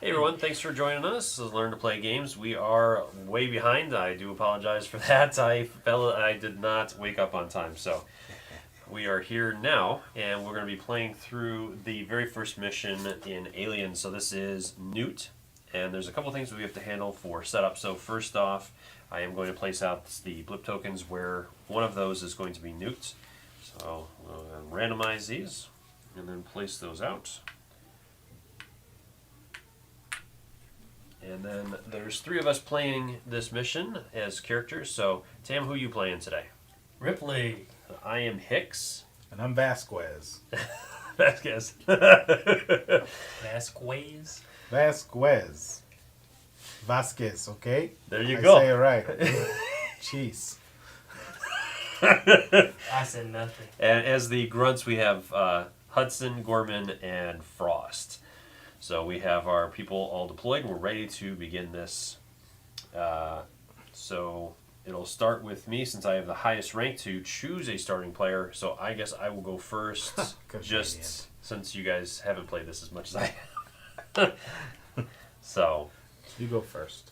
Hey everyone, thanks for joining us. This is Learn to Play Games. We are way behind. I do apologize for that. I did not wake up on time, so we are here now, and we're going to be playing through the very first mission in Alien. So this is Newt, and there's a couple things we have to handle for setup. So first off, I am going to place out the blip tokens where one of those is going to be Newt. So we'll randomize these and then place those out. And then there's three of us playing this mission as characters. So, Tam, who are you playing today? Ripley. I am Hicks. And I'm Vasquez. Vasquez. Vasquez. Vasquez. Vasquez, okay? There you I go. say it right. Jeez. I said nothing. And as the grunts, we have Hudson, Gorman, and Frost. So we have our people all deployed. We're ready to begin this. So it'll start with me since I have the highest rank to choose a starting player. So I guess I will go first, just since you guys haven't played this as much as I have. So you go first.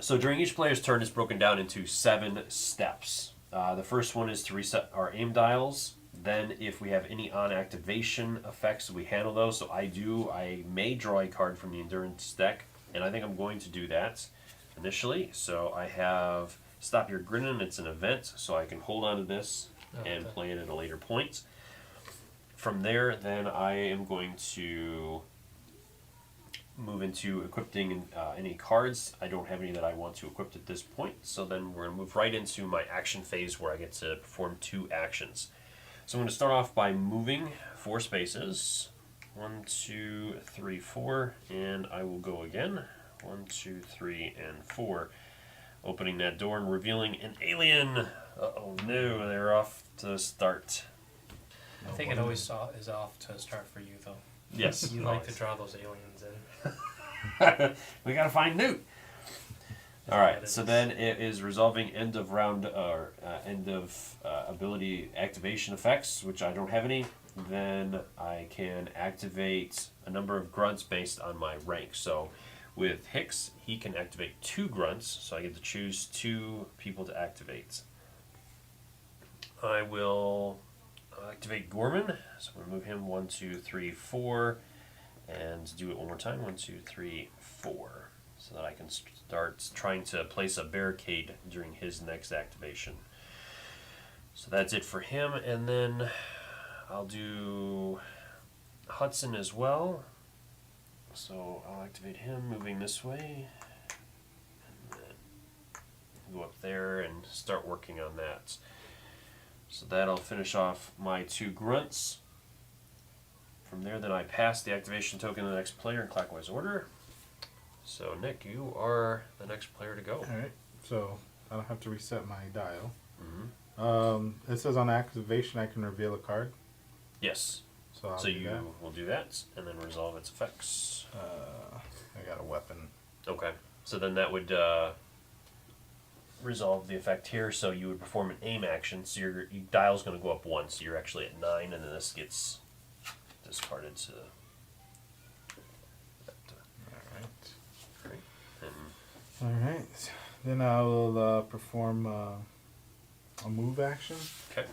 So during each player's turn, it's broken down into 7 steps. The first one is to reset our aim dials. Then if we have any on-activation effects, we handle those. So I may draw a card from the Endurance deck, and I think I'm going to do that initially. So I have Stop Your Grinning. It's an event, so I can hold on to this and play it at a later point. From there, then I am going to move into equipping any cards. I don't have any that I want to equip at this point, so then we're going to move right into my action phase where I get to perform 2 actions. So I'm going to start off by moving 4 spaces. 1, 2, 3, 4, and I will go again. 1, 2, 3, and 4. Opening that door and revealing an alien. Uh-oh, no, they're off to start. I think it always is off to start for you, though. Yes. You like to draw those aliens in. We gotta find Newt. All right, so then it is resolving end of round or end of ability activation effects, which I don't have any. Then I can activate a number of grunts based on my rank. So with Hicks, he can activate 2 grunts, so I get to choose 2 people to activate. I will activate Gorman, so I'm gonna move him 1, 2, 3, 4, and do it one more time. 1, 2, 3, 4. So that I can start trying to place a barricade during his next activation. So that's it for him, and then I'll do Hudson as well. So I'll activate him moving this way, and then go up there and start working on that. So that'll finish off my 2 grunts. From there, then I pass the activation token to the next player in clockwise order. So, Nick, you are the next player to go. All right. So I don't have to reset my dial. Mm-hmm. It says on activation I can reveal a card. Yes. So will do that and then resolve its effects. I got a weapon. Okay. So then that would resolve the effect here. So you would perform an aim action. So your dial's going to go up 1. So you're actually at 9, and then this gets discarded to. All right. Then I will perform a move action. Okay.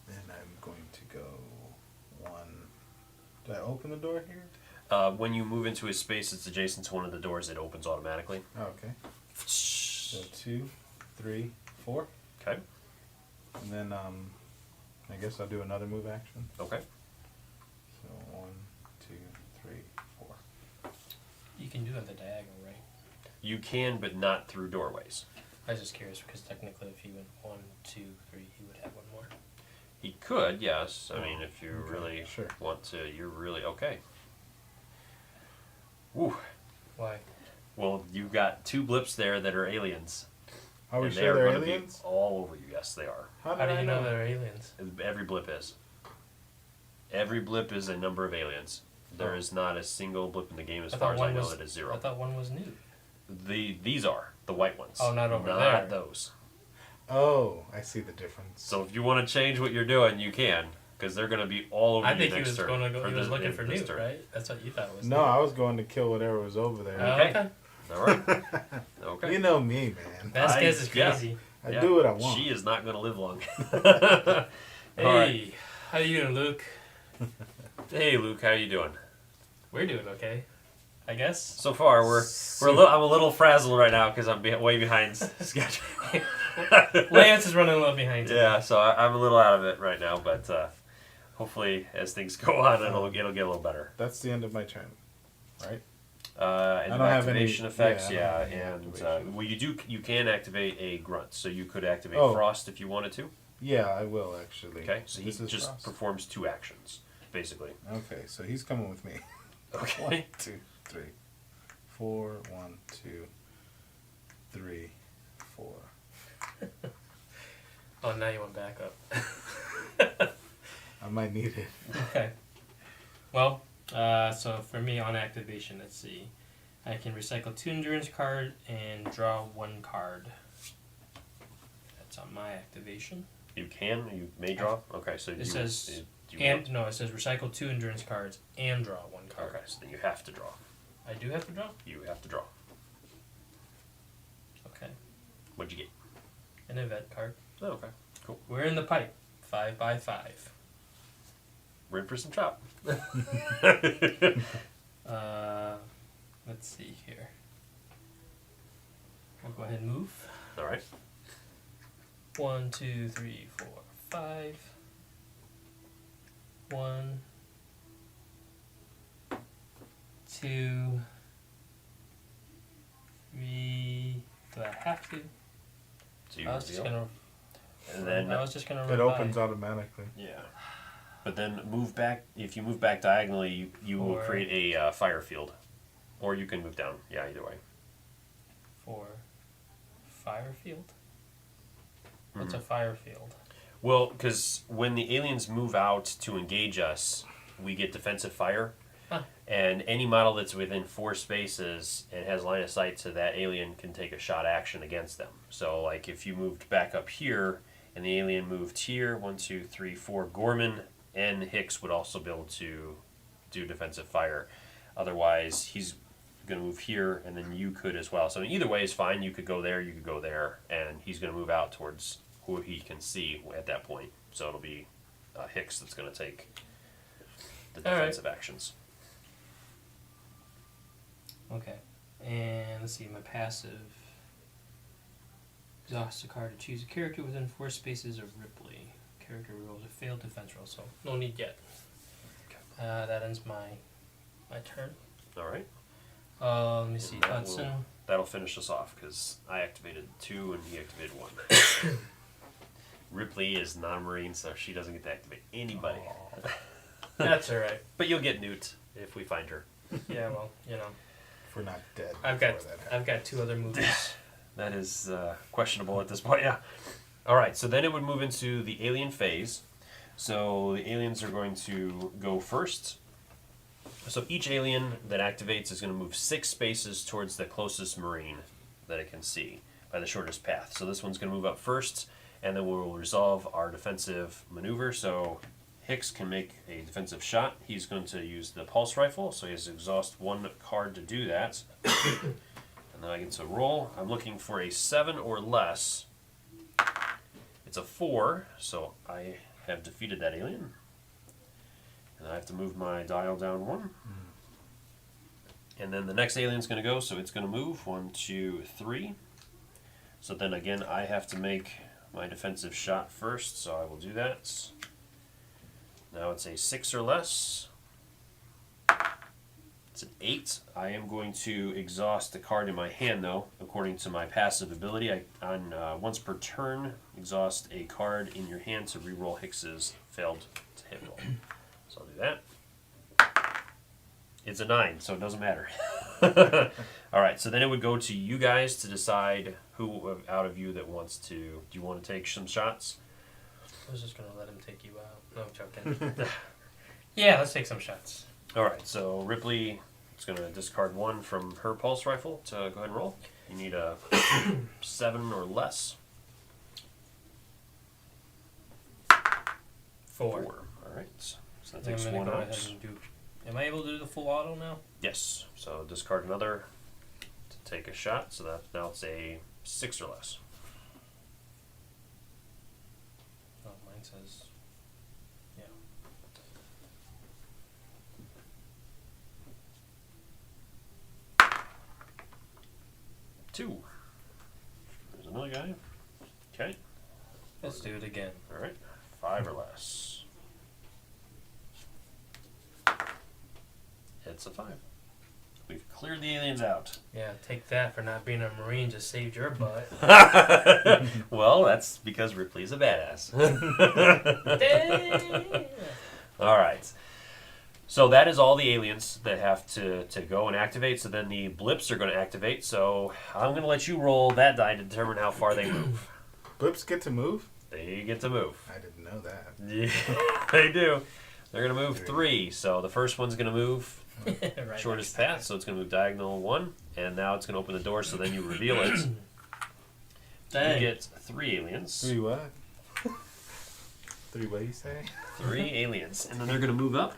And I'm going to go 1. Did I open the door here? When you move into a space that's adjacent to one of the doors, it opens automatically. Oh, okay. So 2, 3, 4. Okay. And then I guess I'll do another move action. Okay. So 1, 2, 3, 4. You can do it the diagonal, right? You can, but not through doorways. I was just curious because technically, if he went 1, 2, 3, he would have 1 more. He could, yes. I mean, if you really sure. want to, you're really okay. Woo. Why? Well, you've got 2 blips there that are aliens. Are we and sure they are they're gonna aliens? Be all over you. Yes, they are. How do you know they're aliens? Every blip is. Every blip is a number of aliens. There is not a single blip in the game, as far as I know, that is 0. I thought one was new. These are the white ones. Oh, not over there. Not those. Oh, I see the difference. So if you want to change what you're doing, you can. because they're going to be all over I you think he next was turn. going to go. Or He was this- looking for this Newt, turn. right? That's what you thought it was. No, I was going to kill whatever was over there. Oh, Okay. okay. All right. Okay. You know me, man. Vasquez is yeah. crazy. I Yeah. do what I want. She is not going to live long. Hey, All right. how you doing, Luke? Hey, Luke, how you doing? We're doing okay, I guess. So far, I'm a little frazzled right now because I'm way behind schedule. Lance is running a little behind. Today. Yeah, so I'm a little out of it right now, but hopefully, as things go on, it'll get a little better. That's the end of my turn, right? And I the don't have activation any- effects, yeah, I don't yeah, have any and activation. you can activate a grunt, so you could activate Oh. frost if you wanted to. Yeah, I will actually. Okay, so he This is just Frost. performs 2 actions, basically. Okay, so he's coming with me. Okay. 1, 2, 3, 4. 1, 2, 3, 4. Oh, now you want backup. I might need it. Okay. Well, so for me on activation, let's see. I can recycle 2 endurance cards and draw 1 card. That's on my activation. You may draw. Okay, so It says do you And no, it says recycle 2 endurance cards and draw 1 card. okay, so then you have to draw. I do have to draw? You have to draw. Okay. What'd you get? An event card. Oh, okay, cool. We're in the pipe. 5 by 5. We're in for some chop. Let's see here. I'll go ahead and move. All right. 1, 2, 3, 4, 5. 1, 2, 3. Do I have to? So you I was just reveal. gonna. And then I was just gonna. It run opens by. automatically. yeah. But then move back. If you move back diagonally, you will Or- create a fire field, or you can move down. Yeah, either way. For fire field. What's a fire field? Well, because when the aliens move out to engage us, we get defensive fire. Huh. And any model that's within 4 spaces and has line of sight to that alien can take a shot action against them. So, like, if you moved back up here and the alien moved here, 1, 2, 3, 4, Gorman and Hicks would also be able to do defensive fire. Otherwise, he's going to move here, and then you could as well. So either way is fine. You could go there, and he's going to move out towards who he can see at that point. So it'll be Hicks that's going to take the All right. defensive actions. Okay. And let's see, my passive. Exhaust a card to choose a character within 4 spaces of Ripley. Character rolls a failed defense roll, so no need yet. That ends my turn. All right. Let me see, And that Hudson. that'll finish us off because I activated 2 and he activated 1. Ripley is non-marine, so she doesn't get to activate anybody. That's alright. But you'll get Newt if we find her. Yeah, well, you know. If we're not dead. I've before got that happens. I've got 2 other movies. That is questionable at this point, yeah. All right, so then it would move into the alien phase. So the aliens are going to go first. So each alien that activates is going to move 6 spaces towards the closest marine that it can see by the shortest path. So this one's going to move up first, and then we'll resolve our defensive maneuver. So Hicks can make a defensive shot. He's going to use the pulse rifle, so he has to exhaust 1 card to do that. And then I get to roll. I'm looking for a 7 or less. It's a 4, so I have defeated that alien. And I have to move my dial down 1. And then the next alien's going to go, so it's going to move. 1, 2, 3. So then again, I have to make my defensive shot first, so I will do that. Now it's a 6 or less. It's an 8. I am going to exhaust the card in my hand, though, according to my passive ability. Once per turn, exhaust a card in your hand to reroll Hicks's failed to hit roll. So I'll do that. It's a 9, so it doesn't matter. All right, so then it would go to you guys to decide who out of you that wants to. Do you want to take some shots? I was just gonna let him take you out. No, I'm joking. Yeah, let's take some shots. All right, so Ripley is going to discard 1 from her pulse rifle to go ahead and roll. You need a 7 or less. 4. All Alright, so that I'm takes gonna one go out. ahead and do. Am I able to do the full auto now? Yes, so discard another to take a shot, so that now it's a 6 or less. Oh, mine says. Yeah. Two. There's another guy. Okay, Let's do it again. alright. 5 or less. It's a 5. We've cleared the aliens out. Yeah, take that for not being a Marine. Just saved your butt. Well, that's because Ripley's a badass. Damn. Alright. So that is all the aliens that have to go and activate. So then the blips are going to activate. So I'm going to let you roll that die to determine how far they move. Blips get to move? They get to move. I didn't know that. Yeah, they do. They're going to move 3. So the first one's going to move Right shortest next path. So it's going to move diagonal 1. And now it's going to open the door. So then you reveal it. Dang. You get 3 aliens. 3 what? 3 what you say? 3 aliens. And then they're going to move up.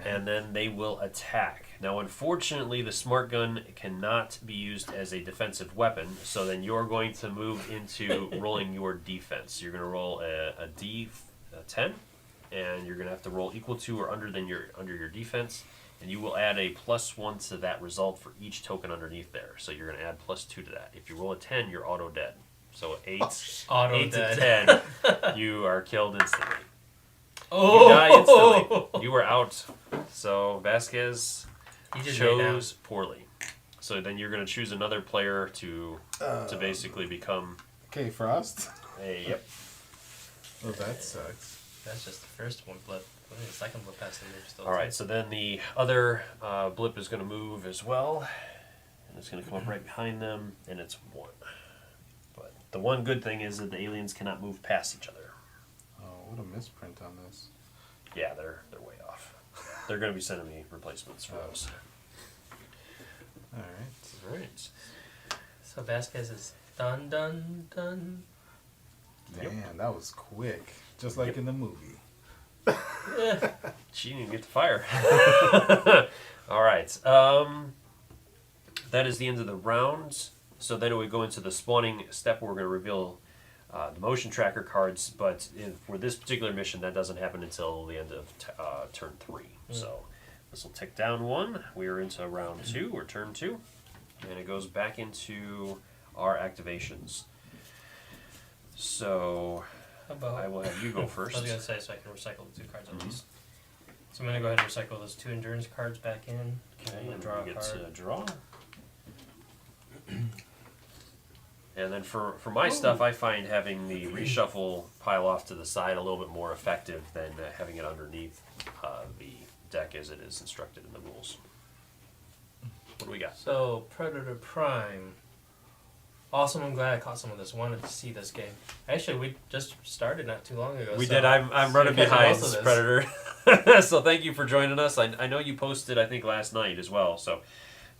And then they will attack. Now, unfortunately, the smart gun cannot be used as a defensive weapon, so then you're going to move into rolling your defense. You're going to roll a D10, and you're going to have to roll equal to or under your defense, and you will add a +1 to that result for each token underneath there. So you're going to add +2 to that. If you roll a 10, you're auto dead. So 8 Auto to dead. 10, you are killed instantly. Oh. You die instantly. You were out. So Vasquez He just laid down. chose poorly. So then you're going to choose another player to basically become Okay, Frost. a yep. Oh, that sucks. That's just the first one blip. I think the second blip has to move still. All right. too. So then the other blip is going to move as well, and it's going to come up right behind them, and it's 1. But the one good thing is that the aliens cannot move past each other. Oh, what a misprint on this. Yeah, they're way off. They're going to be sending me replacements for those. Alright. All right. So Vasquez is done. Damn, that was quick. Just like Yep. in the movie. She didn't even get to fire. All right. That is the end of the round. So then we go into the spawning step where we're going to reveal the motion tracker cards. But for this particular mission, that doesn't happen until the end of turn 3. So this will tick down 1. We are into round 2 or turn 2. And it goes back into our activations. So How about I will have you go I was first. gonna say so I can recycle the 2 cards at least. So I'm gonna go ahead and recycle those 2 endurance cards back in. Okay, I'm gonna and draw we a get card. to draw. And then for my stuff, I find having the reshuffle pile off to the side a little bit more effective than having it underneath the deck as it is instructed in the rules. What do we got? So Predator Prime. Awesome! I'm glad I caught some of this. Wanted to see this game. Actually, we just started not too long ago. We so did. I'm running you're catching behind, most of this. Predator. So thank you for joining us. I know you posted, I think, last night as well. So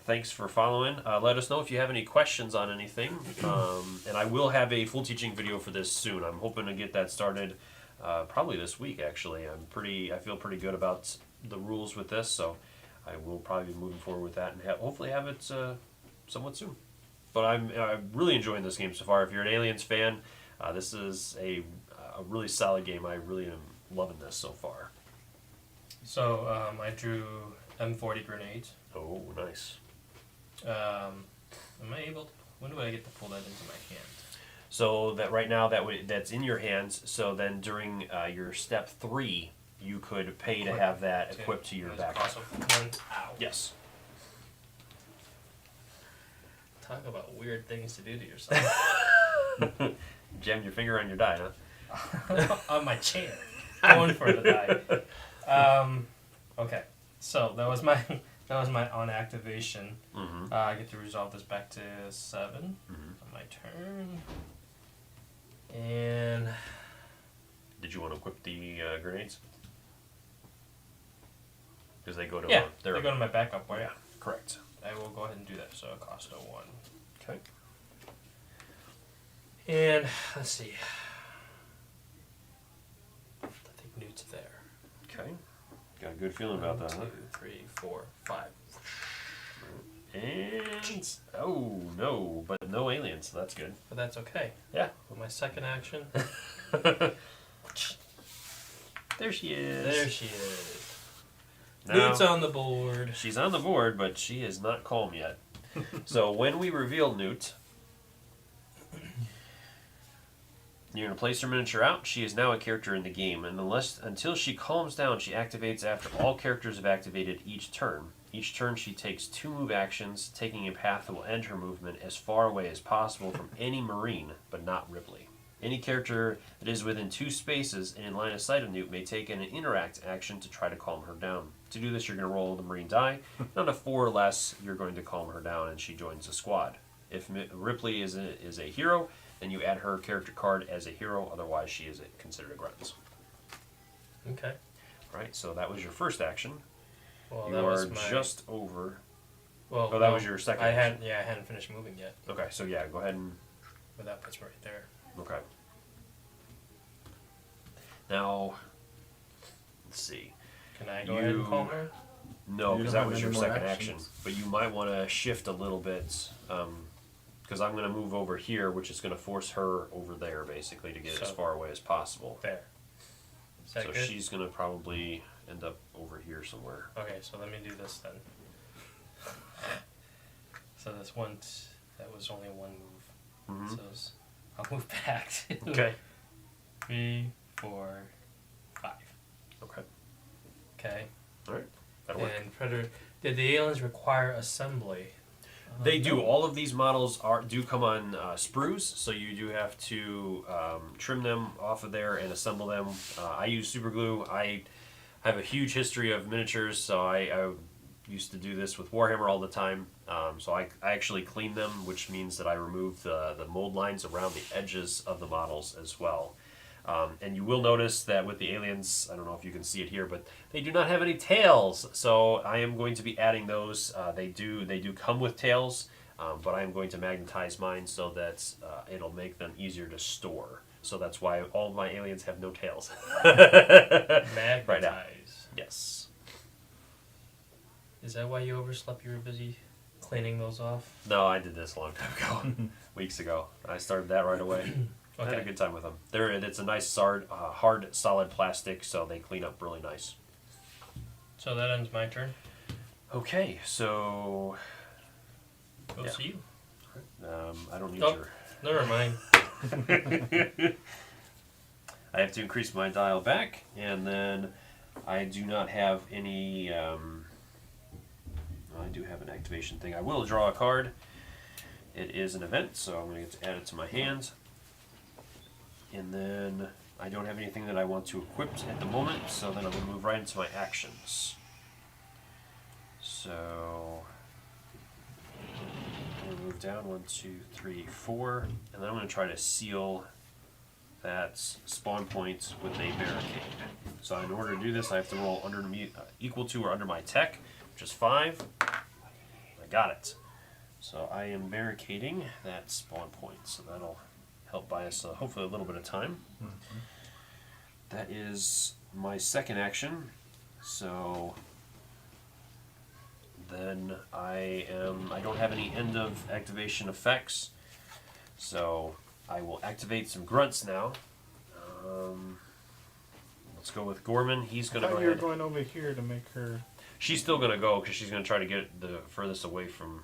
thanks for following. Let us know if you have any questions on anything. And I will have a full teaching video for this soon. I'm hoping to get that started probably this week, actually. I feel pretty good about the rules with this, so I will probably be moving forward with that and hopefully have it somewhat soon. But I'm really enjoying this game so far. If you're an Aliens fan, this is a really solid game. I really am loving this so far. So I drew M40 grenades. Oh, nice. Am I able to, when do I get to pull that into my hand? So that right now that's in your hands. So then during your step 3, you could pay to have that equipped to your back. Ow. Yes. Talk about weird things to do to yourself. Jam your finger on your die, huh? On my chair. Going for the die. Okay. So that was my on activation. Mm-hmm. I get to resolve this back to 7 on my turn. And Did you want to equip the grenades? Because they go to yeah, they're they go to my backup wire. yeah, correct. I will go ahead and do that. So it costs a 1. Okay. And let's see. I think new Newt there. Okay. Got a good feeling about that, huh? 2, 3, 4, 5. And oh no, but no aliens, so that's good. But that's okay. Yeah. With my second action, There she is. there she is. Now, Newt's on the board. she's on the board, but she is not calm yet. So when we reveal Newt, you're going to place her miniature out. She is now a character in the game, and until she calms down, she activates after all characters have activated each turn. Each turn she takes 2 move actions, taking a path that will end her movement as far away as possible from any Marine, but not Ripley. Any character that is within 2 spaces and in line of sight of Newt may take an interact action to try to calm her down. To do this, you're going to roll the Marine die. On a 4 or less, you're going to calm her down, and she joins the squad. If Ripley is a hero, then you add her character card as a hero. Otherwise, she is considered a grunt. Okay. Right. So that was your first action. Well, You that was are my. just over. Well, Oh, that was your second I action. hadn't finished moving yet, Okay. So yeah, go ahead and. but that puts me right there. Okay. Now, let's see. Can I go ahead and calm her? No, You because don't that have was any your more second actions. action. But you might want to shift a little bit, because I'm going to move over here, which is going to force her over there, basically, to get as So- far away as possible. There. Is that So good? she's going to probably end up over here somewhere. Okay, so let me do this then. So this one, that was only one move. Mhm. So I'll move back to Okay. 3, 4, 5. Okay. Okay. All right. That'll work. And Predator, did the aliens require assembly? They do. No. All of these models do come on sprues, so you do have to trim them off of there and assemble them. I use super glue. I have a huge history of miniatures, so I used to do this with Warhammer all the time. So I actually clean them, which means that I remove the mold lines around the edges of the models as well. And you will notice that with the aliens, I don't know if you can see it here, but they do not have any tails. So I am going to be adding those. They do come with tails, but I am going to magnetize mine so that it'll make them easier to store. So that's why all of my aliens have no tails. Magnetize. Right now. Yes. Is that why you overslept? You were busy cleaning those off? No, I did this a long time ago, weeks ago. I started that right away. I had a Okay. good time with them. It's a nice hard, solid plastic, so they clean up really nice. So that ends my turn. Okay, so Goes Yeah. to you. I don't need Oh. your. Never mind. I have to increase my dial back, and then I do not have any. I do have an activation thing. I will draw a card. It is an event, so I'm going to get to add it to my hand. And then I don't have anything that I want to equip at the moment, so then I'm going to move right into my actions. So I'm going to move down 1, 2, 3, 4, and then I'm going to try to seal that spawn point with a barricade. So in order to do this, I have to roll under equal to or under my tech, which is 5. I got it. So I am barricading that spawn point, so that'll help buy us hopefully a little bit of time. Mm-hmm. That is my second action. So then I don't have any end of activation effects, so I will activate some grunts now. Let's go with Gorman. He's I going to thought go you were ahead. going over here to make her. She's still going to go because she's going to try to get the furthest away from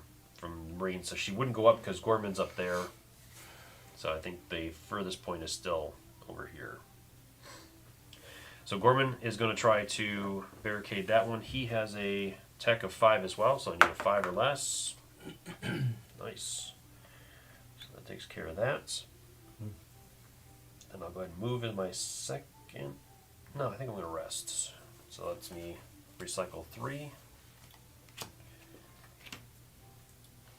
Marine, so she wouldn't go up because Gorman's up there. So I think the furthest point is still over here. So Gorman is going to try to barricade that one. He has a tech of 5 as well, so I need a 5 or less. Nice. So that takes care of that. And I'll go ahead and move in my second. No, I think I'm going to rest. So that's me recycle 3.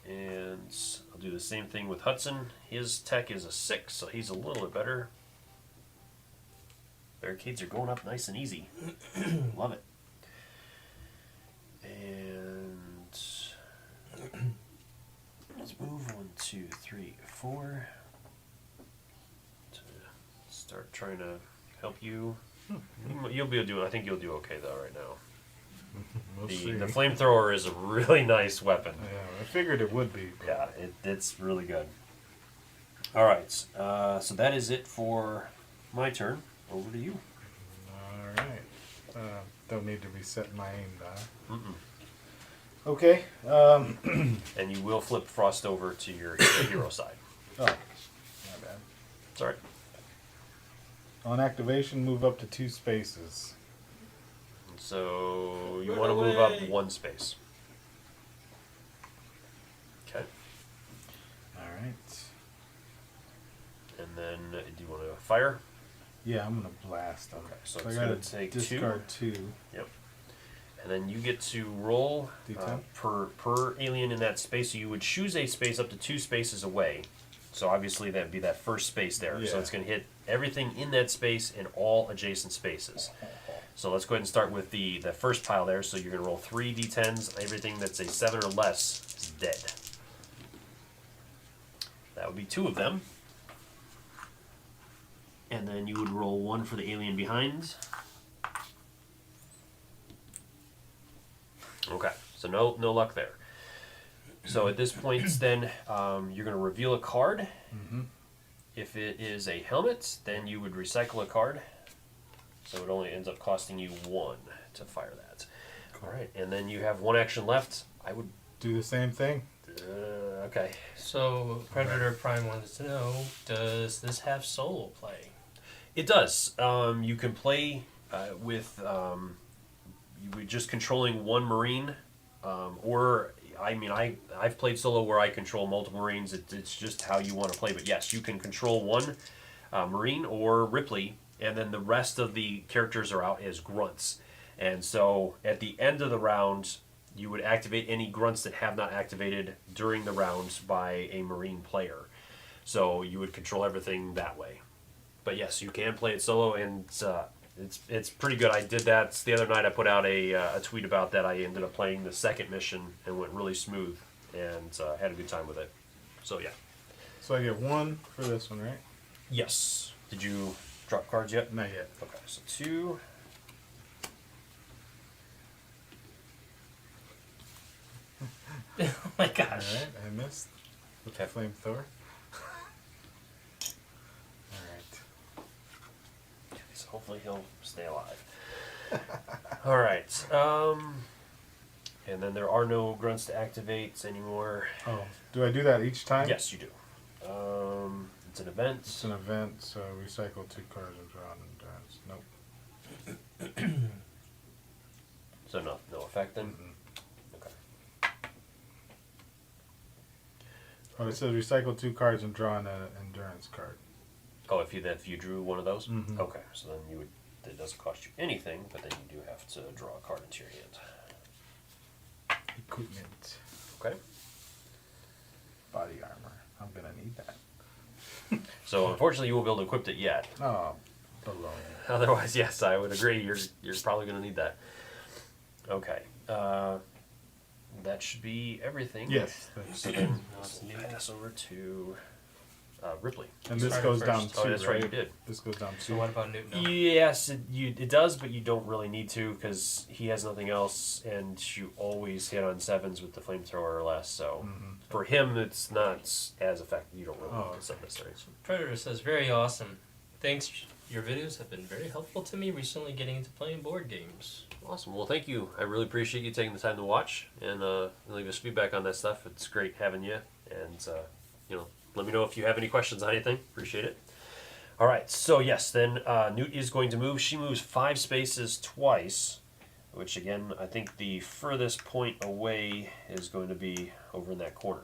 And I'll do the same thing with Hudson. His tech is a 6, so he's a little bit better. Barricades are going up nice and easy. Love it. And let's move 1, 2, 3, 4 to start trying to help you. You'll be doing. I think you'll do okay though right now. We'll see. The flamethrower is a really nice weapon. Yeah, I figured it would be. But... Yeah, it's really good. All right, so that is it for my turn. Over to you. All right. Don't need to reset my aim die. Mm-mm. Okay. And you will flip Frost over to your hero side. Oh, my bad. It's all right. On activation, move up to 2 spaces. So you Run want to move up away. 1 space. Okay. All right. And then do you want to fire? Yeah, I'm gonna blast. Okay, so I it's gotta gonna take 2. discard 2. Yep. And then you get to roll D10? per alien in that space. So you would choose a space up to 2 spaces away. So obviously that'd be that first space there. So Yeah. it's going to hit everything in that space and all adjacent spaces. So let's go ahead and start with the first pile there. So you're going to roll 3 d10s. Everything that's a 7 or less is dead. That would be 2 of them. And then you would roll 1 for the alien behind. Okay, so no luck there. So at this point, then you're going to reveal a card. Mm-hmm. If it is a helmet, then you would recycle a card. So it only ends up costing you 1 to fire that. Cool. All right, and then you have 1 action left. I would. Do the same thing. Okay. So Predator Prime wants to know: does this have solo play? It does. You can play with you just controlling 1 Marine, or I mean I've played solo where I control multiple Marines. It's just how you want to play. But yes, you can control 1 Marine or Ripley, and then the rest of the characters are out as grunts. And so at the end of the round, you would activate any grunts that have not activated during the round by a Marine player. So you would control everything that way. But yes, you can play it solo, and it's pretty good. I did that the other night. I put out a tweet about that. I ended up playing the second mission and went really smooth, and had a good time with it. So yeah. So I get 1 for this one, right? Yes. Did you drop cards yet? Not yet. Okay, so 2. Oh my All gosh! right, I missed with the Okay. flamethrower. All right. So hopefully he'll stay alive. All right. And then there are no grunts to activate anymore. Oh, do I do that each time? Yes, you do. It's an event. It's an event, so recycle 2 cards and draw an endurance. Nope. So no effect then? Mm-mm. Okay. Oh, it says recycle 2 cards and draw an endurance card. Oh, if you drew one of those? Mhm. Okay, so then it doesn't cost you anything, but then you do have to draw a card into your hand. Equipment. Okay. Body armor. I'm gonna need that. So unfortunately you won't be able to equip it yet. Oh, below. Otherwise, yes, I would agree. You're probably going to need that. Okay. That should be everything. Yes. So then let's pass over to Ripley. And this Started goes first. down 2, Oh, that's right, you did. This goes down 2. So what about Newton? Yes, it does, but you don't really need to because he has nothing else, and you always hit on 7s with the flamethrower or less. So Mhm. for him, it's not as effective. You don't really Oh, need the 7 necessary. Predator says, very awesome. Thanks. Your videos have been very helpful to me recently getting into playing board games. Awesome. Well, thank you. I really appreciate you taking the time to watch and leave us feedback on that stuff. It's great having you, and let me know if you have any questions on anything. Appreciate it. All right. So yes, then Newt is going to move. She moves 5 spaces twice, which again I think the furthest point away is going to be over in that corner.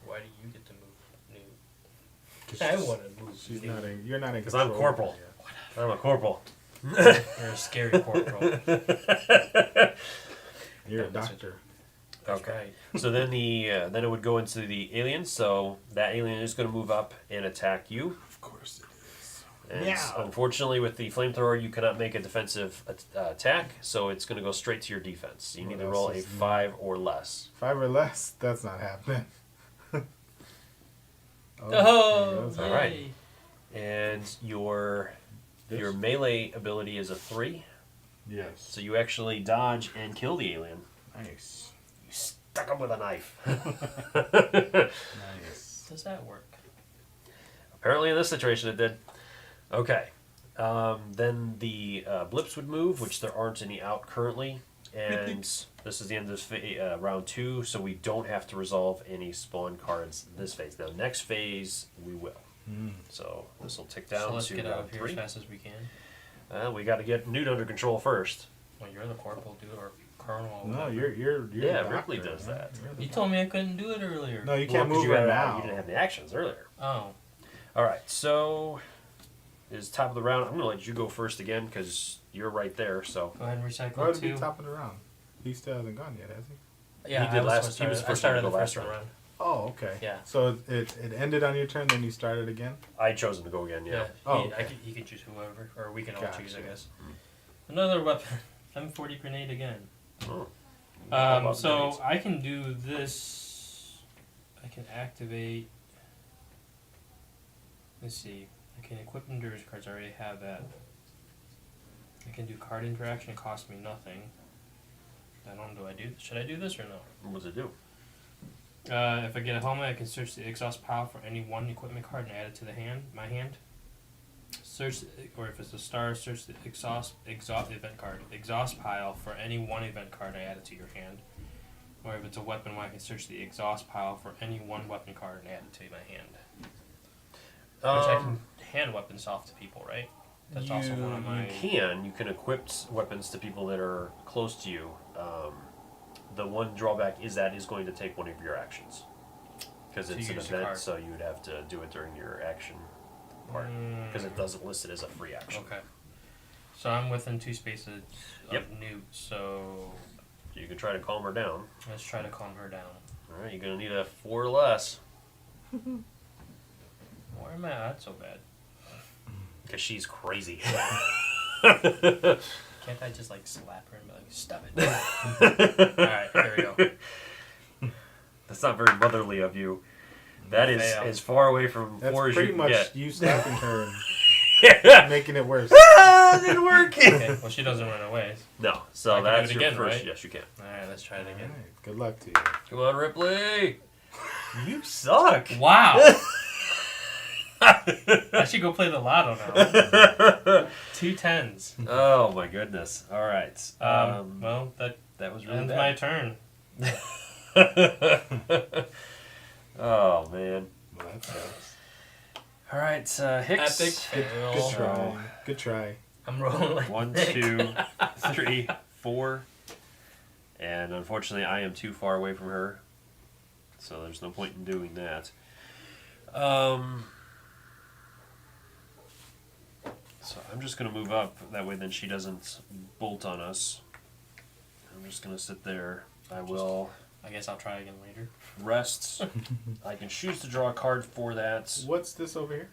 Why do you get to move Newt? I want to move She's Newt. not in. You're not in. 'Cause I'm control corporal. yet. I'm a corporal. You're a scary corporal. You're a That's doctor. That's Okay. right. So then then it would go into the alien. So that alien is going to move up and attack you. Of course it is. And Meow. unfortunately, with the flamethrower, you cannot make a defensive attack, so it's going to go straight to your defense. So you need to What roll else a is new? 5 or less. 5 or less. That's not happening. Oh, that's all yay. right. And your This? Your melee ability is a 3, Yes. so you actually dodge and kill the alien. Nice. You stuck him with a knife. Nice. Does that work? Apparently in this situation it did. Okay. Then the blips would move, which there aren't any out currently. And this is the end of round 2, so we don't have to resolve any spawn cards this phase. Now, next phase, we will. So this will tick down So let's to get out round of here 3. as fast as we can. We got to get Newt under control first. Well, you're the corporal, dude, or colonel. Or No, whatever. you're Yeah, the Ripley doctor, does man. that. You're the You told me I couldn't do it earlier. No, you Well, can't 'cause move you right had- now. You didn't have the actions earlier. Oh. All right, so is top of the round. I'm going to let you go first again because you're right there. So Go ahead and recycle Go ahead and 2. be top of the round. He still hasn't gone yet, has he? Yeah, He did I was last- supposed he to was start- I first started to the go first last one round. run. Oh, okay. Yeah. So it ended on your turn, then you started again? I chosen to go again. Yeah. Oh, he, okay. he can choose whoever, or we can all choose, I Gotcha. guess. Another weapon. M40 grenade again. Oh. I love So grenades. I can do this. I can activate. Let's see. I can equip endurance cards. I already have that. I can do card interaction. It costs me nothing. I don't know. Should I do this or no? What does it do? If I get a helmet, I can search the exhaust pile for any one equipment card and add it to my hand. Search, or if it's a star, search the exhaust event card. Exhaust pile for any one event card and add it to your hand. Or if it's a weapon, I can search the exhaust pile for any one weapon card and add it to my hand. Which I can hand weapons off to people, right? That's also one of my. You can equip weapons to people that are close to you. The one drawback is that is going to take one of your actions because To it's an use the event, card. so you would have to do it during your action part because it doesn't list it as a free action. Okay. So I'm within 2 spaces of Yep. Newt, so You can try to calm her down. let's try to calm her down. All right, you're gonna need a 4 or less Why am I not so bad? because she's crazy. Can't I just like slap her and be like, stop it? Alright, there we go. That's not very motherly of you. That is Fail. as far away from That's 4 as you pretty can much get. you slapping her Yeah. and making it worse. Ah, didn't work. Okay, well she doesn't run away. No, so I can do that's it your again, first. right? Yes, you can. Alright, let's try it again. Alright, good luck to you. Come on, Ripley. You suck. Wow! I should go play the lotto now. 2 10s. Oh my goodness. All right. Well, that that was really ends bad. my turn. Oh man. Well, that sucks. All right, Hicks. Epic fail. Good try. Good try. I'm rolling like 1, Nick. 2, 3, 4, and unfortunately, I am too far away from her, so there's no point in doing that. So I'm just gonna move up. That way, then she doesn't bolt on us. I'm just gonna sit there. I will I guess I'll try again later. rest. I can choose to draw a card for that. What's this over here?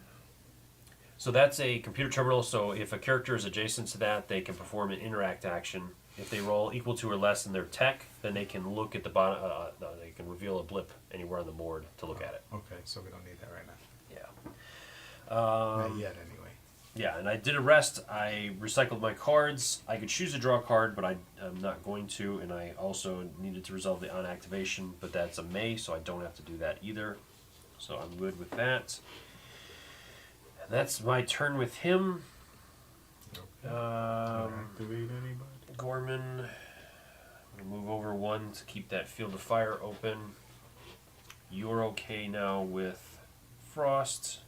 So that's a computer terminal, so if a character is adjacent to that, they can perform an interact action. If they roll equal to or less in their tech, then they can look at the bottom, they can reveal a blip anywhere on the board to look at it. Okay, so we don't need that right now. Yeah. Not yet, anyway. Yeah, and I did a rest. I recycled my cards. I could choose to draw a card, but I'm not going to, and I also needed to resolve the on-activation, but that's a May, so I don't have to do that either. So I'm good with that. And that's my turn with him. Activate anybody? Gorman, I'm going to move over 1 to keep that field of fire open. You're okay now with Frost.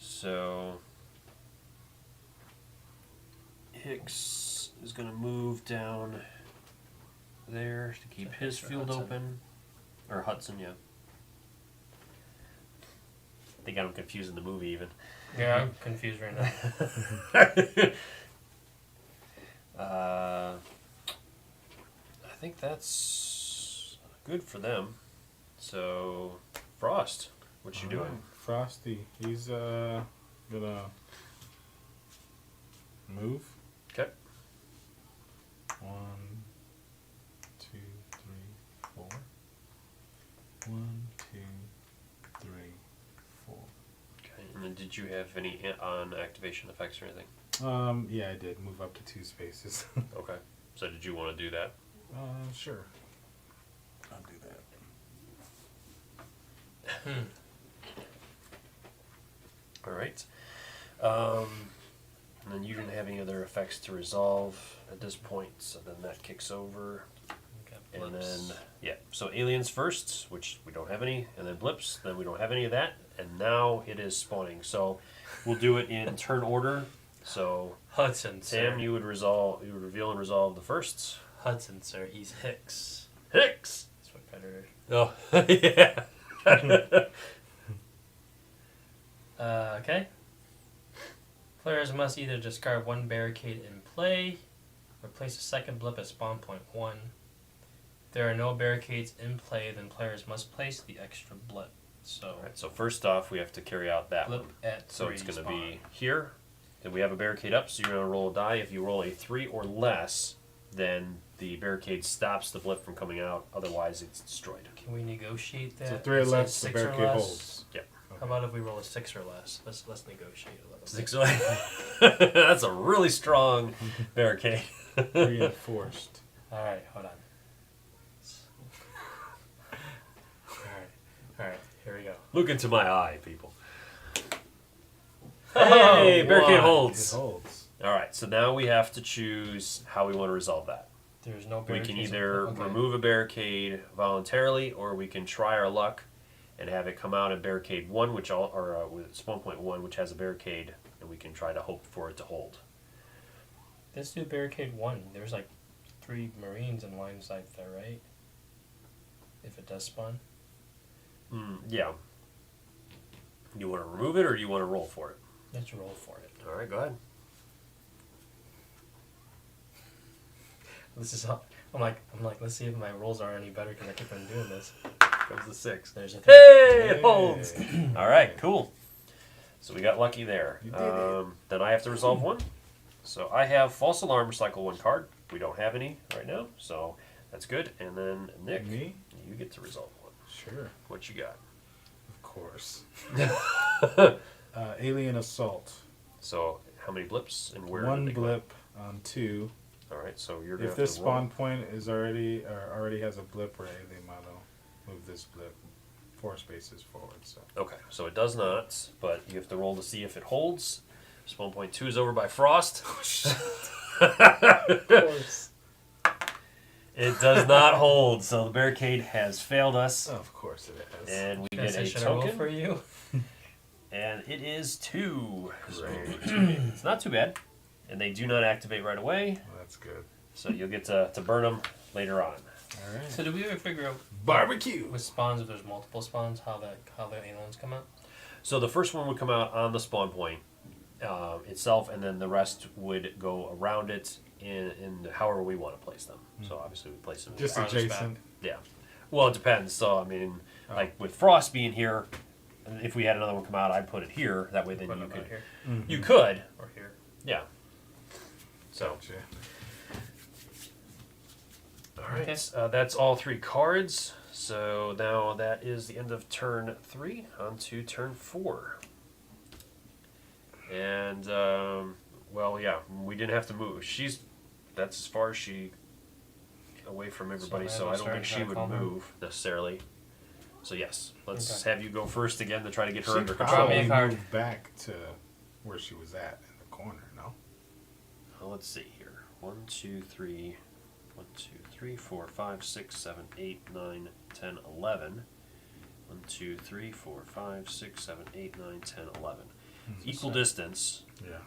So Hicks is going to move down there to keep his Hicks or field Hudson? open. Or Hudson, yeah. I think I'm confusing the movie even. Yeah, I'm confused right now. I think that's good for them. So, Frost, what you doing? Frosty. He's gonna move. Okay. 1, 2, 3, 4. 1, 2, 3, 4. Okay, and And did you have any on activation effects or anything? Yeah, I did move up to 2 spaces. Okay. So did you want to do that? Sure. I'll do that. All right. And then you didn't have any other effects to resolve at this point, so then that kicks over. Okay, And blips. then, yeah, so aliens first, which we don't have any, and then blips, then we don't have any of that, and now it is spawning. So we'll do it in turn order. So Hudson, Sam, sir. you would reveal and resolve the first. Hudson, sir. He's Hicks. Hicks! That's my predator. Oh, yeah. Okay. Players must either discard 1 barricade in play, or place a second blip at spawn point 1. If there are no barricades in play, then players must place the extra blip. So, All right, so first off, we have to carry out that blip one. at So 3 it's going to spawn. be here. Then we have a barricade up, so you're going to roll a die. If you roll a 3 or less, then the barricade stops the blip from coming out. Otherwise, it's destroyed. Can we negotiate that? So 3 or Is it less, the 6 or barricade less? holds. Yep. How about if we roll a 6 or less? Let's negotiate a little bit. 6 That's a really strong barricade. Reinforced. All right, hold on. All right, here we go. Look into my eye, people. Oh, Hey, barricade what? holds. It holds. All right, so now we have to choose how we want to resolve that. There's no We barricades. can either Okay. remove a barricade voluntarily, or we can try our luck and have it come out at barricade 1, with spawn point 1, which has a barricade, and we can try to hope for it to hold. Let's do barricade 1. There's like 3 Marines in line of sight there, right? If it does spawn. Yeah. You want to remove it, or you want to roll for it? Let's roll for it. All right, go ahead. This is how I'm like, let's see if my rolls are any better because I keep on doing this. Comes the 6. There's a Hey, it Hey. holds. All right, cool. So we got lucky there. You did it. Then I have to resolve 1. So I have false alarm, recycle 1 card. We don't have any right now, so that's good. And then Nick, Me? you get to resolve 1. Sure. What you got? Of course. Alien assault. So how many blips and where? 1 do they go? blip on 2. All right, so you're gonna If have this to roll. spawn point is already has a blip or alien model, move this blip 4 spaces forward. So Okay, so it does not, but you have to roll to see if it holds. Spawn point 2 is over by Frost. of course. It does not hold, so the barricade has failed us, Of course it is. and we Guess get I a should roll token. for you. And it is 2. So Great. it's not too bad. And they do not activate right away, Well, that's good. so you'll get to burn them later on. All right. So do we ever figure out Barbecue. with spawns if there's multiple spawns how the aliens come out? So the first one would come out on the spawn point itself, and then the rest would go around it in however we want to place them. So obviously we place them Just Farthest adjacent. yeah. Well, it depends. So I mean, like with Frost being here, if we had another one come out, I'd put it here. That way, then Put you them could out here you could or here. yeah. So Gotcha. all right, Okay. that's all 3 cards. So now that is the end of turn 3. On to turn 4. And well, yeah, we didn't have to move. That's as far as she away from everybody. So So I I'll don't start think she trying to would calm her. move necessarily. So yes, let's Okay. have you go first again to try to get her She under Draw control. me a probably card. moved back to where she was at in the corner. No. Well, let's see here. 1, 2, 3, 1, 2, 3, 4, 5, 6, 7, 8, 9, 10, 11. 1, 2, 3, 4, 5, 6, 7, 8, 9, 10, 11. Equal distance, Yeah.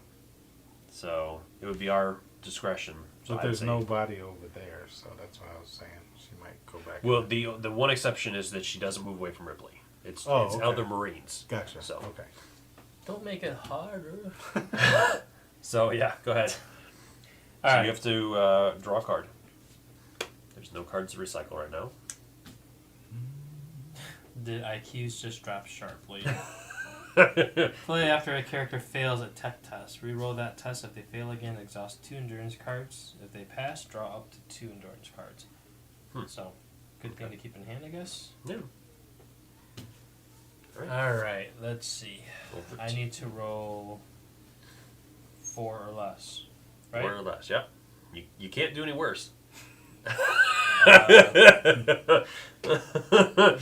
so it would be our discretion. So But I'd there's say- nobody over there, so that's why I was saying she might go back. Well, the one exception is that she doesn't move away from Ripley. It's Okay. other Marines. Gotcha. So. Okay. Don't make it harder. So yeah, go ahead. All So right. you have to draw a card. There's no cards to recycle right now. The IQs just drop sharply. Play after a character fails a tech test. Reroll that test. If they fail again, exhaust 2 endurance cards. If they pass, draw up to 2 endurance cards. So, good thing to keep in hand, I guess. Yeah. Alright, let's see. Over I need to roll 4 or less. Right? 4 or less, yeah. You can't do any worse. You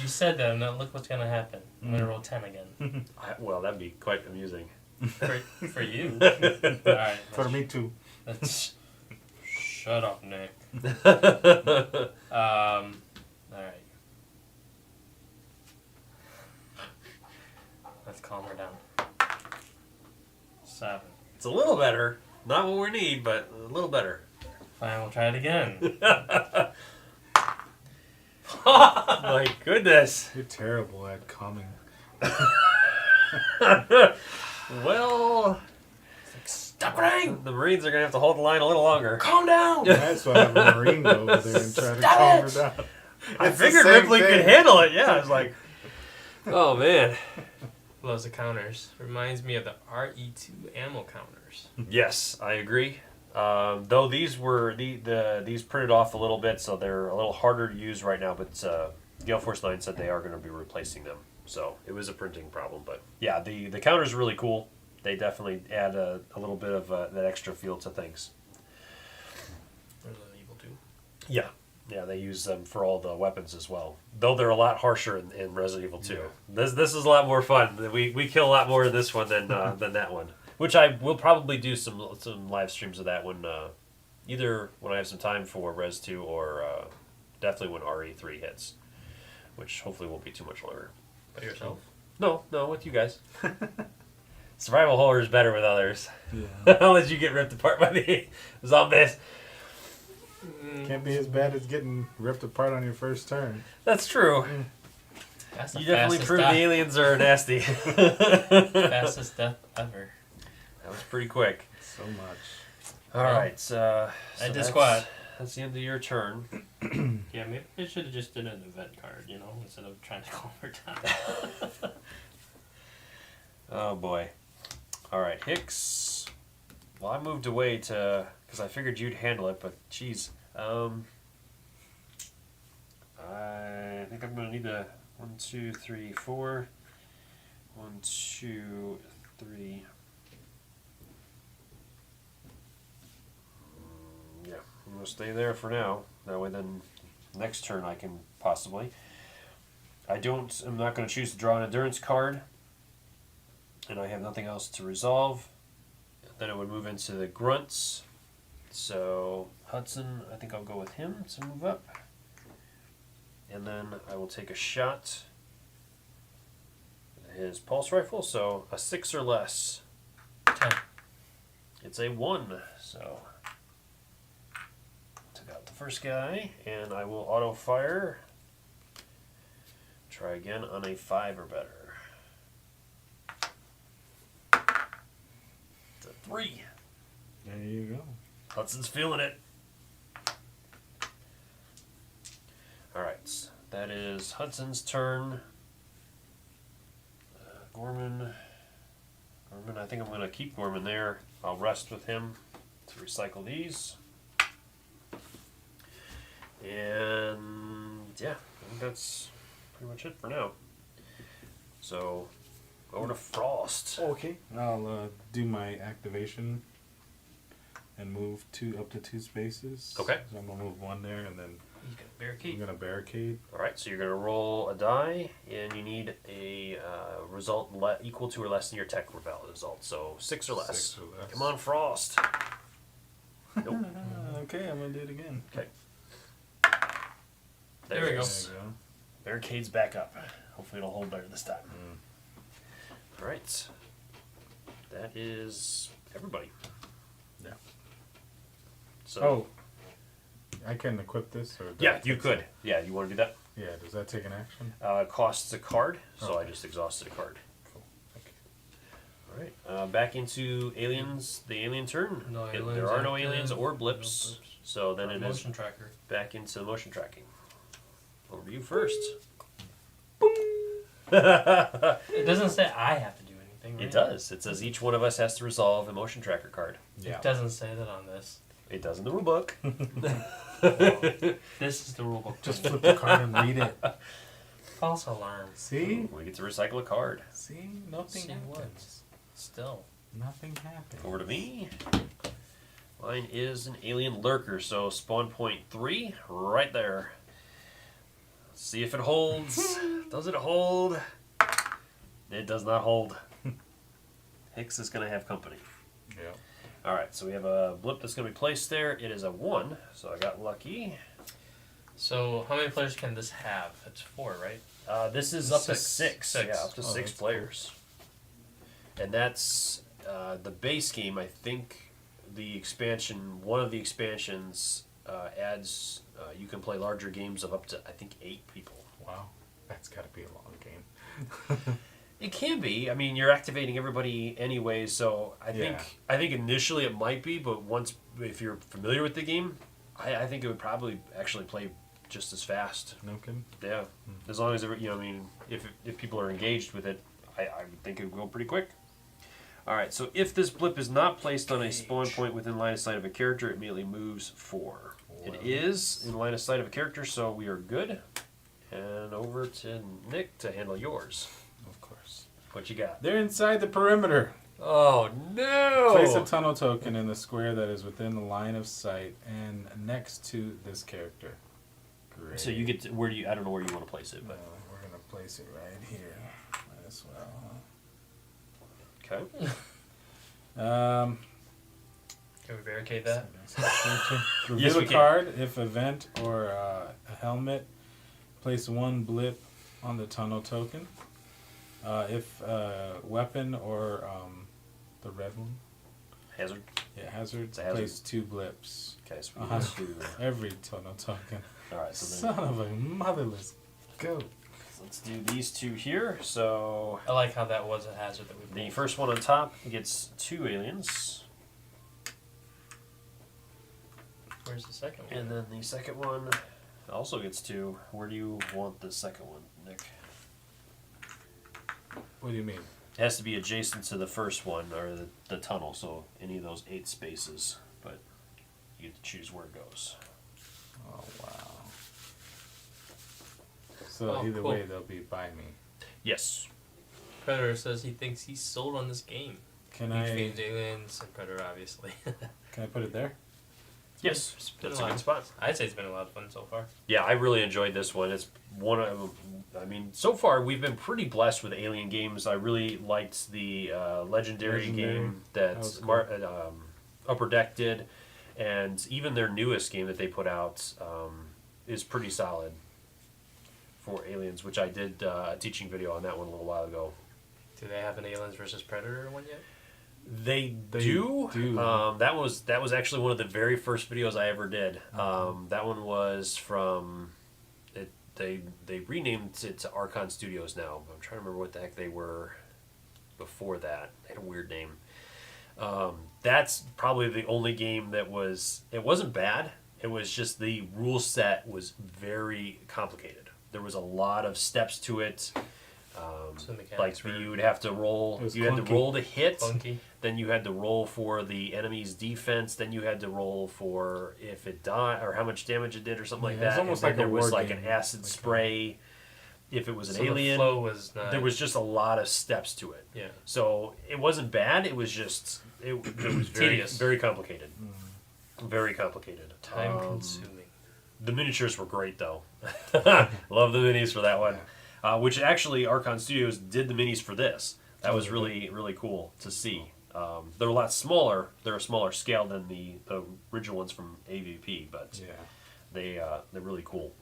said that, and now look what's gonna happen. I'm gonna roll 10 again. Well, that'd be quite amusing. For you. Alright. For me too. Let's shut up, Nick. Alright. Let's calm her down. 7. It's a little better. Not what we need, but a little better. Fine, we'll try it again. My goodness. You're terrible at calming. Well, Stop crying! the Marines are going to have to hold the line a little longer. Calm down! Might as well have a Marine go over there and try to Stop calm it! her down. I It's the figured same Ripley thing. could handle it. Yeah, I was like, oh, man. Loves the counters. Reminds me of the RE2 ammo counters. Yes, I agree. Though these were these printed off a little bit, so they're a little harder to use right now. But Gale Force 9 said they are going to be replacing them, so it was a printing problem. But yeah, the counters are really cool. They definitely add a little bit of that extra feel to things. Resident Evil 2. Yeah, yeah, they use them for all the weapons as well. Though they're a lot harsher in Resident Evil 2. Yeah. This is a lot more fun. We kill a lot more in this one than that one. Which I will probably do some live streams of that one, either when I have some time for Res 2 or definitely when RE3 hits, which hopefully won't be too much longer. By yourself? No, with you guys. Survival horror is better with others. Yeah. I'll let you get ripped apart by the zombies. Can't be as bad as getting ripped apart on your first turn. That's true. That's the You definitely fastest prove death. the aliens are nasty. Fastest death ever. That was pretty quick. So much. All right, so I did that's- squat. That's the end of your turn. Yeah, maybe I should have just done an event card, instead of trying to calm her down. Oh boy. All right, Hicks. Well, I moved away because I figured you'd handle it, but geez, I think I'm gonna need a 1, 2, 3, 4. 1, 2, 3. Yeah, I'm gonna stay there for now. That way, then next turn I can possibly. I'm not gonna choose to draw an endurance card. And I have nothing else to resolve. Then it would move into the grunts. So Hudson, I think I'll go with him to move up. And then I will take a shot with his pulse rifle. So a 6 or less. 10. It's a 1. So took out the first guy, and I will auto fire. Try again on a 5 or better. 3. There you go. Hudson's feeling it. Alright, that is Hudson's turn. Gorman, I think I'm going to keep Gorman there. I'll rest with him to recycle these. And yeah, I think that's pretty much it for now. So, over to Frost. Okay. I'll do my activation and move up to 2 spaces. Okay. So I'm gonna move 1 there, and then He's got a I'm barricade. gonna barricade. Alright, so you're going to roll a die, and you need a result equal to or less than your tech result. So 6 or less. 6 or less. Come on, Frost. Nope. Okay, I'm gonna do it again. Okay. There we it go. is. There you go. Barricade's back up. Hopefully it'll hold better this time. Alright. That is everybody. Yeah. So Oh, I can equip this, or yeah, that you takes could. Yeah, you want to do that? Yeah. Does that take an action? Costs a card, so I Okay. just exhausted a card. Cool. Okay. Alright. Back into aliens, the alien turn. No There aliens are no active, aliens or no blips. blips. So then it is Motion tracker. back into motion tracking. Over to you first. It doesn't say I have to do anything, right? It does. It says each one of us has to resolve a motion tracker card. Yeah. It doesn't say that on this. It does in the rule book. This is the rulebook. Just flip the card and read it. false alarm. See? We get to recycle a card. See? Nothing See what? happens. Still. Nothing happens. Over to me. Mine is an alien lurker, so spawn point 3, right there. Let's see if it holds. Does it hold? It does not hold. Hicks is going to have company. Yep. Alright, so we have a blip that's going to be placed there. It is a 1, so I got lucky. So how many players can this have? It's 4, right? This is up to Six. 6. Yeah, up to 6 that's players. And that's the base game. I think the expansion, one of the expansions adds, you can play larger games of up to, I think, 8 people. Wow. That's got to be a long game. It can be. I mean, you're activating everybody anyway, so I think initially it might be, but once, if you're familiar with the game, I think it would probably actually play just as fast. No kidding? Yeah, as long as I mean, if people are engaged with it, I would think it would go pretty quick. All right, so if this blip is not placed on a spawn point within line of sight of a character, it immediately moves 4. It is in line of sight of a character, so we are good. And over to Nick to handle yours. Of course. What you got? They're inside the perimeter. Oh no! Place a tunnel token in the square that is within the line of sight and next to this character. Great. So you get to, where do you? I don't know where you want to place it, but We're gonna place it right here. Might as well. okay. Can we barricade that? Reveal Yes, we a can. card if event or a helmet. Place 1 blip on the tunnel token. If weapon or the red one. Hazard. Yeah, hazard. It's a hazard. Place 2 blips. Okay, so we Uh-huh. got 2. Every tunnel token. All right, so then Son of a motherless goat. let's do these 2 here. So I like how that was a hazard that we pulled. the first one on top gets 2 aliens, Where's the second one? and then the second one also gets 2. Where do you want the second one, Nick? What do you mean? It has to be adjacent to the first one or the tunnel, so any of those 8 spaces. But you get to choose where it goes. Oh, wow. So Oh, either cool. way, they'll be by me. Yes. Predator says he thinks he's sold on this game. Can Huge I fans, aliens, and Predator, obviously. put it there? Yes, It's been that's a a lot. good spot. I'd say it's been a lot of fun so far. Yeah, I really enjoyed this one. It's one of, I mean, so far we've been pretty blessed with Alien games. I really liked the Legendary game That that was cool. Upper Deck did, and even their newest game that they put out is pretty solid for Aliens, which I did a teaching video on that one a little while ago. Do they have an Aliens versus Predator one yet? They do. That was actually one of the very first videos I ever did. That one was from it. They renamed it to Archon Studios now. I'm trying to remember what the heck they were before that. They had a weird name. That's probably the only game that was. It wasn't bad. It was just the rule set was very complicated. There was a lot of steps to it. So the mechanics Like were you would have to roll. It was You had to clunky. roll to hit. funky. Then you had to roll for the enemy's defense. Then you had to roll for if it died or how much damage it did or something like Yeah, it's that. almost And then like a there was war like an game. acid Like spray. If it was an So alien, the flow was not. there was just a lot of steps to it. Yeah. So it wasn't bad. It was just it was very Tedious. very complicated. Very complicated. Time consuming. The miniatures were great though. Love the minis for that one. Which actually Archon Studios did the minis for this. That was really really cool to see. They're a lot smaller. They're a smaller scale than the original ones from AVP, but Yeah. they're really cool.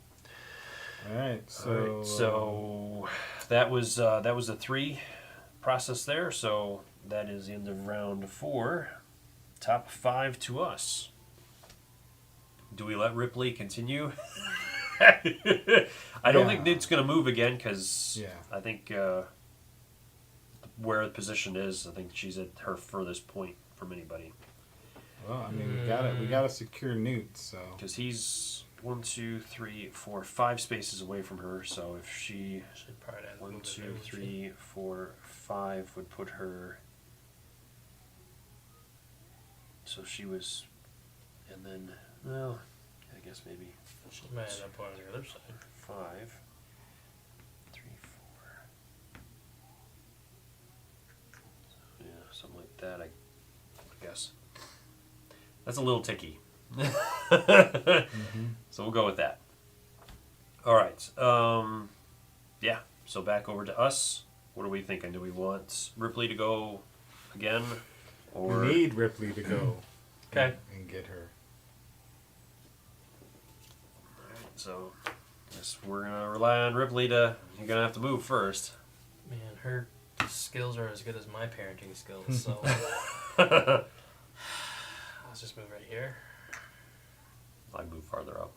All right. So, Alright, so that was a 3 process there. So that is the end of round 4. Top 5 to us. Do we let Ripley continue? I don't think Nick's going to move again because I think where the position is, I think she's at her furthest point from anybody. well, I mean, we gotta secure Newt. So Because he's 1, 2, 3, 4, 5 spaces away from her. So if she Should probably add a 1, little bit 2, there, wouldn't you? 3, 4, 5 would put her. So she was, and then well, I guess maybe She might end up on the other side. 5, that, I guess. That's a little ticky. So we'll go with that. All right. Yeah. So back over to us. What are we thinking? Do we want Ripley to go again, or We need Ripley to go. Okay. And get her. so? Guess we're gonna rely on Ripley to. You're gonna have to move first. Man, her skills are as good as my parenting skills, so let's just move right here. I move farther up.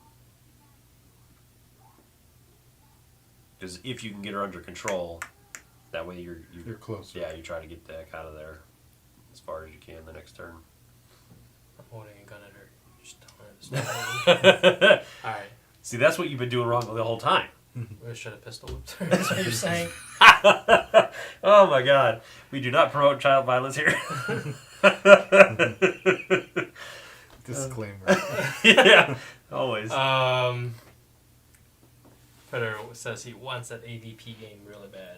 Because if you can get her under control, that way you're closer. Yeah, you try to get the heck out of there as far as you can the next turn. I'm holding a gun at her. Just telling her to stop. Alright. See, that's what you've been doing wrong the whole time. We should have pistol whipped her. That's what you're saying? Oh my God. We do not promote child violence here. Disclaimer. Yeah, always. Predator says he wants that AVP game really bad.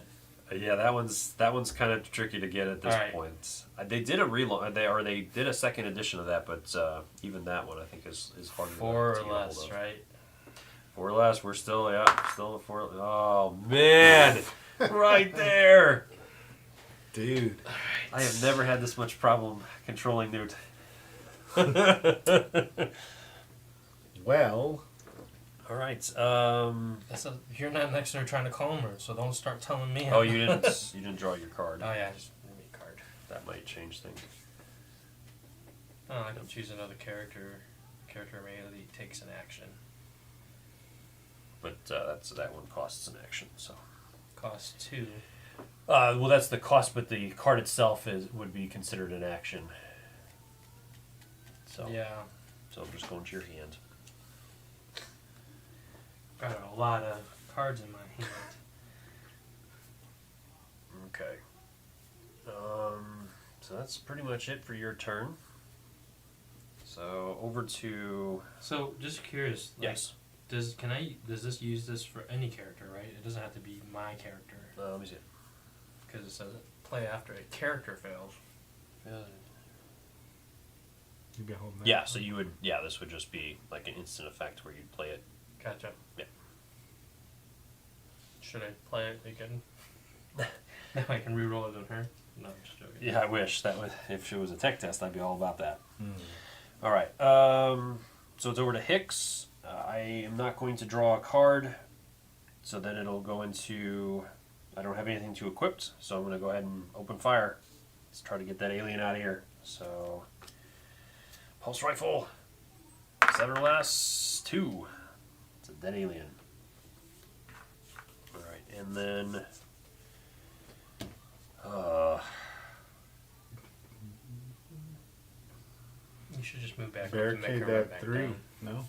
Yeah, that one's kind of tricky to get at this point. They did a relaunch, they did a second edition of that, but even that one I think is harder. 4 to or get less, hold of. right? 4 or less. We're still at 4. Oh man, right there, Dude. I have never had this much problem controlling Newt. Well. All right. You're not next to her trying to calm her, so don't start telling me. Oh, you didn't draw your card. Oh yeah, just give me a card. That might change things. Oh, I can choose another character. The character immediately takes an action. But that one costs an action. So. Costs 2. Well, that's the cost, but the card itself would be considered an action. So Yeah. So I'm just going to your hand. Got a lot of cards in my hand. Okay. So that's pretty much it for your turn. So over to So just curious. Like, yes. Does this use this for any character, right? It doesn't have to be my character. Let me see it. Because it says play after a character fails. You've been holding that. Yeah. So you would. Yeah. This would just be like an instant effect where you'd play it. Gotcha. Yeah. Should I play it again? Now I can reroll it on her. No, I'm just joking. Yeah, I wish that would. If it was a tech test, I'd be all about that. Mm. All right. So it's over to Hicks. I am not going to draw a card, so then it'll go into. I don't have anything to equip, so I'm going to go ahead and open fire. Let's try to get that alien out of here. So, pulse rifle, 7 or less, 2. It's a dead alien. All right, and then. You should just move back up Barricade and make her right that back 3. down. No?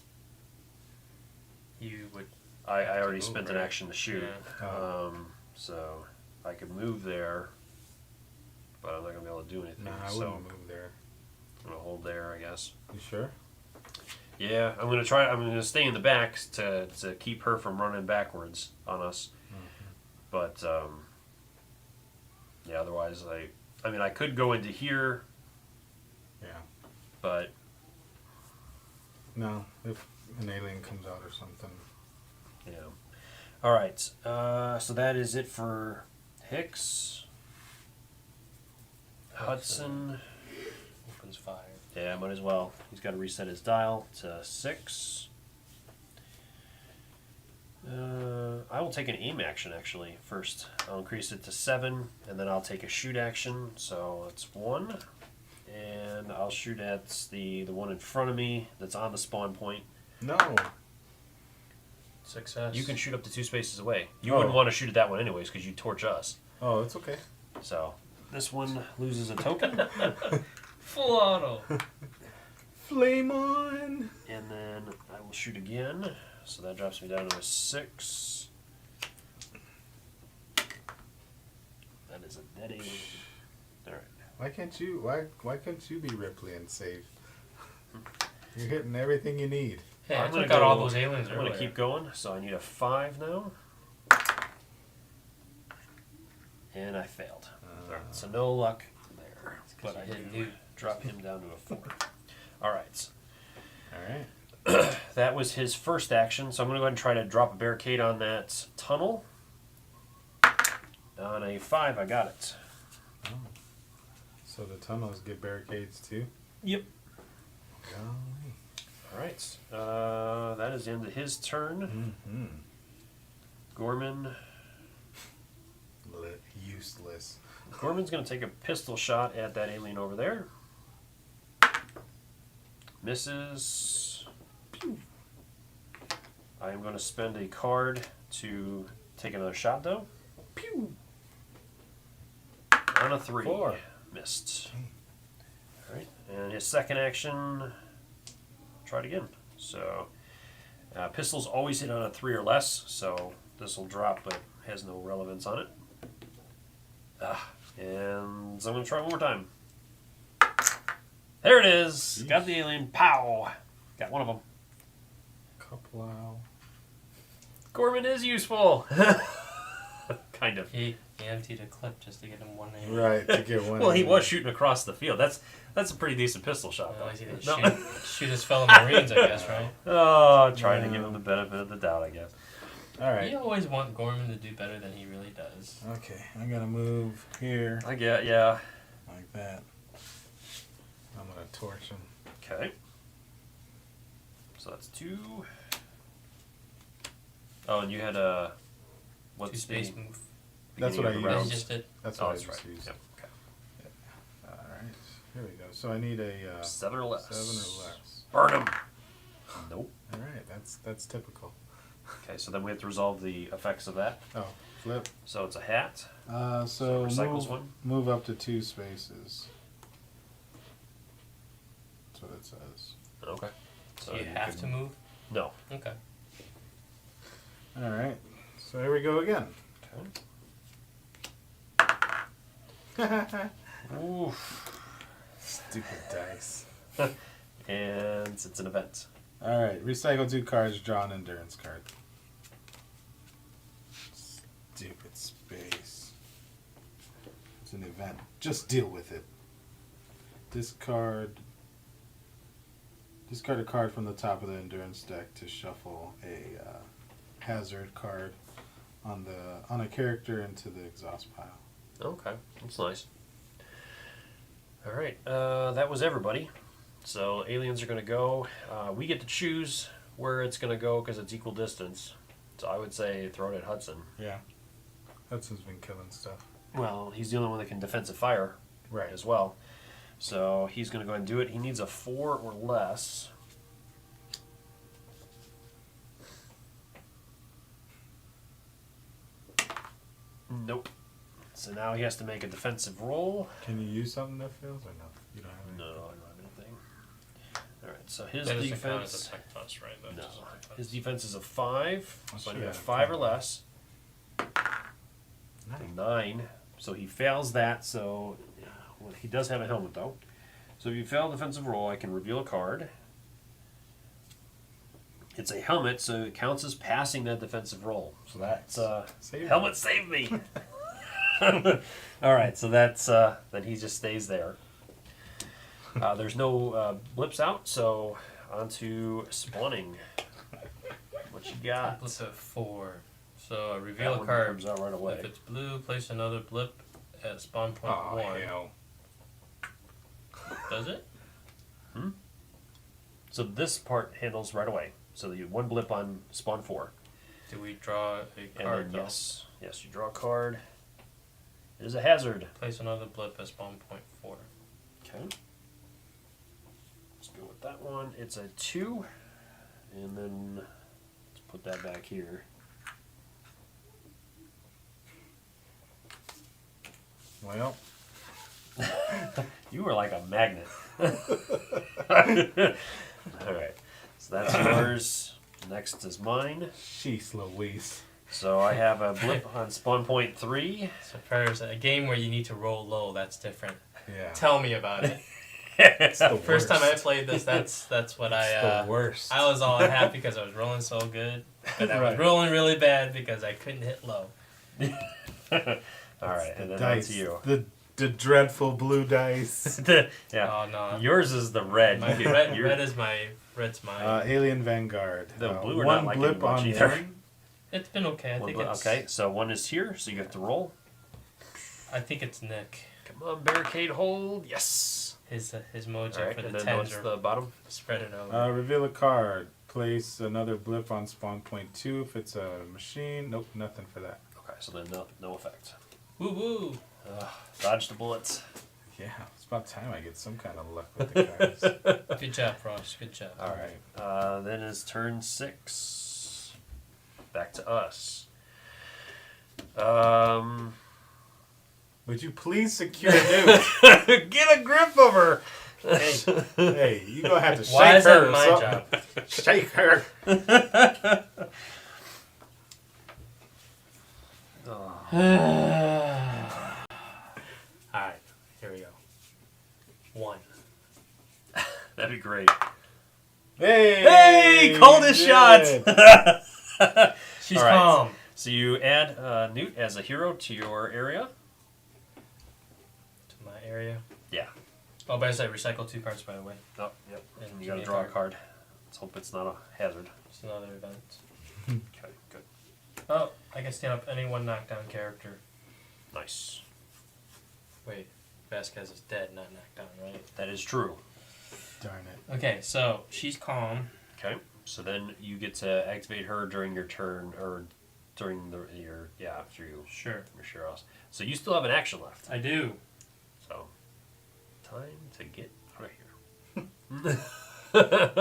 You would. I already move, spent an right? action to shoot. Yeah. So I could move there, but I'm not gonna be able to do anything. Nah, I so wouldn't move there. I'm gonna hold there, I guess. You sure? Yeah, I'm gonna try. I'm gonna stay in the back to keep her from running backwards on us. Mm-hmm. But yeah, otherwise I mean I could go into here, Yeah. but No, if an alien comes out or something. you know. All right, so that is it for Hicks. Hudson. Opens fire. Yeah, might as well. He's got to reset his dial to 6. I will take an aim action actually first. I'll increase it to 7, and then I'll take a shoot action. So it's 1, and I'll shoot at the one in front of me that's on the spawn point. No. Success. You can shoot up to 2 spaces away. You Oh. wouldn't want to shoot at that one anyways because you'd torch us. Oh, it's okay. So this one loses a token, Full auto. Flame on! and then I will shoot again. So that drops me down to a 6. That is a dead alien. All right. Why can't you? Why couldn't you be Ripley and save? You're hitting everything you need. Hey, I'm I gonna took out all go- those aliens I'm earlier. going to keep going, so I need a 5 now. And I failed. Alright, so no luck there. It's what I didn't do. Drop him down to a 4. All right. All right. That was his first action, so I'm going to go ahead and try to drop a barricade on that tunnel. On a 5, I got it. Oh. So the tunnels get barricades too? Yep. Golly. All right. That is the end of his turn. Mm-hmm. Gorman. Useless. Gorman's going to take a pistol shot at that alien over there. Misses. Pew. I am going to spend a card to take another shot, though. Pew. On a 3. 4. Missed. All right. And his second action, try it again. So, pistols always hit on a 3 or less, so this will drop, but has no relevance on it. And so I'm going to try one more time. There it is. Got the alien. Pow. Got one of them. Couple. Gorman is useful. Kind of. He emptied a clip just to get him one name. Right, to get one. Well, he was shooting across the field. That's a pretty decent pistol shot. Well, he didn't No. shoot his fellow Marines, I guess, right? Oh, trying to give him the benefit of the doubt, I guess. All right. You always want Gorman to do better than he really does. Okay, I'm gonna move here I get, yeah. like that. I'm gonna torch him. Okay. So that's 2. Oh, and you had a... What's 2 space the move. That's what I beginning of the used. That's round? just it. That's Oh, what I that's just right. used. Yep. Okay. All right, here we go. So I need a 7 or less. 7 or less. Burn him. Nope. All right, that's typical. Okay, so then we have to resolve the effects of that. Oh, flip. So it's a hat. So recycles one. move up to 2 spaces. That's what it says. Okay. So Do you have to move? No. Okay. All right. So here we go again. Okay. Oof. Stupid dice. And it's an event. All right. Recycle 2 cards. Draw an endurance card. Stupid space. It's an event. Just deal with it. Discard a card from the top of the endurance deck to shuffle a hazard card on a character into the exhaust pile. Okay, that's nice. All right, that was everybody. So aliens are going to go. We get to choose where it's going to go because it's equal distance. So I would say throw it at Hudson. Yeah. Hudson's been killing stuff. Well, he's the only one that can defensive fire Right. as well. So he's going to go ahead and do it. He needs a 4 or less. Nope. So now he has to make a defensive roll. Can you use something that fails or no? You don't have any. No, I don't have anything. All right, so his That doesn't count as defense. a tech toss, right? That No, just a tech toss. his defense is a 5. I So should he have has 5 or done less. Nice. 9. So he fails that. So well, he does have a helmet though. So if you fail a defensive roll, I can reveal a card. It's a helmet, so it counts as passing that defensive roll. So that's Save helmet save me. All right, so that's then he just stays there. There's no blips out, so on to spawning. What you got? Blip at 4. So That reveal a one card. comes out right away. If it's blue, place another blip at spawn point Oh, 1. hell. Does it? So this part handles right away. So you 1 blip on spawn 4. Do we draw a And card? then though? yes, you draw a card. It is a hazard. Place another blip at spawn point 4. Okay. Let's go with that one. It's a 2. And then let's put that back here. Well, You were like a magnet. Alright. So that's yours. Next is mine. sheesh Louise. So I have a blip on spawn point 3. So first, a game where you need to roll low, that's different. Yeah. Tell me about it. It's the First time I worst. played this, that's what It's the worst. I was all happy because I was rolling so good, but I was Right. rolling really bad because I couldn't hit low. Alright, and then dice. that's you. The dreadful blue dice. Yeah. Oh no. Yours is the red. My You- red, you're- red's mine. Alien Vanguard. The blue are one not liking blip much on either. one. It's been okay. Okay, so one is here, so you have to roll. I think it's Nick. Come on, barricade hold. Yes. His mojo All right, for and the then tens what's are the bottom? spread it over. Reveal a card. Place another blip on spawn point 2 if it's a machine. Nope, nothing for that. Okay, so then no effect. Woo woo. Dodge the bullets. Yeah, it's about time I get some kind of luck with the cards. Good job, Frost. Good job. All right. Then it's turn 6. Back to us. Would you please secure Newt? Get a grip of her. Hey, Hey, you gonna have to shake why is her. that or my something. job? Shake her. Alright, here we go. 1. That'd be great. Hey, Hey, coldest you shot. did. She's All right. calm. So you add Newt as a hero to your area. To my area. Yeah. Oh, but I said recycle 2 cards, by the way. Oh, yep. And You give gotta me a draw a card. card. Let's hope it's not a hazard. It's another event. Okay, good. Oh, I can stand up any one knockdown character. Nice. Wait, Vasquez is dead, not knocked down, right? That is true. Darn it. Okay, so she's calm. Okay. So then you get to activate her during your turn, or during after you Sure. your share else. So you still have an action left. I do. So time to get out of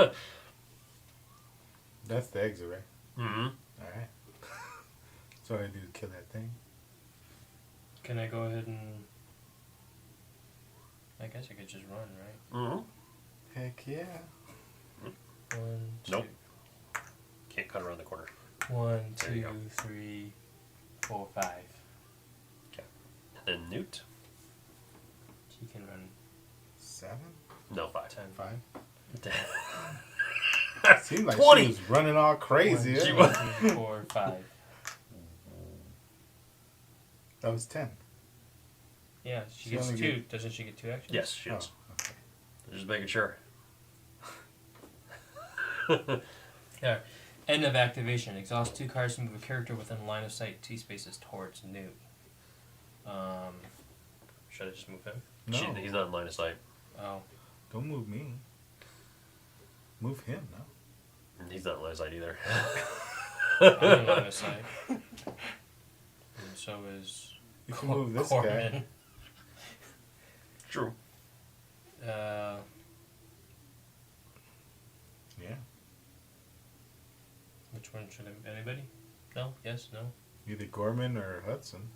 here. That's the exit, right? Mm-hmm. Alright. That's what I do to kill that thing. Can I go ahead and... I guess I could just run, right? Mm-hmm. Heck yeah. 1, 2. Nope. Can't cut around the corner. 1, There you 2, go. 3, 4, 5. Okay. And then Newt. She can run 7? No, 5. 10. 5? Seemed like 20. she was running all crazy. 1, She 2, was. 3, 4, 5. That was 10. Yeah, she She gets only 2. Doesn't she get 2 actions? Yes, she Oh, is. okay. Just making sure. There. End of activation. Exhaust 2 cards to move a character within line of sight 2 spaces towards Newt. Should I just move him? No, He's not in line of sight. Oh. don't move me. Move him, no? He's not in line of sight either. I'm in line of sight. And so is You can move this guy. Corman. True. Uh, Yeah. which one should I... Anybody? No? Yes? No? Either Gorman or Hudson.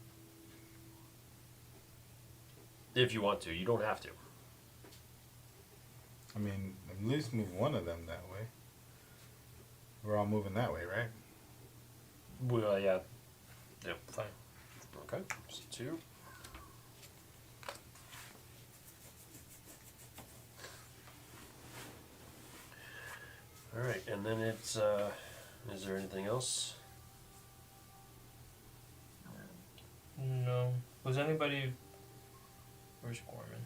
If you want to, you don't have to. I mean, at least move one of them that way. We're all moving that way, right? Well, yeah. Yep. Fine. Okay. So 2. All right, and then it's. Is there anything else? No. Was anybody... Where's Corman?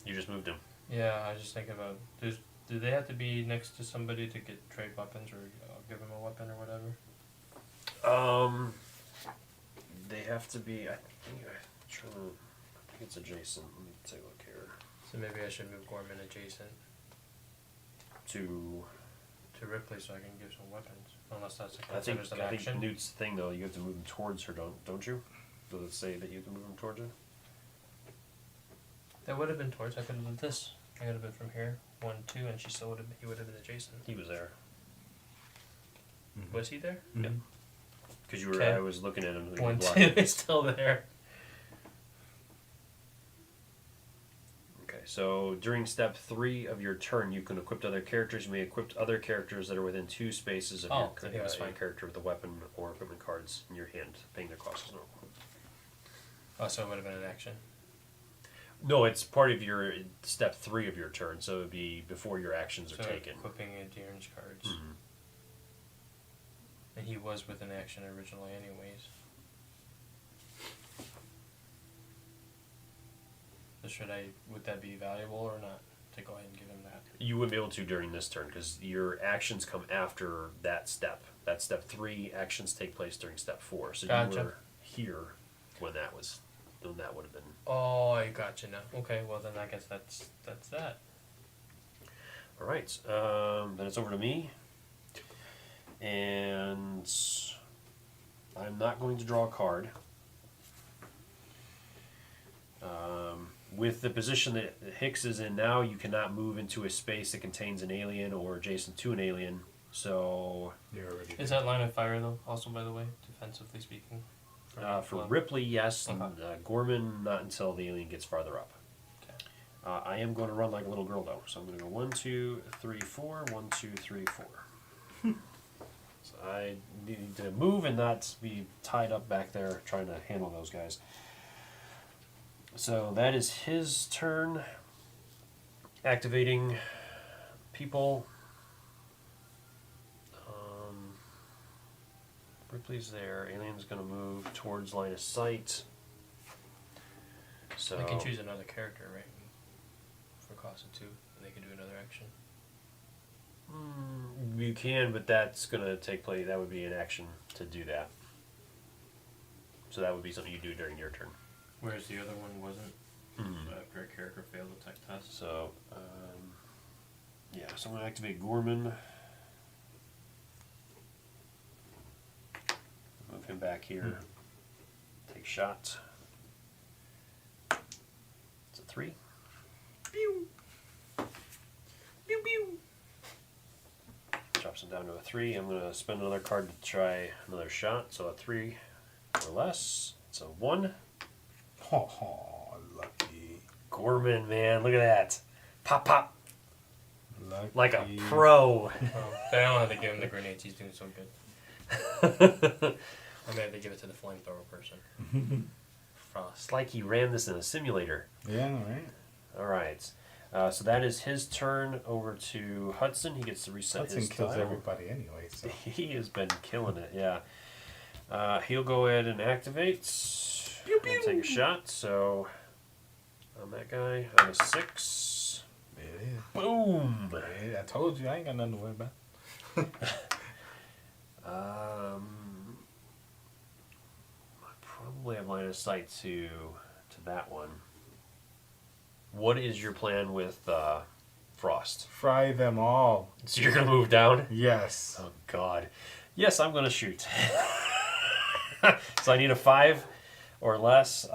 You just moved him. Yeah, I was just thinking about... Do they have to be next to somebody to get trade weapons or give them a weapon or whatever? They have to be. I think it's adjacent. Let me take a look here. So maybe I should move Gorman adjacent To. to Ripley so I can give some weapons. Unless that's I think considered an action. Newt's thing though. You have to move him towards her, don't you? Does it say that you have to move him towards her? That would have been towards. I could have done this. I could have been from here, 1, 2, and she still would have. He would have been adjacent. He was there. Was he there? Yeah. Because you were. Okay. I was looking at him. 1, blocked. 2 is still there. Okay, so during step 3 of your turn, you can equip other characters. You may equip other characters that are within 2 spaces of Oh, then he was your fine. character with a weapon or equipment cards in your hand, paying their cost as normal. Oh, so it would have been an action. No, it's part of your step 3 of your turn, so it would be before your actions are So taken. equipping Adherence cards. Mhm. And he was with an action originally anyways. So would that be valuable or not to go ahead and give him that? You wouldn't be able to during this turn because your actions come after that step. That step 3 actions take place during step 4. So Gotcha. you were here when that would have been. Oh, I gotcha now. Okay, well then I guess that's that. All right. Then it's over to me, and I'm not going to draw a card. With the position that Hicks is in now, you cannot move into a space that contains an alien or adjacent to an alien. So, You're already. Is that line of fire though? Also, by the way, defensively speaking. for Ripley, yes. Okay. And, Gorman, not until the alien gets farther up. Okay. I am going to run like a little girl though, so I'm going to go 1, 2, 3, 4. 1, 2, 3, 4. So I need to move and not be tied up back there trying to handle those guys. So that is his turn. Activating people. Ripley's there. Alien's going to move towards line of sight. So They can choose another character, right? For cost of 2, and they can do another action. You can, but that's going to take place. That would be an action to do that. So that would be something you do during your turn. Whereas the other one wasn't. After a character failed the tech test. So, yeah, so I'm going to activate Gorman. Move him back here. Take shot. It's a 3. Pew! Pew pew! Drops him down to a 3. I'm going to spend another card to try another shot. So a 3 or less. It's a 1. Oh, lucky. Gorman, man, look at that. Pop, pop. Lucky. Like a pro. Oh, they don't have to give him the grenades. He's doing so good. I may have to give it to the flamethrower person. Frost. It's like he ran this in a simulator. Yeah, right. All right. So that is his turn. Over to Hudson. He gets to reset Hudson his kills tile. everybody anyway, so. He has been killing it, yeah. He'll go ahead and activate. Pew, We'll pew. take a shot. So on that guy, on a 6. It is. Boom. Yeah, I told you, I ain't got nothing to worry about. I probably have line of sight to that one. What is your plan with Frost? Fry them all. So you're gonna move down? Yes. Oh God. Yes, I'm gonna shoot. So I need a 5 or less.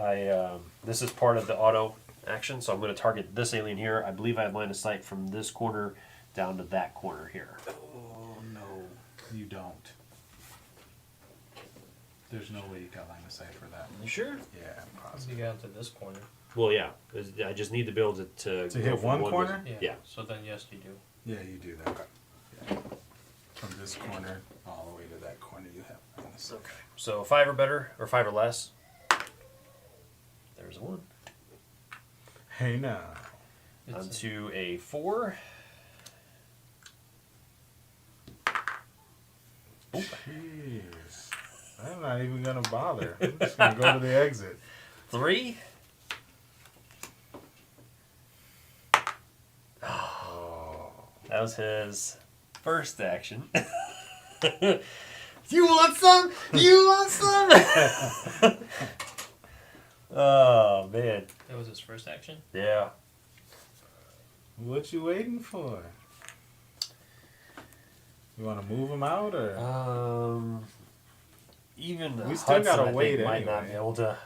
This is part of the auto action, so I'm gonna target this alien here. I believe I have line of sight from this corner down to that corner here. Oh, no. You don't. There's no way you got line of sight for that. You sure? Yeah, I'm You positive. got into this corner. Well, yeah. I just need to be able to To go hit from one corner? Yeah. So then, yes, you do. Yeah, you do that. Yeah. From this corner all the way to that corner, you have line of sight. Okay. So 5 or better, or 5 or less. There's a 1. Hey, now. It's Onto a 4. Jeez. I'm not even going to bother. I'm just going to go to the exit. 3. Oh. That was his first action. You want some? You want some? Oh, man. That was his first action? Yeah. What you waiting for? You want to move him out, or? Even We still Hudson, gotta I think, wait might not anyway. be able to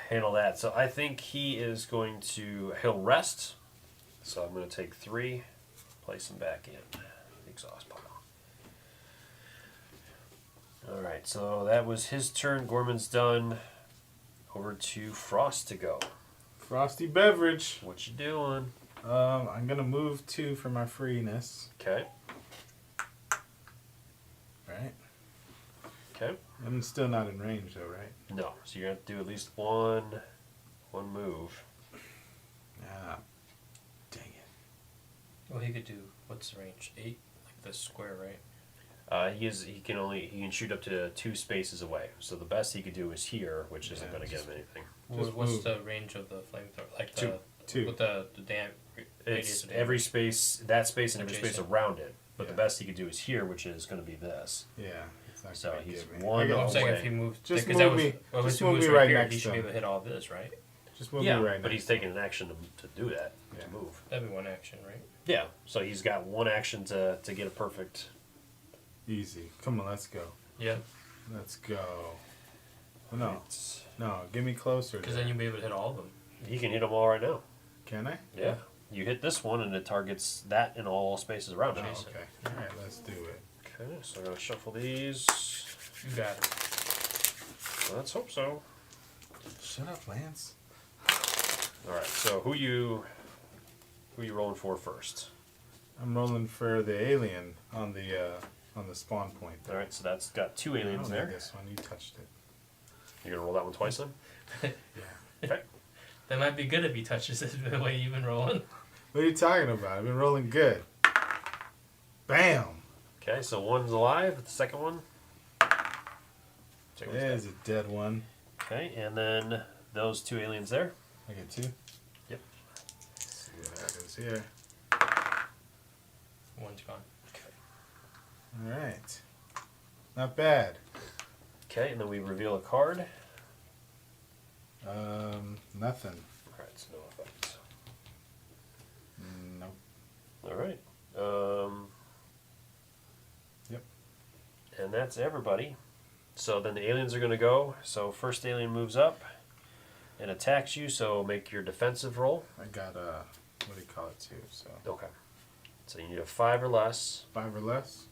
handle that. So I think he is going to, he'll rest. So I'm going to take 3, place him back in the exhaust pile. Alright, so that was his turn. Gorman's done. Over to Frost to go. Frosty beverage. What you doing? I'm going to move 2 for my freeness. Okay. Right? Okay. I'm still not in range, though, right? No. So you're going to have to do at least one move. Ah, dang it. Well, he could do, what's the range? 8? Like this square, right? He can shoot up to 2 spaces away. So the best he could do is here, which isn't Yeah, going to give just- him anything. Just What's move. the range of the flamethrower? Like 2. 2. With the damn radius It's of damage. every space, that space and every space Adjacent. around it. But the Yeah. best he could do is here, which is going to be this. Yeah. It's not So gonna he's give me. one I got I'm saying away. if he moves, Just because move that was, me- well, just if he move moves me right right here, next he should to be him. able to hit all this, right? Just move Yeah, me right but next he's to him. taking an action to do that, Yeah. to move. That'd be one action, right? Yeah, so he's got one action to get a perfect. Easy. Come on, let's go. Yeah. Let's go. No, It's- no, get me closer. Because then you'll be able to hit all of them. he can hit them all right now. Can I? Yeah. You hit this one and it targets that in all spaces around it. Oh, Jason. okay. All right, let's do it. Okay, so I'm going to shuffle these. You got it. Let's hope so. Shut up, Lance. Alright, so who you rolling for first? I'm rolling for the alien on the spawn point. Alright, so that's got 2 I aliens don't need there. this one. You touched it. You're gonna roll that one twice then? Yeah. Okay. That might be good if he touches it the way you've been rolling. What are you talking about? I've been rolling good. Bam. Okay, so one's alive, the second one. Second one's There's dead. a dead one. Okay, and then those 2 aliens there. I get 2. Yep. Let's see what happens here. One's gone. All right. Not bad. Okay, and then we reveal a card. Nothing. Alright, so no effect. Nope. Alright. Yep. And that's everybody. So then the aliens are going to go. So first alien moves up and attacks you, so make your defensive roll. I got what do you call it, 2? So Okay. So you need a 5 or less. 5 or less.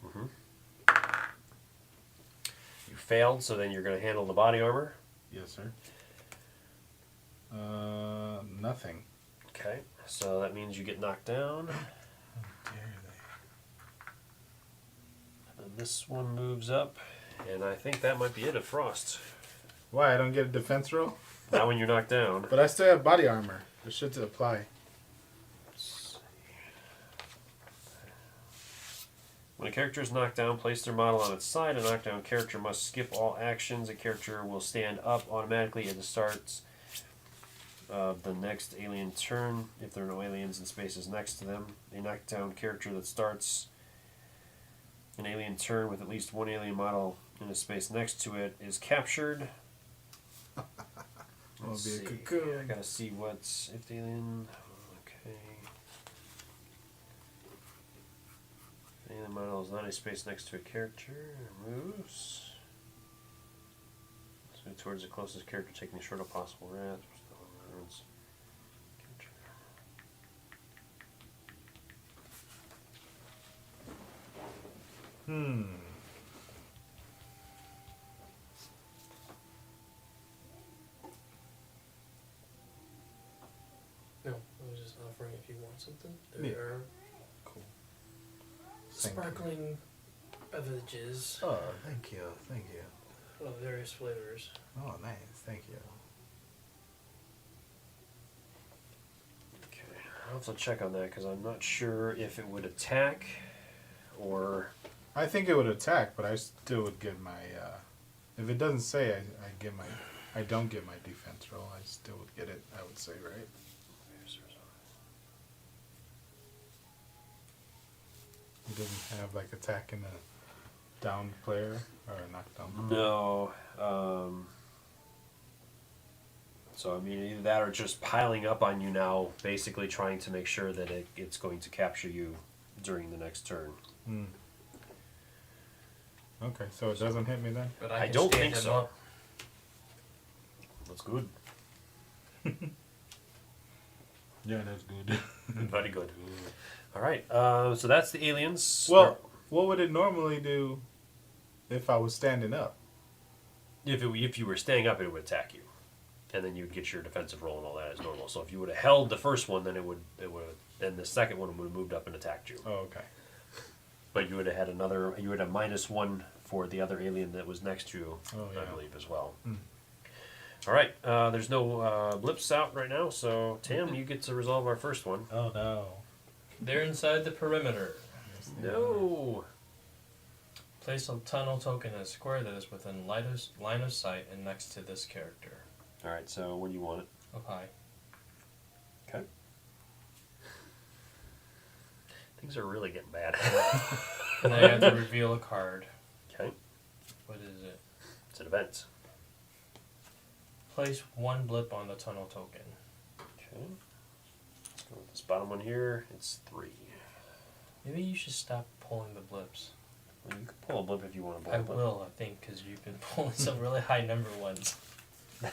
You failed, so then you're going to handle the body armor. Yes, sir. Nothing. Okay. So that means you get knocked down. How dare they? And this one moves up. And I think that might be it at Frost. Why I don't get a defense roll? Not when you're knocked down. But I still have body armor. It should apply. When a character is knocked down, place their model on its side. A knockdown character must skip all actions. A character will stand up automatically at the start of the next alien turn if there are no aliens in spaces next to them. A knockdown character that starts an alien turn with at least one alien model in a space next to it is captured. Let's Be a see. cocoon. I gotta see what's if the alien. Okay. The alien model is not a space next to a character. Moves. Let's move towards the closest character, taking the shortest possible rest. No, I was just offering if you want something. There Yeah. are Cool. Thank you. sparkling beverages Oh, thank you. Thank you. of various flavors. Oh, nice. Thank you. Okay. I'll have to check on that because I'm not sure if it would attack or. I think it would attack, but I still would get my. If it doesn't say, I don't get my defense roll. I still would get it. I would say, right? It doesn't have like attack in a down player or a knockdown. No. So, I mean, either that or just piling up on you now, basically trying to make sure that it's going to capture you during the next turn. Hmm. Okay, so it doesn't hit me then? But I can don't stand think him so. up. That's good. Yeah, that's good. Very good. All right. So that's the aliens. Well, what would it normally do if I was standing up? If you were staying up, it would attack you, and then you'd get your defensive roll and all that as normal. So if you would have held the first one, then then the second one would have moved up and attacked you. Oh, okay. But you would have had you would have -1 for the other alien that was next to you, Oh, I yeah. believe, as well. Hmm. All right. There's no blips out right now, so Tam, you get to resolve our first one. Oh, no. They're inside the perimeter. No. Place a tunnel token in a square that is within line of sight and next to this character. All right. So when do you want it? Up high. Okay. Things are really getting bad. And then I have to reveal a card. Okay. What is it? It's an event. Place one blip on the tunnel token. Okay. Let's go with this bottom one here. It's 3. Maybe you should stop pulling the blips. Well, you can pull a blip if you want to pull I a blip. will, I think, because you've been pulling some really high number ones. I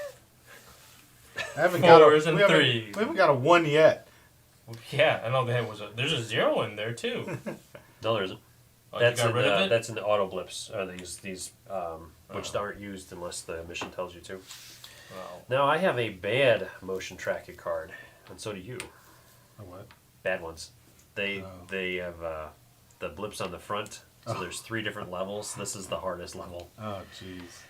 haven't Fours got a, and we haven't- threes. We haven't got a 1 yet. Yeah, I know there's a 0 in there too. No, there isn't. Oh, That's you got in rid of it? that's in the auto blips. These which aren't used unless the mission tells you to. Well, Now I have a bad motion tracking card, and so do you. A what? Bad ones. They Oh. they have the blips on the front. So Oh. there's 3 different levels. This is the hardest level. Oh, jeez.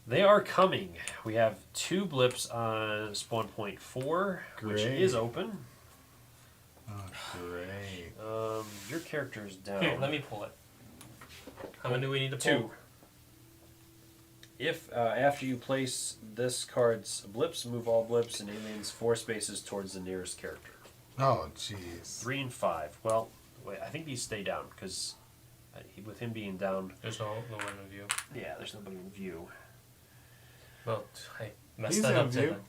They are coming. We have 2 blips on spawn point 4, which Great. is open. Oh, great. Your character is down. here, let me pull it. How many do we need to pull? 2. If after you place this card's blips, move all blips and aliens 4 spaces towards the nearest character. Oh, jeez. 3 and 5. Well, wait, I think these stay down because with him being down, There's no one in view. yeah, there's nobody in view. Well, I messed He's that in up. view. didn't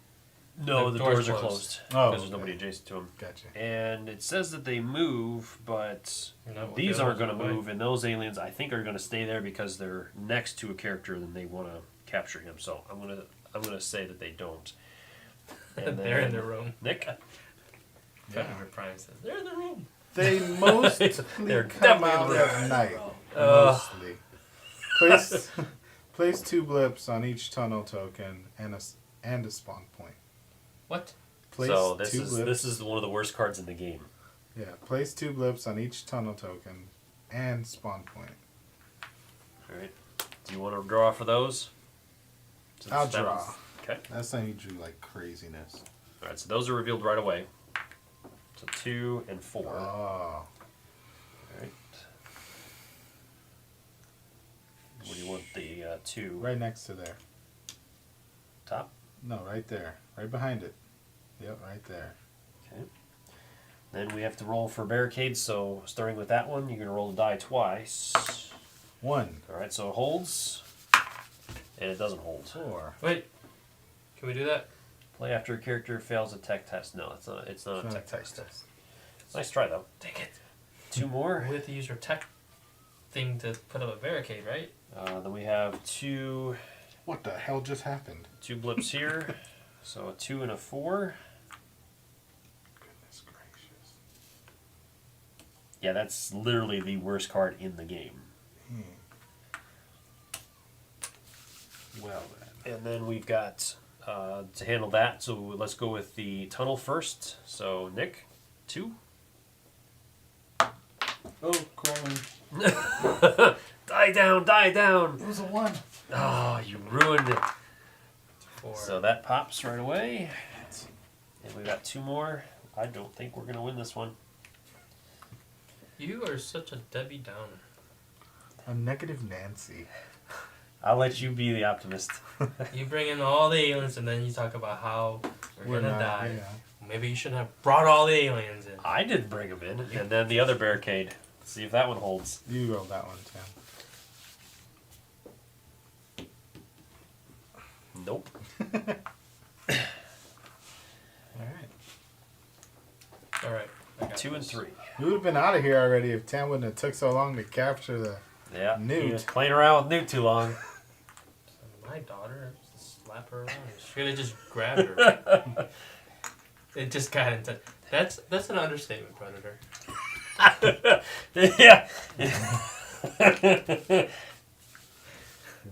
No, The the door's doors are closed. closed Oh, because there's okay. nobody adjacent to them. Gotcha. And it says that they move, but No, these the aren't going others to are away. move, and those aliens I think are going to stay there because they're next to a character and they want to capture him. So I'm gonna say that they don't. And They're in then- the room. Nick, Predator Prime says they're in the room. They mostly They're come definitely out in the at night. Ugh. Mostly. Place 2 blips on each tunnel token and a spawn point. What? Place so this 2 is blips. this is one of the worst cards in the game. Yeah, place 2 blips on each tunnel token and spawn point. All right. Do you want to draw for those? Since I'll that draw. was- Okay. Last time you drew like craziness. All right. So those are revealed right away. So 2 and 4. Oh, All right. What do you want the 2? right next to there. Top. No, right there. Right behind it. Yep, right there. Okay. Then we have to roll for barricades. So starting with that one, you're gonna roll the die twice. 1, All right. So it holds, and it doesn't hold. 4. Wait. Can we do that? Play after a character fails a tech test. No, it's not. It's not a tech test. Nice try though. Dang it. 2 more. We have to use your tech thing to put up a barricade, right? Then we have 2 What the hell just happened? blips here. So a 2 and a 4. Goodness gracious. Yeah, that's literally the worst card in the game. Well then. And then we've got to handle that. So let's go with the tunnel first. So Nick, 2. Oh, Corwin. Die down, die down. It was a 1. Oh, you ruined it. 4. So that pops right away. And we got 2 more. I don't think we're gonna win this one. You are such a Debbie Downer. I'm negative Nancy. I'll let you be the optimist. You bring in all the aliens and then you talk about how we're gonna not, die. yeah. Maybe you shouldn't have brought all the aliens in. I didn't bring them in. And then the other barricade. See if that one holds. You rolled that one, Tim. Nope. Alright. Alright. I got 2 and this. 3. We would have been out of here already if Tam wouldn't have took so long to capture the... Yeah. Newt. He was playing around with Newt too long. My daughter, just slap her around. Should have just grabbed her. It just got into. That's an understatement, Predator. Yeah.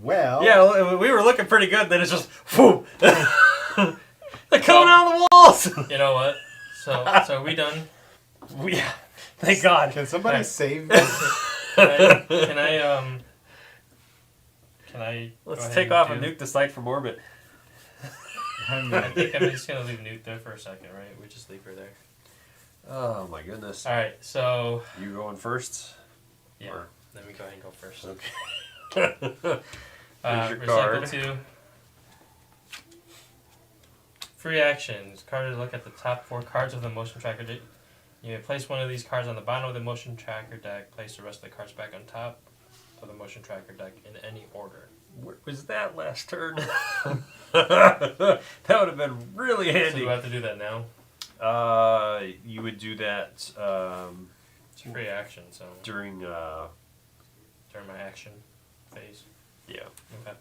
Well... Yeah, we were looking pretty good, then it's just, whoo! They're coming out of the walls! You know what? So are we done? Yeah, thank God. Can somebody Alright. save this? Can I Let's go ahead take and off do- and nuke the site from orbit. I mean, I think I'm just gonna leave Newt there for a second, right? We just leave her there. Oh my goodness. Alright, so You going first? yeah. Or- Let me go ahead and go first. Okay. Here's your Recycle card. 2. Free actions. Card to look at the top 4 cards of the motion tracker. You place one of these cards on the bottom of the motion tracker deck. Place the rest of the cards back on top of the motion tracker deck in any order. Where was that last turn? That would have been really So do handy. I have to do that now? You would do that It's a free action, so during. during my action phase. Yeah. Okay.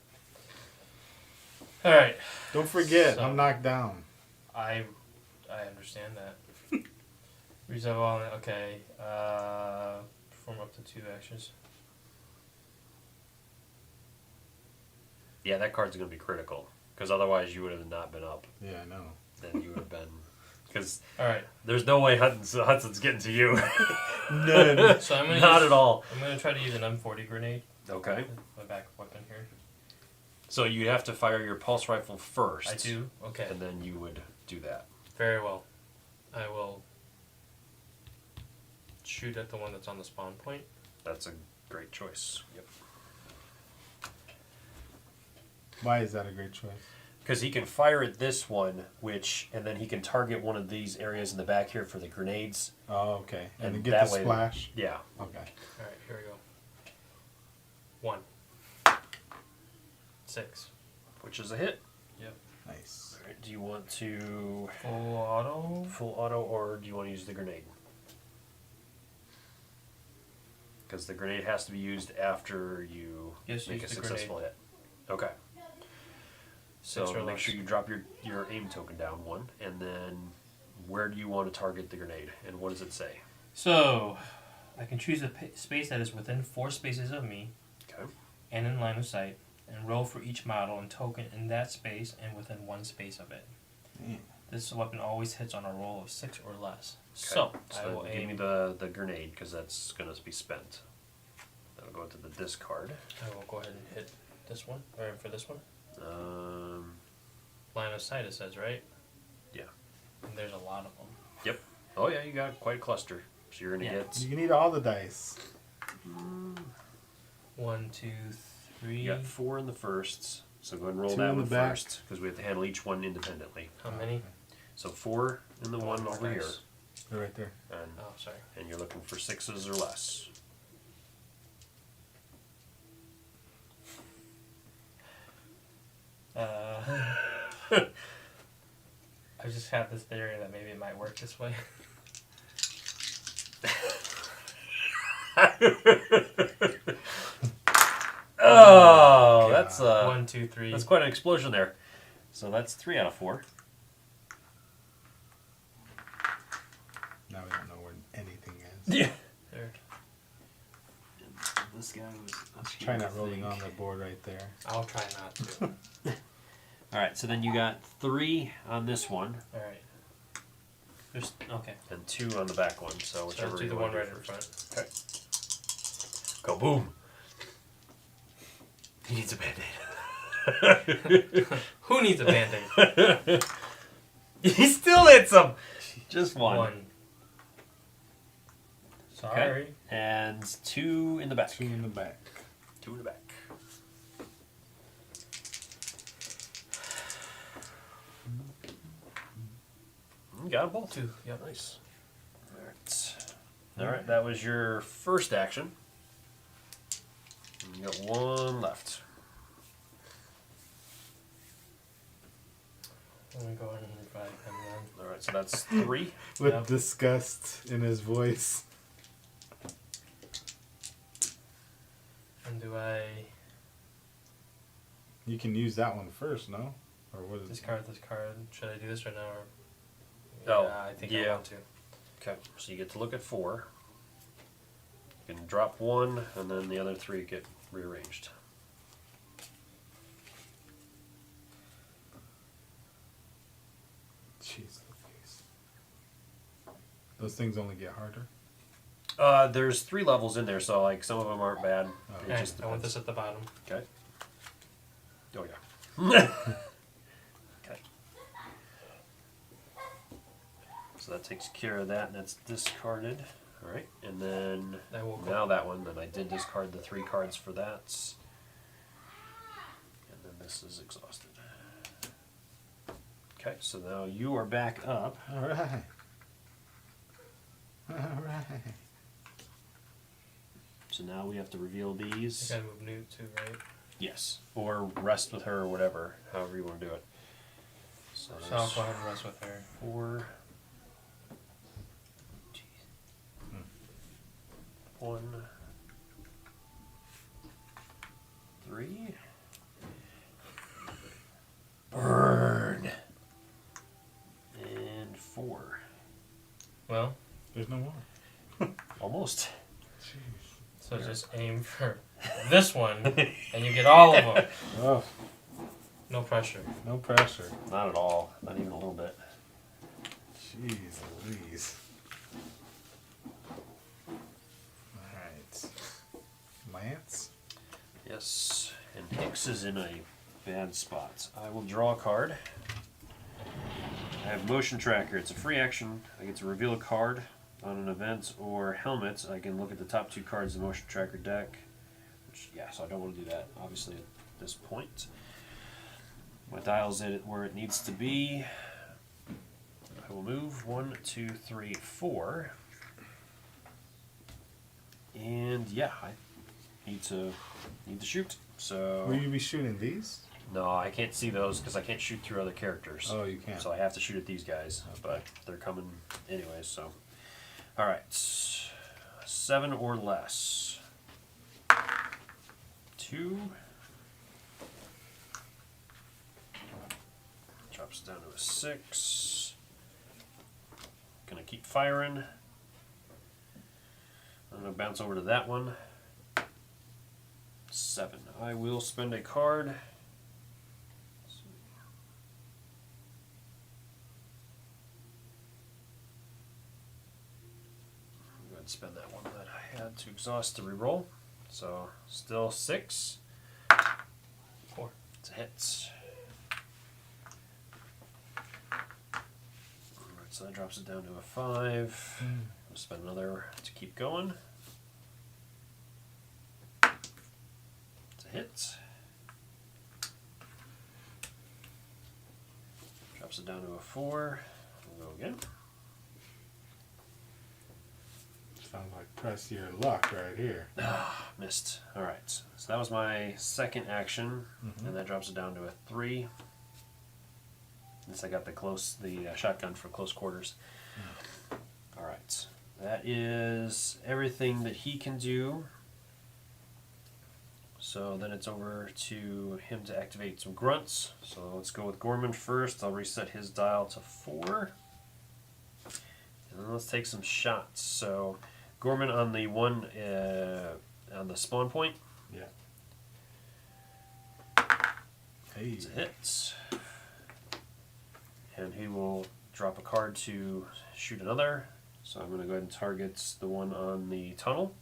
All right. Don't forget, So- I'm knocked down. I understand that. Resolve all. Okay. Perform up to 2 actions. Yeah, that card's gonna be critical because otherwise you would have not been up. Yeah, I know. Then you would have been. Because All right. there's no way Hudson's getting to you. None. So I'm gonna Not use, at all. I'm gonna try to use an M40 grenade. Okay. My backup weapon here. So you have to fire your pulse rifle first. I do. Okay. And then you would do that. Very well. I will shoot at the one that's on the spawn point. That's a great choice. Yep. Why is that a great choice? Because he can fire at this one, and then he can target one of these areas in the back here for the grenades. Oh, okay. And And then get that the way- splash. Yeah. Okay. All right. Here we go. 1. 6. Which is a hit. Yep. Nice. All right, do you want to Full auto. full auto or do you want to use the grenade? Because the grenade has to be used after you Yes, make a use the successful hit. Okay. So 6 or make less. sure you drop your aim token down 1, and then where do you want to target the grenade, and what does it say? So, I can choose a space that is within 4 spaces of me Okay. and in line of sight, and roll for each model and token in that space and within 1 space of it. Yeah. This weapon always hits on a roll of 6 or less. So, I will give aim. me the grenade because that's going to be spent. That'll go into the discard. I will go ahead and hit this one, or for this one. Line of sight, it says, right? Yeah. And there's a lot of them. Yep. Oh yeah, you got quite a cluster. So you're gonna Yeah. get. You need all the dice. 1, 2, 3. You got 4 in the first. So go ahead and roll 2 that in the one back. first because we have to handle each one independently. How many? So 4 in the one more over here, dice. They're right there. and Oh, sorry. you're looking for 6s or less. I just have this theory that maybe it might work this way. Oh, that's 1, 2, 3. that's quite an explosion there. So that's 3 out of 4. Now we don't know where anything is. Yeah. Third. This guy was. Try not rolling on the board right there. I'll try not to. All right, so then you got 3 on this one All right. There's okay. and 2 on the back one. So So whichever let's do you the want one to do right in first. front. Okay. Go boom. He needs a band-aid. Who needs a band-aid? He still hits him. Just one. One. Sorry. And 2 in the back. 2 in the back. 2 in the back. You got them both. 2. Yep. Nice. All right, that was your first action. And you got 1 left. Let me go ahead and revive him then. All right, so that's 3. With Yep. disgust in his voice. And do I You can use that one first, no? Or what is discard this card? Should I do this right now? Or... Oh, yeah, I think I yeah. want to. Okay, so you get to look at 4. You can drop 1, and then the other 3 get rearranged. Jeez Louise. Those things only get harder. There's 3 levels in there, so like some of them aren't bad. Oh. It Okay, just I want depends. this at the bottom. Okay. Oh yeah. Okay. So that takes care of that, and that's discarded. All right, and then I will go. now that one. Then I did discard the 3 cards for that, and then this is exhausted. Okay, so now you are back up. Alright. Alright. So now we have to reveal You these. gotta move Newt too, right? Yes. Or rest with her or whatever. However you want to do it. So So I'll go ahead and rest with her. 4. 1. 3. Burn. And 4. Well, There's no more. Almost. Jeez. so just aim for this one, and you get all of them. Oh, No pressure. no pressure. Not at all. Not even a little bit. Jeez Louise. Alright. Lance? Yes. And Hicks is in a bad spot. I will draw a card. I have Motion Tracker. It's a free action. I get to reveal a card on an event or helmet. I can look at the top 2 cards of the Motion Tracker deck. Which, yeah, so I don't want to do that, obviously, at this point. My dial's in it where it needs to be. I will move 1, 2, 3, 4. And yeah, I need to shoot. So Will you be shooting these? no, I can't see those because I can't shoot through other characters. Oh, you can't. So I have to shoot at these guys, but they're coming anyways. So, all right, 7 or less. 2 drops down to a 6. Gonna keep firing. I'm gonna bounce over to that one. 7. I will spend a card. Go ahead and spend that one that I had to exhaust to reroll. So still 6. 4. It's a hit. Alright, so that drops it down to a 5. I'll spend another to keep going. It's a hit. Drops it down to a 4. We'll go again. Sounds like press your luck right here. Missed. Alright, so that was my second action, and that drops it down to a 3. Since I got the shotgun for close quarters. Alright, that is everything that he can do. So then it's over to him to activate some grunts. So let's go with Gorman first. I'll reset his dial to 4. And then let's take some shots. So Gorman on the one on the spawn point. Yeah. Hey. It's a hit. And he will drop a card to shoot another. So I'm going to go ahead and target the one on the tunnel.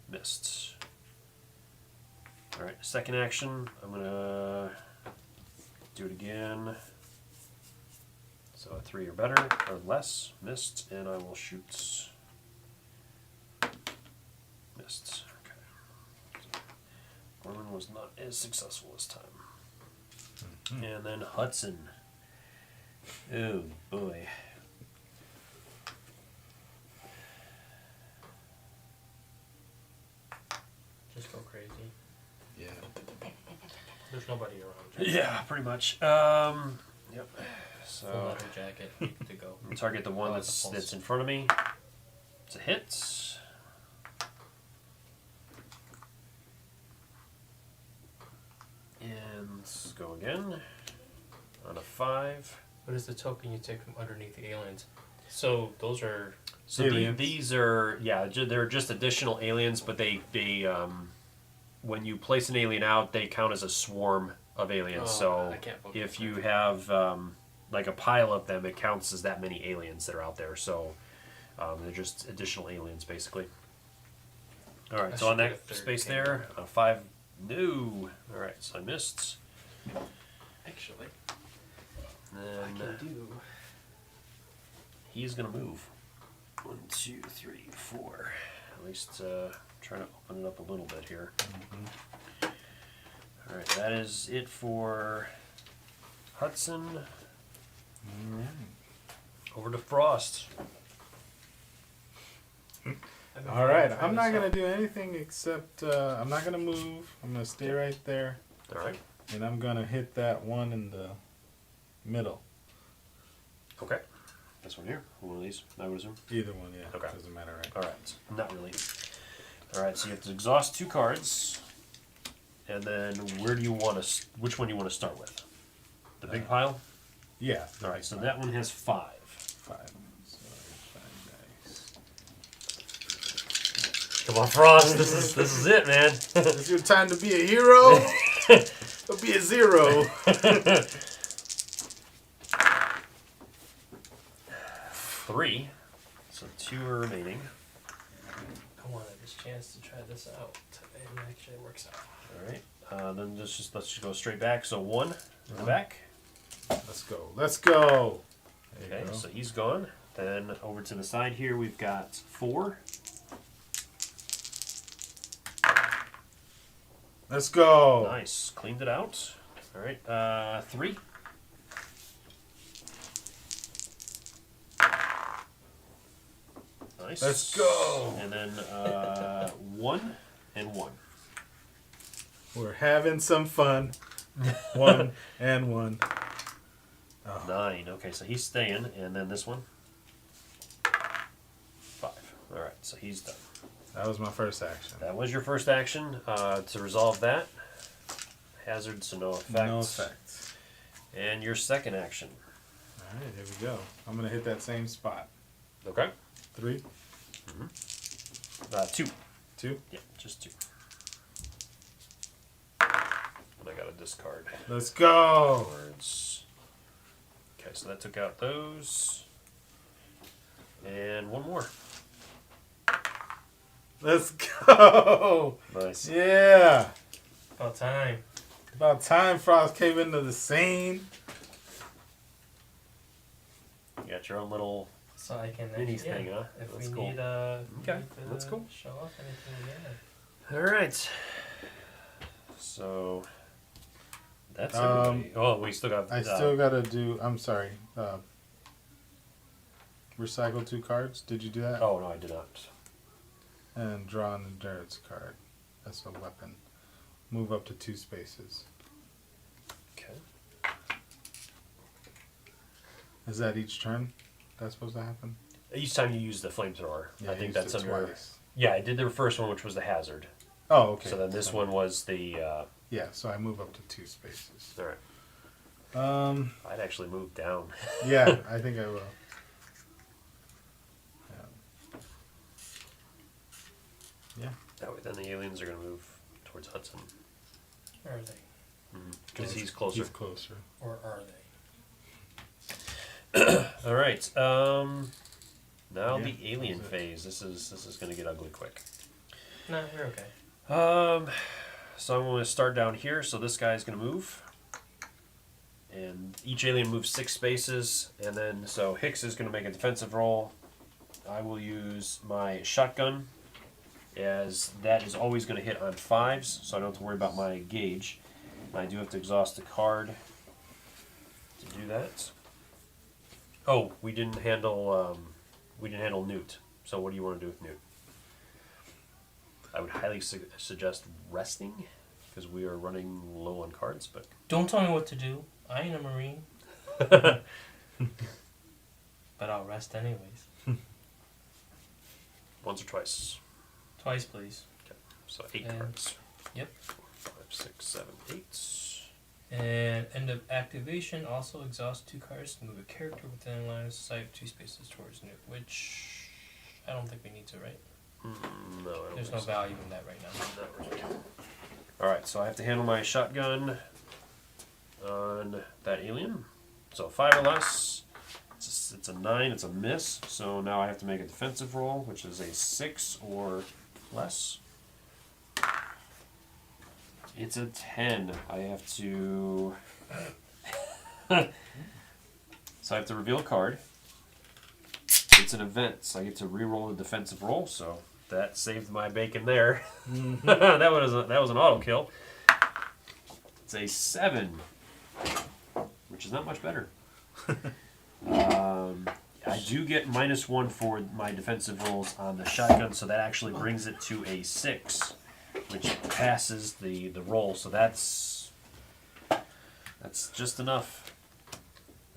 Missed. Alright, second action. I'm going to do it again. So a 3 or better, or less. Missed. And I will shoot. Missed. Okay. So Gorman was not as successful this time. And then Hudson. Oh boy. Just go crazy. Yeah. There's nobody around. Yeah, pretty much. Yep. Full So leather jacket, good to go. I'm target the one Oh, that's it's a pulse. that's in front of me. It's a hit. And let's go again. On a 5. What is the token you take from underneath the aliens? So those are So Aliens. these are they're just additional aliens, but they when you place an alien out, they count as a swarm of aliens. So I can't focus. if you have like a pile of them, it counts as that many aliens that are out there. So they're just additional aliens, basically. All right, I so on should get that a third space camera. there, a 5. No. All right, so I missed. actually And then do. he's gonna move. 1, 2, 3, 4. At least trying to open it up a little bit here. All right, that is it for Hudson. Alright. Over to Frost. All right, I'm not gonna do anything except I'm not gonna move. I'm gonna stay right there, All right. and I'm gonna hit that one in the middle. Okay. This one here. One of these. I would assume. Either one, yeah. Okay. Doesn't matter, right? All right. Not really. All right. So you have to exhaust 2 cards, and then where do you want to? Which one do you want to start with? The big pile. Yeah. All right. So that one has 5. 5. So 5 dice. Come on, Frost. This is it, man. It's your time to be a hero. Or be a 0. 3. So 2 are remaining. I wanted this chance to try this out, and it actually works out. All right. Then let's just go straight back. So 1 in the back. Let's go. Let's go. There you Okay. go. So he's gone. Then over to the side here, we've got 4. Let's go. Nice. Cleaned it out. All right. 3. Nice. Let's go. And then 1 and 1. We're having some fun. 1 and 1. Oh. 9. Okay, so he's staying, and then this one. 5. All right, so he's done. That was my first action. That was your first action. To resolve that, hazard, so no effect. No effect. And your second action. All right, here we go. I'm gonna hit that same spot. Okay. 3, 2. 2. Yeah, just 2. And I got a discard. Let's go. Cards. Okay, so that took out those. And 1 more. Let's go. Nice. Yeah. About time. About time Frost came into the scene. You got your own little So I can mini actually, thing, huh? If That's we cool. need Okay, need to that's cool. show off anything, yeah. All right. So that's Um, everybody. Oh, we still got. I still gotta do. I'm sorry. Recycle 2 cards. Did you do that? Oh no, I did not. And draw an endurance card. That's a weapon. Move up to 2 spaces. Okay. Is that each turn? That's supposed to happen? Each time you use the flamethrower, Yeah, I think used that's it under. twice. Yeah, I did the first one, which was the hazard. Oh, okay. So then this one was the. Yeah, so I move up to 2 spaces. All right. I'd actually move down. Yeah, I think I will. Yeah. That way, then the aliens are going to move towards Hudson Are they? because he's closer. He's closer. Or are they? All right. Now Yeah, the alien that's it. phase. This is going to get ugly quick. No, you're okay. So I'm going to start down here. So this guy's going to move, and each alien moves 6 spaces, and then so Hicks is going to make a defensive roll. I will use my shotgun, as that is always going to hit on 5s, so I don't have to worry about my gauge. I do have to exhaust a card to do that. Oh, we didn't handle Newt. So what do you want to do with Newt? I would highly suggest resting, because we are running low on cards. But Don't tell me what to do. I ain't a Marine. But I'll rest anyways. once or twice. Twice, please. Okay. So 8 And- cards. Yep. 4, 5, 6, 7, 8. And end of activation, also exhaust 2 cards to move a character within line of sight 2 spaces towards Newt, which I don't think we need to, right? No, I don't There's think no so. value in that right now. Not really. Alright, so I have to handle my shotgun on that alien. So 5 or less. It's a 9, it's a miss. So now I have to make a defensive roll, which is a 6 or less. It's a 10. I have to... So I have to reveal a card. It's an event, so I get to re-roll a defensive roll, so that saved my bacon there. that was an auto kill. It's a 7, which is not much better. I do get -1 for my defensive rolls on the shotgun, so that actually brings it to a 6, which passes the roll. So that's just enough.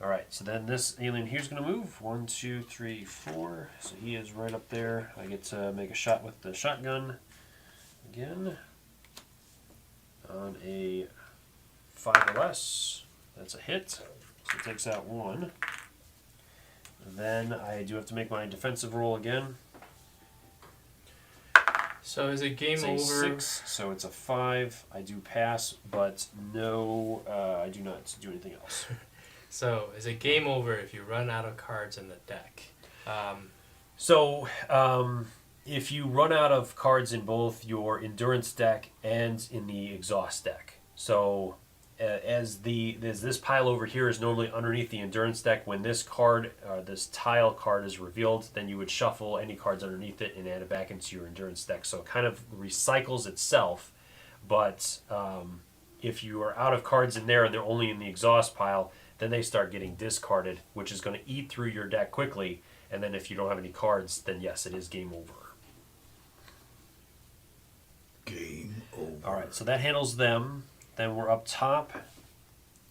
All right. So then this alien here's going to move 1, 2, 3, 4. So he is right up there. I get to make a shot with the shotgun again on a 5 or less. That's a hit. So it takes out 1. Then I do have to make my defensive roll again. So is it game It's a over? 6, so it's a 5. I do pass, but no, I do not do anything else. So is it game over if you run out of cards in the deck? So, if you run out of cards in both your endurance deck and in the exhaust deck, so as this pile over here is normally underneath the endurance deck, when this card, this tile card is revealed, then you would shuffle any cards underneath it and add it back into your endurance deck. So it kind of recycles itself, but if you are out of cards in there and they're only in the exhaust pile, then they start getting discarded, which is going to eat through your deck quickly. And then if you don't have any cards, then yes, it is game over. Game over. All right, so that handles them. Then we're up top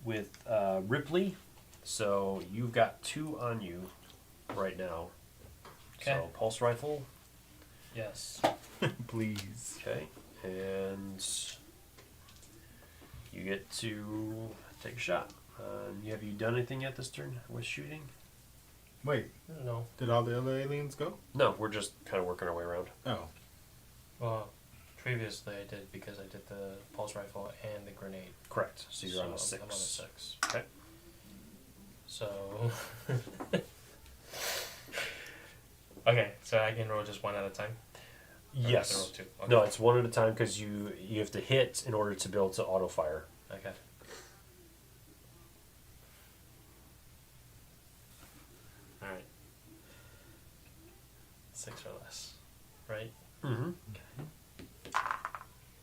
with Ripley. So you've got 2 on you right now. Okay. So pulse rifle. Yes. Please. Okay. And you get to take a shot. Have you done anything yet this turn with shooting? Wait, No. did all the other aliens go? No, we're just kind of working our way around. Oh. Well, previously I did because I did the pulse rifle and the grenade. Correct. So you're on a 6. I'm on a 6. Okay. So. Okay, so I can roll just one at a time. Or I have to roll Yes. 2. Okay. No, it's one at a time because you have to hit in order to be able to auto fire. Okay. All right. 6 or less, right? Mm-hmm.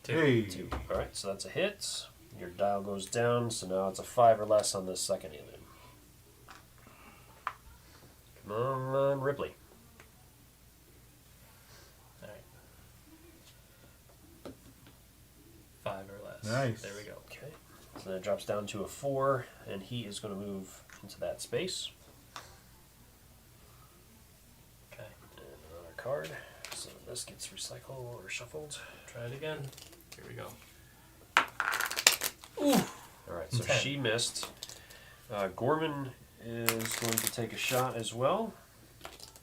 2. Hey. 2. All right, so that's a hit. Your dial goes down, so now it's a 5 or less on this second alien. Come on, Ripley. All right. 5 or less. Nice. There we go. Okay. So then it drops down to a 4, and he is going to move into that space. Okay. And another card. So this gets recycled or shuffled. Try it again. Here we go. All right, so 10. she missed. Gorman is going to take a shot as well,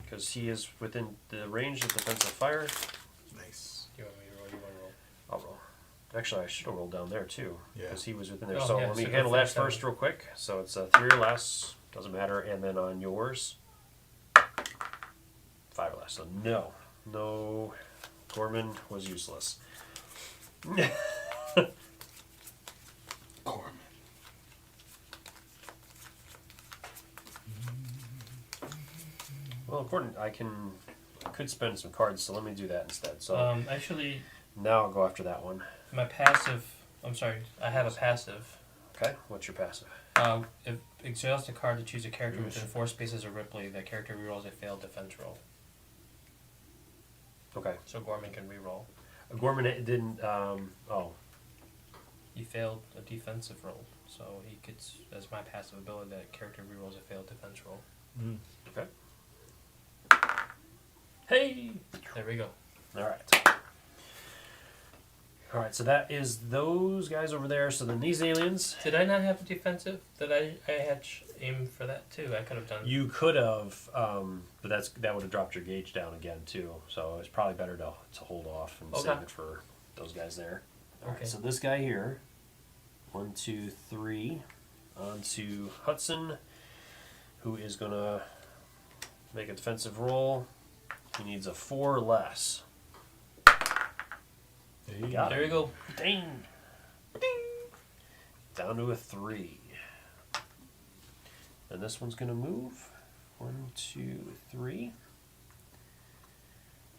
because he is within the range of defensive fire. Nice. You want me to roll? You want to roll? I'll roll. Actually, I should have rolled down there too, Yeah. because he was within there. Oh, So yeah, let me so go handle that first, then. first real quick. So it's a 3 or less, doesn't matter. And then on yours, 5 or less. So no, Gorman was useless. Corman. Well, according, I could spend some cards, so let me do that instead. So Actually, now I'll go after that one. my passive. I'm sorry. I have a passive. Okay, what's your passive? If exhaust a card to choose a character within 4 spaces of Ripley, that character rerolls a failed defense roll. Okay, So Gorman can reroll. Gorman didn't. He failed a defensive roll, so he could, as my passive ability, that character rerolls a failed defense roll. Okay. Hey! There we go. All right. All right. So that is those guys over there. So then these aliens, Did I not have a defensive? Did I had aimed for that too? I could have done. you could have, but that would have dropped your gauge down again too. So it's probably better to hold off and Okay. save it for those guys there. All right. Okay. So this guy here, 1, 2, 3, on to Hudson, who is gonna make a defensive roll. He needs a 4 or less. Hey. Got There you go. Ding. Ding. Down to a 3. And this one's going to move. 1, 2, 3.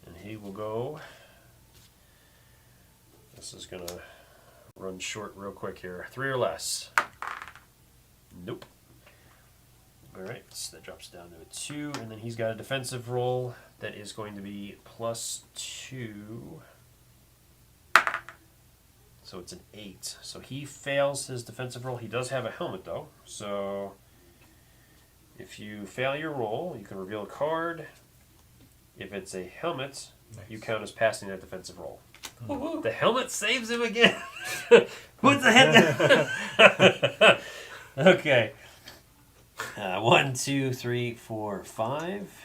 And he will go. This is going to run short real quick here. 3 or less. Nope. Alright, so that drops down to a 2, and then he's got a defensive roll that is going to be +2. So it's an 8. So he fails his defensive roll. He does have a helmet though. So if you fail your roll, you can reveal a card. If it's a helmet, you count as passing that defensive roll. Woo-hoo. The helmet saves him again. Puts the head down. Okay. 1, 2, 3, 4, 5.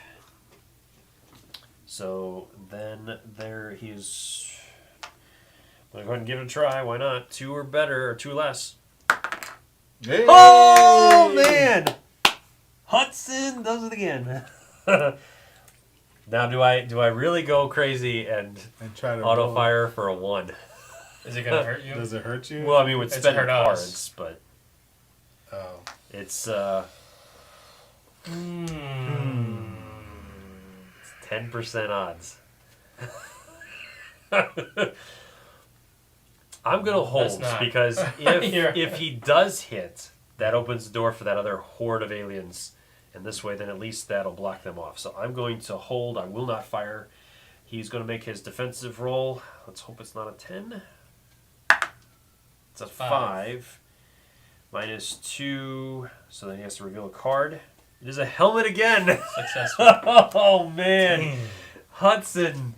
So then there he's. I'm gonna go ahead and give it a try. Why not? 2 or better, or 2 less. Hey! Oh man! Hudson does it again. Now, do I really go crazy and try to auto roll. fire for a 1? Is it gonna hurt you? Does it hurt you? Well, I mean, with It's spending hurt us. cards, but Oh. it's 10% odds. I'm gonna That's hold not- because if he does hit, that opens the door for that other horde of aliens, and this way, then at least that'll block them off. So I'm going to hold. I will not fire. He's going to make his defensive roll. Let's hope it's not a 10. It's a 5. -2, so then he has to reveal a card. It is a helmet again. Successful. Oh man, Hudson,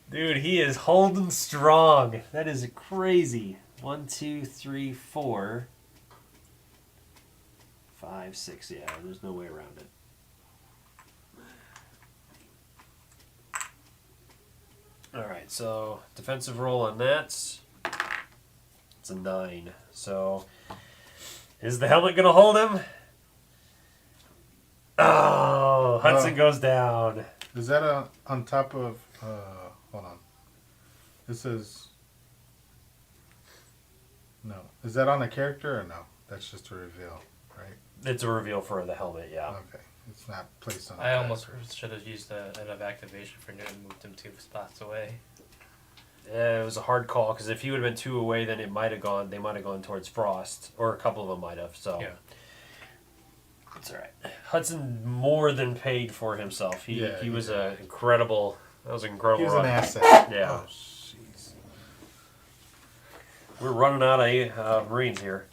dude, he is holding strong. That is crazy. 1, 2, 3, 4, 5, 6. Yeah, there's no way around it. All right, so defensive roll on that. It's a 9. So is the helmet gonna hold him? Oh, Hudson goes down. Is that on top of? Hold on. This is. No. Is that on a character or no? That's just a reveal, right? It's a reveal for the helmet, yeah. Okay. It's not placed on. I almost should have used an of activation for Newton, moved him 2 spots away. Yeah, it was a hard call because if he would have been 2 away, then it might have gone. They might have gone towards Frost, or a couple of them might have. So Yeah. it's all right. Hudson more than paid for himself. He Yeah, he was did. a incredible. That was an incredible He was run. an asset. Yeah. Oh, jeez. We're running out of Marines here.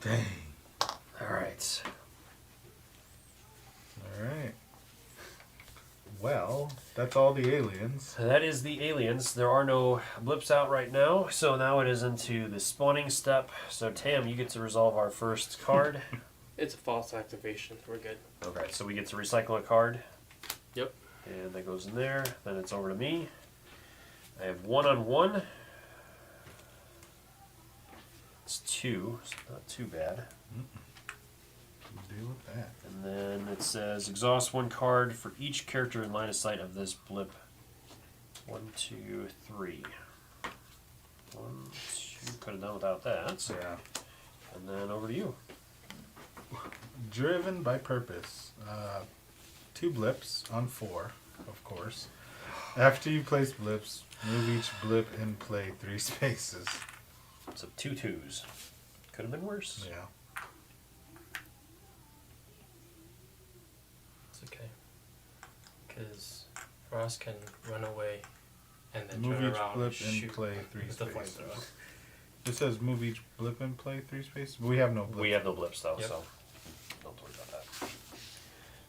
Dang. All right. All right. Well, that's all the aliens. So that is the aliens. There are no blips out right now, so now it is into the spawning step. So Tam, you get to resolve our first card. It's a false activation. We're good. Okay, so we get to recycle a card. Yep. And that goes in there. Then it's over to me. I have 1-on-1. It's 2. It's not too bad. Deal with that. And then it says exhaust 1 card for each character in line of sight of this blip. 1, 2, 3. 1, 2. Could have done without that. Yeah. And then over to you. Driven by purpose. 2 blips on 4, of course. After you place blips, move each blip in play 3 spaces. So 2 2s. Could have been worse. Yeah. It's okay. Because Frost can run away and then Move turn each around blip and in shoot play 3 with the spaces. flamethrower. It says move each blip in play 3 spaces. We have no blips. We have no blips though, Yep. so don't worry about that.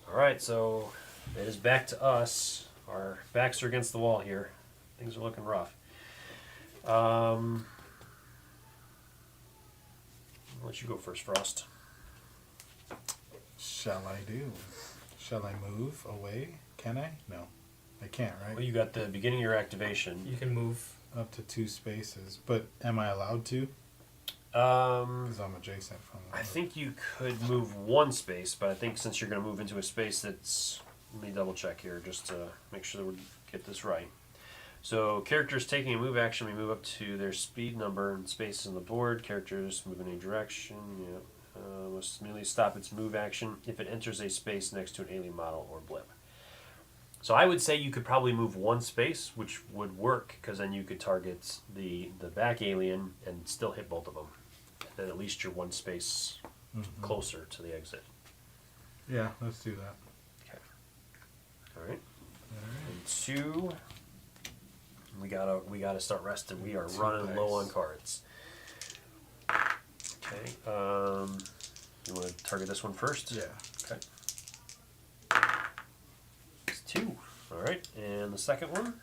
Alright, so it is back to us. Our backs are against the wall here. Things are looking rough. I'll let you go first, Frost. Shall I do? Shall I move away? Can I? No. I can't, right? Well, you got the beginning of your activation. You can move. Up to 2 spaces. But am I allowed to? Um, Because I'm adjacent from the I think you could move 1 space, but I think since you're going to move into a space that's... Let me double check here just to make sure that we get this right. So characters taking a move action may move up to their speed number and spaces on the board. Characters move in a direction. Must immediately stop its move action if it enters a space next to an alien model or blip. So I would say you could probably move 1 space, which would work, because then you could target the back alien and still hit both of them. And then at least you're 1 space closer to the exit. Yeah, let's do that. All right. And 2. We gotta start resting. We are 2 running low on dice. cards. Okay. You want to target this one first? Yeah. Okay. It's 2. All right. And the second one.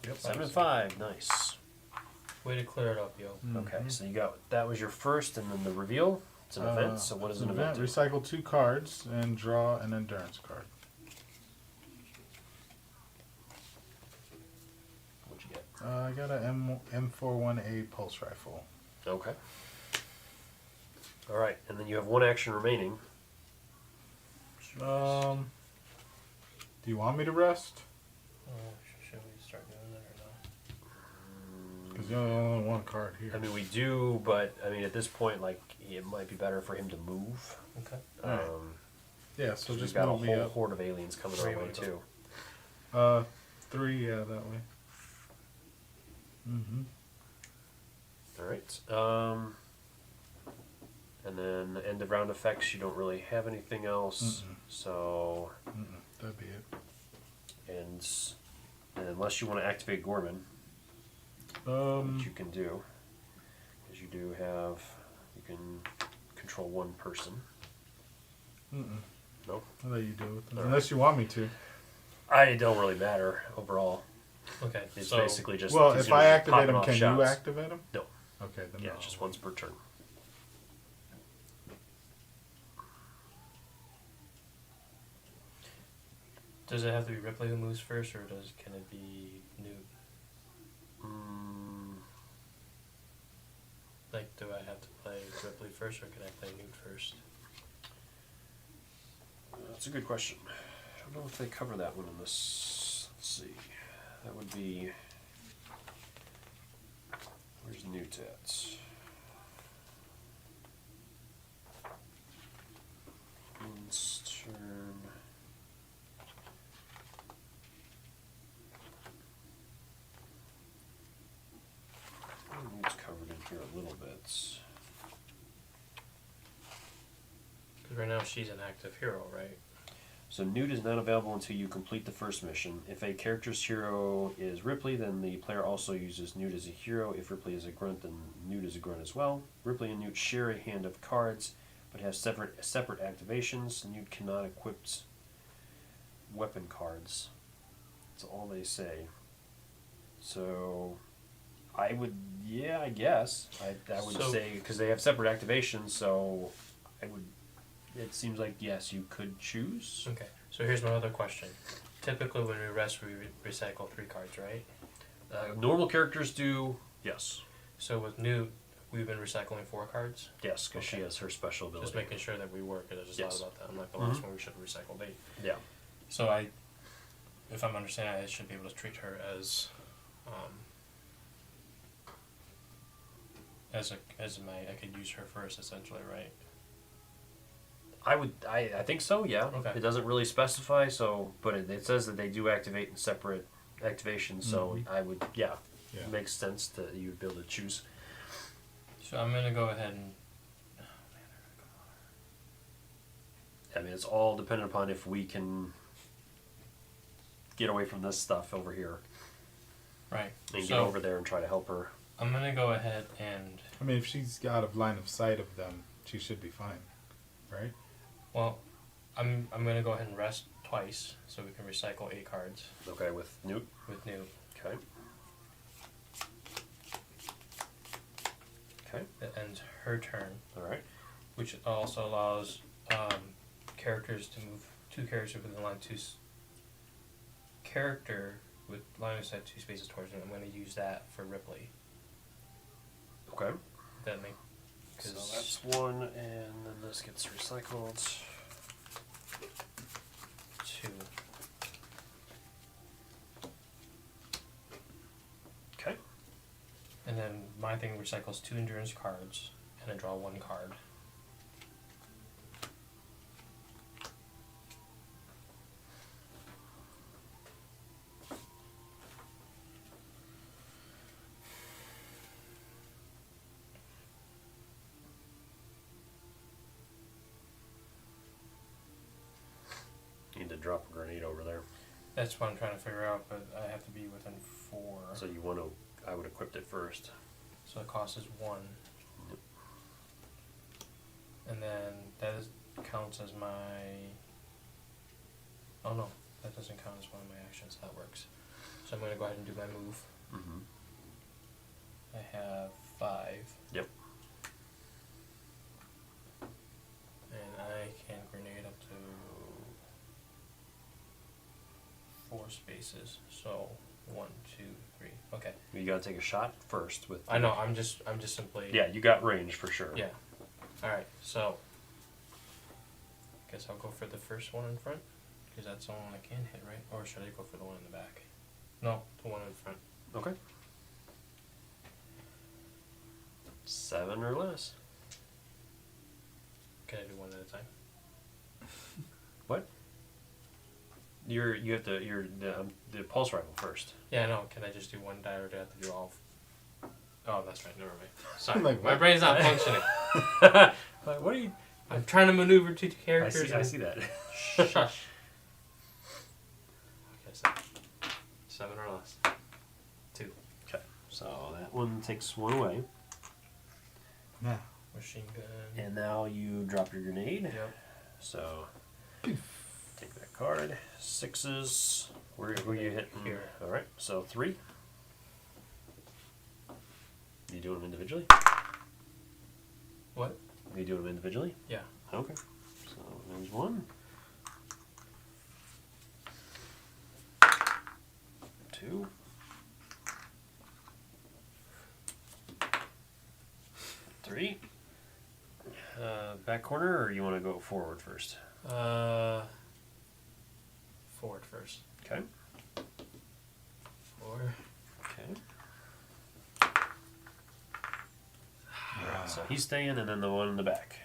Yep. 7 and 5. Nice. Way to clear it up, yo. Okay. So you got that was your first, and then the reveal. It's an event. So what does an event do? Recycle 2 cards and draw an endurance card. What'd you get? I got a M41A pulse rifle. Okay. All right, and then you have 1 action remaining. Do you want me to rest? Should we start doing that or no? Because you only have 1 card here. I mean, we do, but I mean, at this point, like, it might be better for him to move. Okay. Alright. Yeah, so We've just got a move me whole up. horde of aliens coming Where our you way wanna too. 3, yeah, that way. Mm-hmm. All right. And then end of round effects. You don't really have anything else, so That'd be it. and unless you want to activate Gorman, which you can do, because you do have you can control 1 person. No, I'll let you do it. All Unless you want me to. I don't really matter overall. Okay. It's so basically just Well, he's if gonna I be activate popping him, off can you shots. activate him? No. Okay, then Yeah, no. just once per turn. does it have to be Ripley who moves first, or can it be Newt? Like, do I have to play Ripley first, or can I play Newt first? That's a good question. I don't know if they cover that one in this. Let's see. That would be. Where's Newt at? Newt's turn. Newt's covered in here a little bit. Because right now she's an active hero, right? So Newt is not available until you complete the first mission. If a character's hero is Ripley, then the player also uses Newt as a hero. If Ripley is a grunt, then Newt is a grunt as well. Ripley and Newt share a hand of cards, but have separate activations. Newt cannot equip weapon cards. That's all they say. So, I would, yeah, I guess. I would So- say, because they have separate activations, so I would, it seems like, yes, you could choose. Okay. So here's my other question. Typically when we rest, we recycle 3 cards, right? Normal characters do, yes. So with Newt, we've been recycling 4 cards. Yes, because she Okay. has her special ability. Just making sure that we work, because I just Yes. thought about that. I'm like, the last one we should have recycled 8. Yeah. So if I'm understanding, I should be able to treat her as I could use her first, essentially, right? I think so, yeah. Okay. It doesn't really specify, so, but it says that they do activate in separate activations, so I would, yeah. Yeah. It makes sense that you would be able to choose. So I'm gonna go ahead and. I mean, it's all dependent upon if we can get away from this stuff over here Right. and get So over there and try to help her. I'm gonna go ahead and. I mean, if she's got a line of sight of them, she should be fine, right? Well, I'm gonna go ahead and rest twice, so we can recycle 8 cards Okay, with Newt. with Newt. Okay. Okay. That ends her turn, All right. which also allows characters to move 2 characters within line 2 character with line of sight 2 spaces towards me. I'm going to use that for Ripley. Okay. That make So that's 1, and then this gets recycled. 2. Okay. And then my thing recycles 2 endurance cards, and I draw 1 card. drop a grenade over there. That's what I'm trying to figure out, but I have to be within 4. So you want to, I would equip it first. So the cost is 1. Yep. And then counts as my... Oh no, that doesn't count as one of my actions. That works. So I'm going to go ahead and do my move. Mm-hmm. I have 5. Yep. And I can grenade up to 4 spaces. So 1, 2, 3. Okay. You gotta take a shot first with. I know. I'm just simply. Yeah, you got range for sure. Yeah. All right. So. Guess I'll go for the first one in front, because that's the one I can hit, right? Or should I go for the one in the back? No, the one in front. Okay. 7 or less. Can I do one at a time? What? You have to the pulse rifle first. Yeah, I know. Can I just do one die, or do I have to do all? Oh, that's right. Never mind. Sorry, Like my what? brain's not functioning. Like, what are you? I'm trying to maneuver 2 characters. I see that. Shush. Okay, so 7 or less. 2. Okay, so that one takes 1 away, Yeah. Machine gun. and now you drop your grenade. Yep. So take that card. 6s. Where you hitting? Here. All right. So 3. You do them individually? What? You do them individually? Yeah. Okay. So there's 1. 2. 3. Back corner, or you want to go forward first? Forward first. Okay. 4. Okay. Alright, so he's staying, and then the one in the back.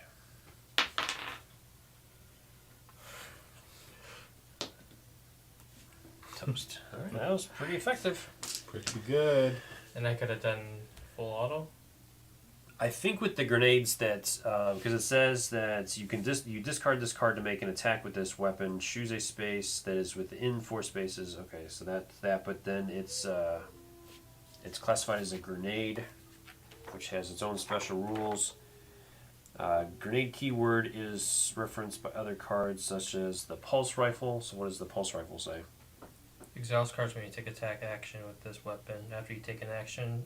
Toast. Alright, that was pretty effective. Pretty good. And I could have done full auto. I think with the grenades that, because it says that you can you discard this card to make an attack with this weapon, choose a space that is within 4 spaces. Okay, so that's that, but then it's classified as a grenade, which has its own special rules. Grenade keyword is referenced by other cards, such as the pulse rifle. So what does the pulse rifle say? Exhaust cards when you take attack action with this weapon. After you take an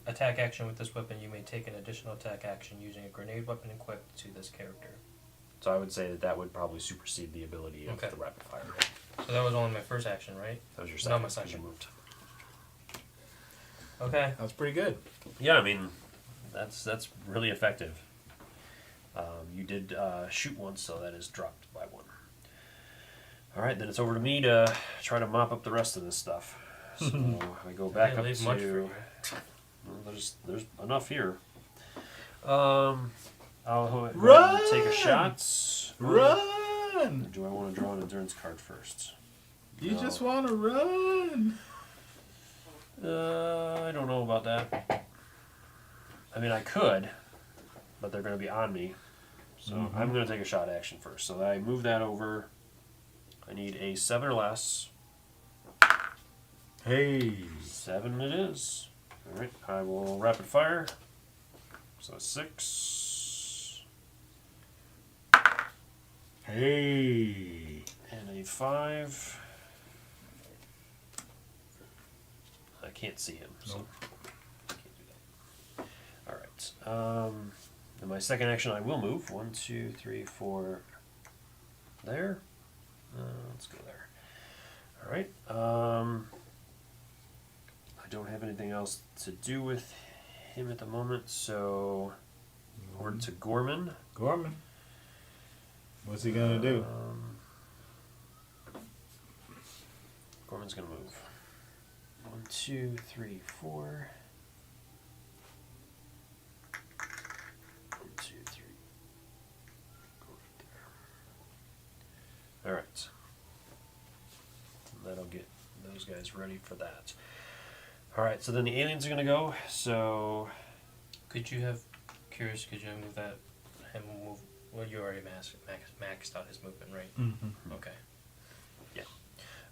attack action with this weapon, you may take an additional attack action using a grenade weapon equipped to this character. So I would say that would probably supersede the ability of Okay. the rapid fire. So that was only my first action, right? That was your Not second. my 'Cause second. You moved. Okay. That was pretty good. Yeah, I mean, that's really effective. You did shoot once, so that is dropped by 1. All right, then it's over to me to try to mop up the rest of this stuff. So I go back Can't up leave much for to. you. Well, there's enough here. I'll Run! take a shot. Run! Or do I want to draw an endurance card first? You No. just want to run. I don't know about that. I mean, I could, but they're going to be on me. So I'm going to take a shot action first. So I move that over. I need a 7 or less. Hey. 7 it is. Alright, I will rapid fire. So 6. Hey. And a 5. I can't see him, so can't do that. Alright. In my second action I will move. 1, 2, 3, 4. There. Let's go there. Alright. I don't have anything else to do with him at the moment, so over to Gorman. Gorman. What's he gonna do? Gorman's gonna move. 1, 2, 3, 4. 1, 2, 3. Go right there. Alright. That'll get those guys ready for that. Alright, so then the aliens are gonna go, so Could you have move that? Him move. Well, you already maxed out his movement, right? Mm-hmm. Okay. yeah.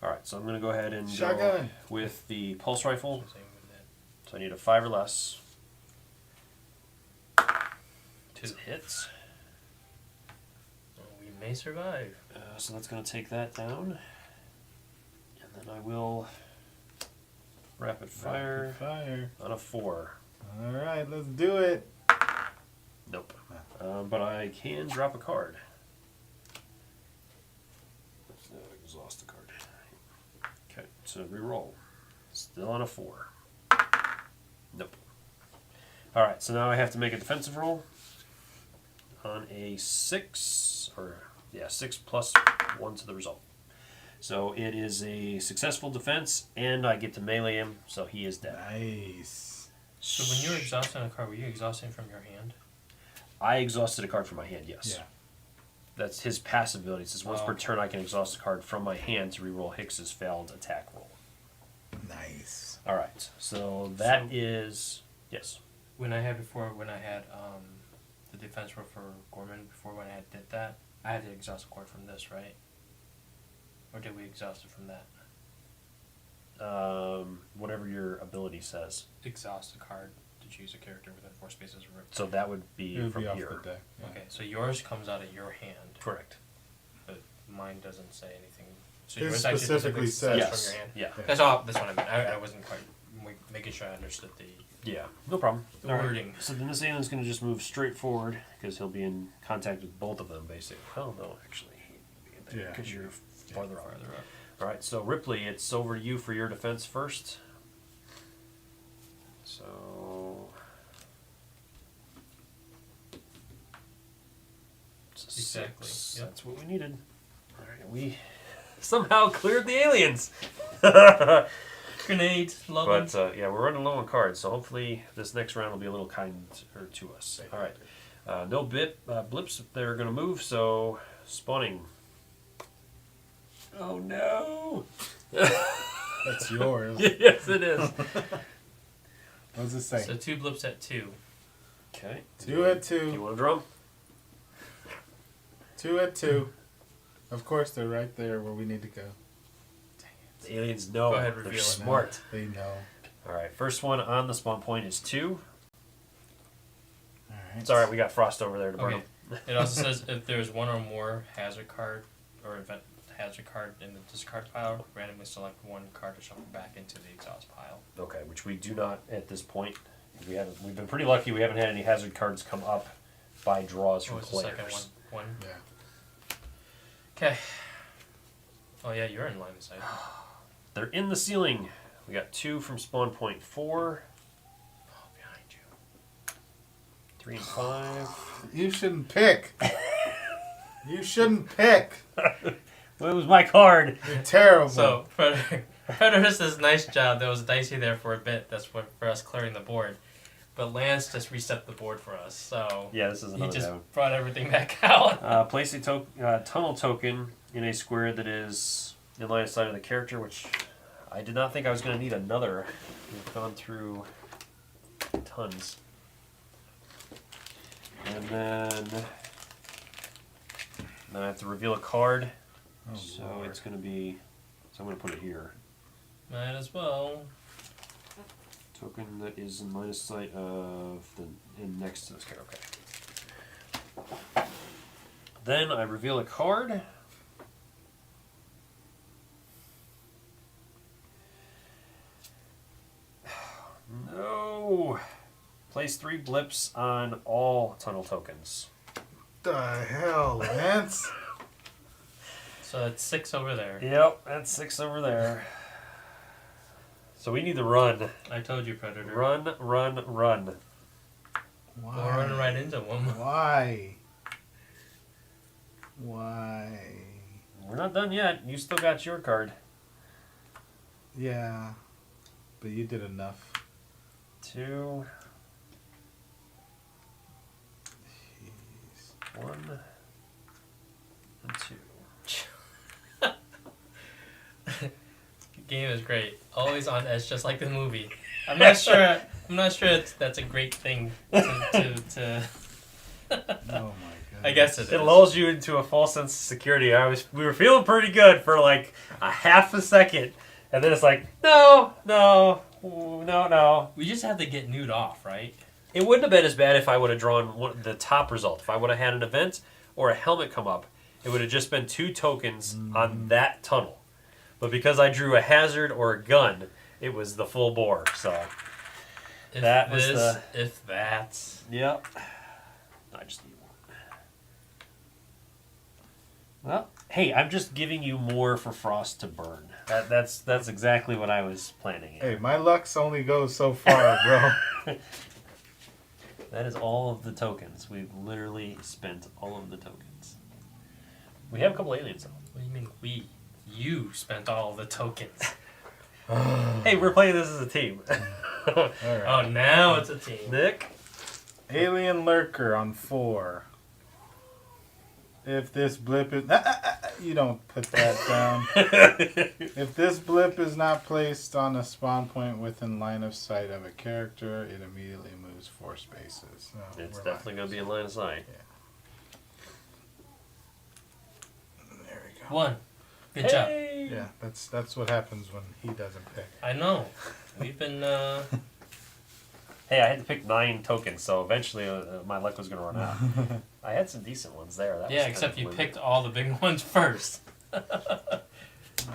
All right, so I'm going to go ahead and go Shotgun. with the pulse rifle. So same with that. So I need a 5 or less. 2 hits. Oh, we may survive. So that's going to take that down. And then I will rapid fire Fire. on a 4. All right, let's do it. Nope. But I can drop a card. Exhaust the card. Okay, so reroll. Still on a 4. Nope. Alright, so now I have to make a defensive roll on a 6, or 6 plus 1 to the result. So it is a successful defense, and I get to melee him, so he is dead. Nice. So when you were exhausting a card, were you exhausting from your hand? I exhausted a card from my hand, yes. Yeah. That's his passive ability. It says once per okay. turn I can exhaust a card from my hand to reroll Hicks's failed attack roll. Nice. Alright, so that is yes. When I had the defense roll for Gorman, before when I did that, I had to exhaust a card from this, right? Or did we exhaust it from that? Whatever your ability says. Exhaust a card to choose a character within 4 spaces of room. So that would be It would from be off here. the deck. Yeah. Okay, so yours comes out of your hand, Correct. but mine doesn't say anything. So His yours actually specifically says Yes. from your hand. Yeah. Yeah. That's what I meant. I wasn't quite making sure I understood the Yeah. No problem. The All right. wording. So then this alien's going to just move straight forward because he'll be in contact with both of them, basically. Oh no, actually, Yeah. because you're farther off. farther up. All right. So Ripley, it's over to you for your defense first. So. It's a Exactly, 6. yep. That's what we needed. All right, we somehow cleared the aliens. Grenades, love them. But yeah, we're running low on cards, so hopefully this next round will be a little kinder to us. All right, no blips. They're going to move, so spawning. Oh no! That's yours. Yes, it is. What does it say? So 2 blips at 2. Okay. 2 at Do you 2. want a drum? 2 at 2. Of course, they're right there where we need to go. The aliens know. Go ahead, They're reveal it. smart. They know. All right, first one on the spawn point is 2. All right. It's all right. We got Frost over there to burn Okay. them. It also says if there's one or more hazard card or event hazard card in the discard pile, randomly select one card to shuffle back into the exhaust pile. Okay, which we do not at this point. We've been pretty lucky. We haven't had any hazard cards come up by draws from What was the players. second one? Yeah. Okay. Oh yeah, you're in line of sight. They're in the ceiling. We got 2 from spawn point 4, Oh, behind you. 3 and 5. You shouldn't pick. You shouldn't pick. Well, it was my card. You're terrible. So Predator does nice job. There was dicey there for a bit. That's what for us clearing the board. But Lance just reset the board for us. So Yeah, this is he another just down. brought everything back out. Place a tunnel token in a square that is in line of sight of the character, which I did not think I was going to need another. We've gone through tons. And then I have to reveal a card. Oh, So Lord. it's going to be... So I'm going to put it here. Might as well. Token that is in line of sight of in next to this card. Okay. Then I reveal a card. No. Place 3 blips on all tunnel tokens. The hell, Lance? So that's 6 over there. Yep, that's 6 over there. So we need to run. I told you, Predator. Run. Why? We're running right into one. Why? Why? We're not done yet. You still got your card. Yeah. But you did enough. 2. Jeez. 1 and 2. Game is great. Always on edge, just like the movie. I'm not sure. That's a great thing to Oh my I guess it It is. lulls you into a false sense of security. We were feeling pretty good for like a half a second, and then it's like, no. We just have to get nude off, right? It wouldn't have been as bad if I would have drawn the top result. If I would have had an event or a helmet come up, it would have just been 2 tokens on that tunnel. But because I drew a hazard or a gun, it was the full bore. So If that was this, if that. Yep. I just need one. Well, hey, I'm just giving you more for Frost to burn. That's exactly what I was planning. Hey, my luck's only goes so far, bro. That is all of the tokens. We've literally spent all of the tokens. We have a couple aliens though. What do you mean we? You spent all the tokens. Hey, we're playing this as a team. All right. Oh, now it's a team. Nick? Alien Lurker on 4. If this blip is... you don't put that down. If this blip is not placed on a spawn point within line of sight of a character, it immediately moves 4 spaces. No, It's we're definitely going to be in line of sight. There we go. 1. Good job. Hey! Yeah, that's what happens when he doesn't pick. I know. We've been, Hey, I had to pick 9 tokens, so eventually my luck was going to run out. I had some decent ones there. That was yeah, kind except of you weird. picked all the big ones first. All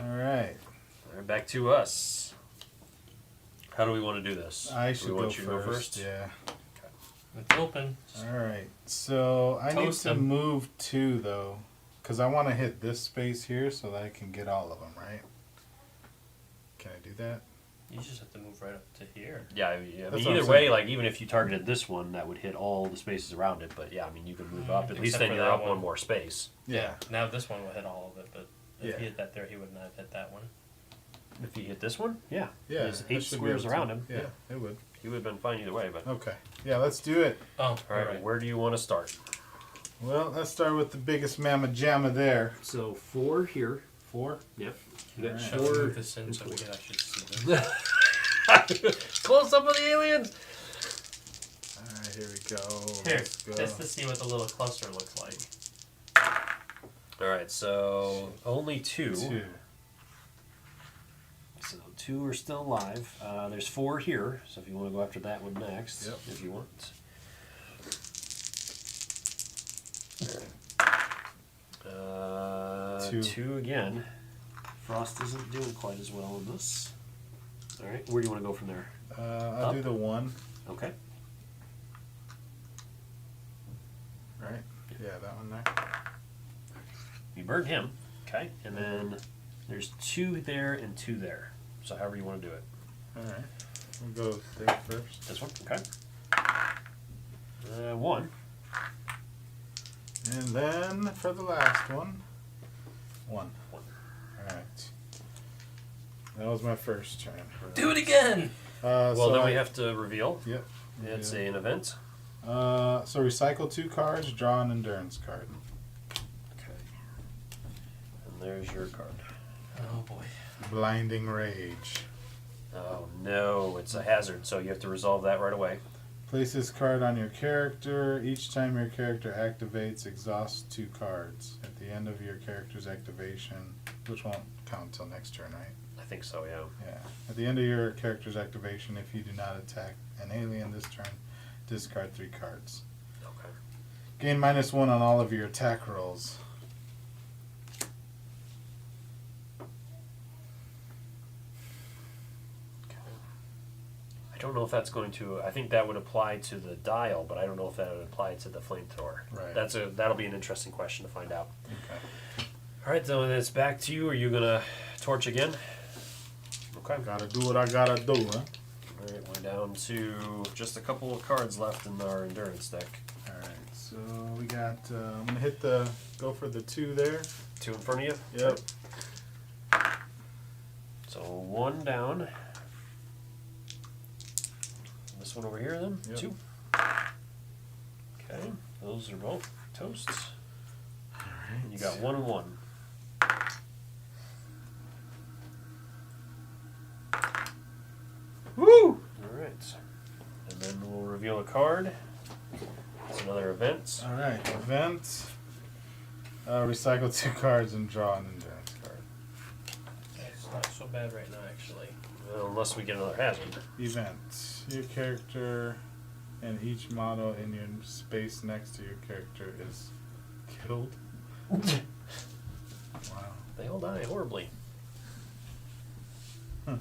right. All right, back to us. How do we want to do this? I Do should we go want you to go first. first? Yeah. It's open. All right. So I need Toast to 'em. move 2 though, because I want to hit this space here so that I can get all of them. Right? Can I do that? You just have to move right up to here. Yeah, I That's mean, what either I'm way, saying. like even if you targeted this one, that would hit all the spaces around it. But yeah, I mean, you could move up. At least Except then for you're that up one one. more space. Yeah. Now this one will hit all of it, but if Yeah. he hit that there, he would not have hit that one. If you hit this one, yeah, Yeah. there's I 8 should be squares able to. around him. Yeah, it would. He would have been fine either way. But Okay. Yeah, let's do it. Oh, all right, where do you want to start? Well, let's start with the biggest mamma jamma there. So 4 here. 4. Yep. You got Shall we move this in so we can actually see this? Close up with the aliens. All right, here we go. Here, Let's go. just to see what the little cluster looks like. All right, so only 2. 2. So 2 are still alive. There's 4 here. So if you want to go after that one next, Yep. if you want. 2. 2 again. Frost isn't doing quite as well in this. All right, where do you want to go from there? I'll Up? do the 1. Okay. Right? Yeah, that one there. You burned him. Okay, and then there's 2 there and 2 there. So however you want to do it. All right. We'll go there first. This one. Okay. 1. And then for the last one, 1. 1. All right. That was my first turn. Do it again! Well, so then I- we have to reveal. Yep. It's Yeah. an event. So recycle 2 cards, draw an endurance card. Okay. And there's your card. Oh boy. Blinding Rage. Oh no, it's a hazard, so you have to resolve that right away. Place this card on your character. Each time your character activates, exhaust 2 cards. At the end of your character's activation, which won't count until next turn, right? I think so, yeah. Yeah. At the end of your character's activation, if you do not attack an alien this turn, discard 3 cards. Okay. Gain -1 on all of your attack rolls. I don't know if that's going to. I think that would apply to the dial, but I don't know if that would apply to the flamethrower. Right. That'll be an interesting question to find out. Okay. All right, so then it's back to you. Are you gonna torch again? Okay. Gotta do what I gotta do, huh? All right, we're down to just a couple of cards left in our endurance deck. Alright, so we got, I'm gonna go for the 2 there. 2 in front of you. Yep. So 1 down. This one over here, then? Yep. 2. Okay, those are both toasts. And you got 1 and 1. Woo! Alright. And then we'll reveal a card. It's an another event. All right, event. Recycle 2 cards and draw an endurance card. It's not so bad right now, actually. Well, unless we get another hazard. Event. Your character and each model in your space next to your character is killed. Wow. They all die horribly. Well,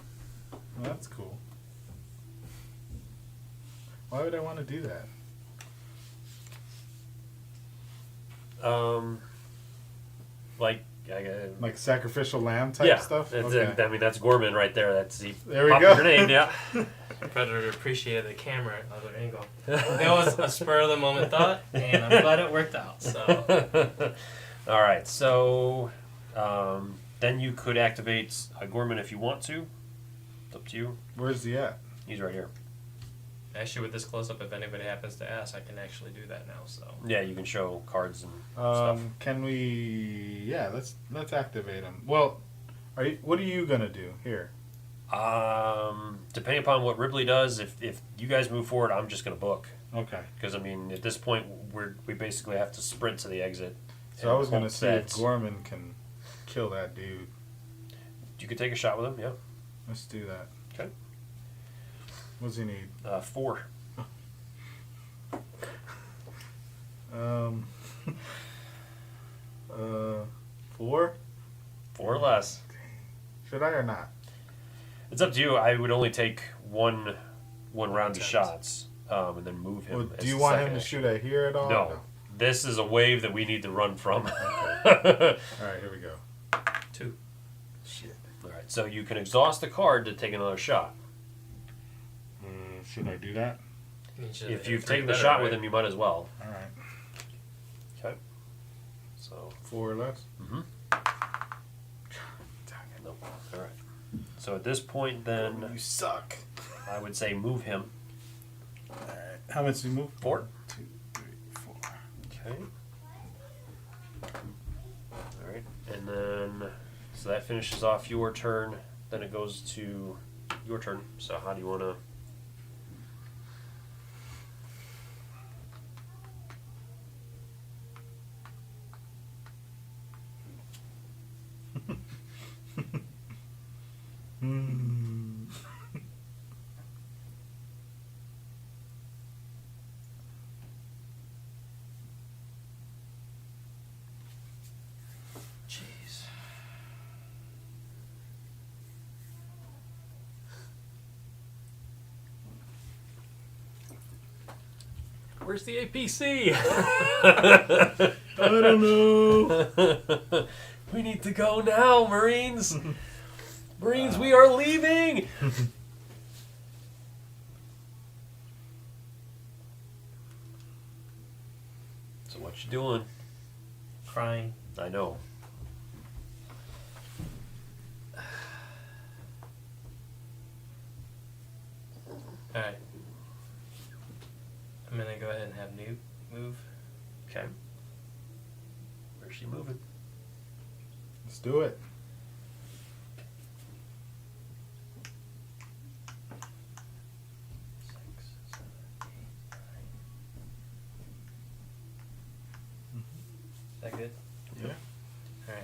that's cool. Why would I want to do that? Like sacrificial lamb type stuff? That's Okay. I mean, that's Gorman right there. That's the There we pop go. grenade, yeah. Predator appreciated the camera other angle. That was a spur of the moment thought, and I'm glad it worked out. So All right, so then you could activate Gorman if you want to. It's up to you. Where's he at? He's right here. actually, with this close up, if anybody happens to ask, I can actually do that now. So Yeah, you can show cards and stuff. Can we? Yeah, let's activate him. Well, what are you gonna do here? Depending upon what Ripley does, if you guys move forward, I'm just gonna book. Okay. Because I mean, at this point, we basically have to sprint to the exit. So I was gonna hope see if that- Gorman can kill that dude. You could take a shot with him. Yeah. Let's do that. Okay. What does he need? 4. Um. 4. 4 or less. Should I or not? It's up to you. I would only take one round of attempt. shots, and then move him. Well, as do you the want second him to action. shoot at here at all? No. This is a wave that we need to run from. All right, here we go. 2. Shit. All right, so you can exhaust a card to take another shot. Should I do that? If you've taken the shot with him, you might as well. All right. Okay. So. 4 or less. Mm-hmm. Nope. All right. So at this point, then You suck. I would say move him. All right. How much do you move? 4. 2, 3, 4. Okay. All right, and then so that finishes off your turn. Then it goes to your turn. So how do you want to? Jeez. Where's the APC? I don't know. We need to go now, Marines. Marines, we are leaving. So what you doing? Crying. I know. Alright. I'm gonna go ahead and have Newt move. Okay. Where's she moving? Let's do it. Is that good? Yeah. Alright.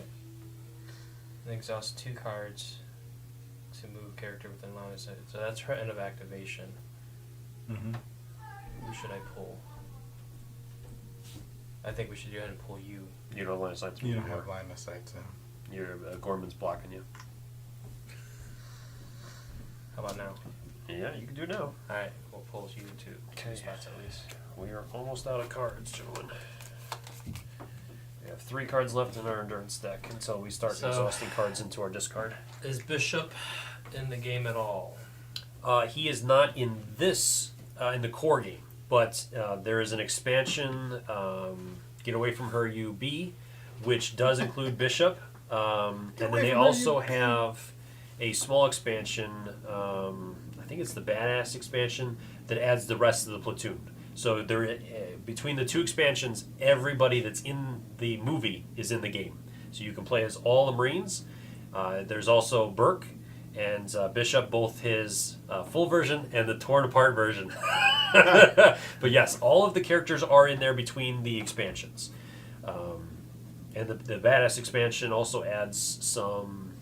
And exhaust 2 cards to move character within line of sight. So that's her end of activation. Mm-hmm. Who should I pull? I think we should go ahead and pull you. You don't line of sight to You move don't have anymore. line of sight to him. Your Gorman's blocking you. How about now? Yeah, you can do it now. Alright, we'll pull you to 2 Okay. spots at least. We are almost out of cards, gentlemen. We have 3 cards left in our endurance deck until we start So- exhausting cards into our discard. Is Bishop in the game at all? He is not in this, in the core game, but there is an expansion, Get Away From Her UB, which does include Bishop. And then they also have a small expansion, I think it's the Badass expansion, that adds the rest of the platoon. So there, between the 2 expansions, everybody that's in the movie is in the game. So you can play as all the Marines. There's also Burke and Bishop, both his full version and the torn apart version. But yes, all of the characters are in there between the expansions. And the Badass expansion also adds some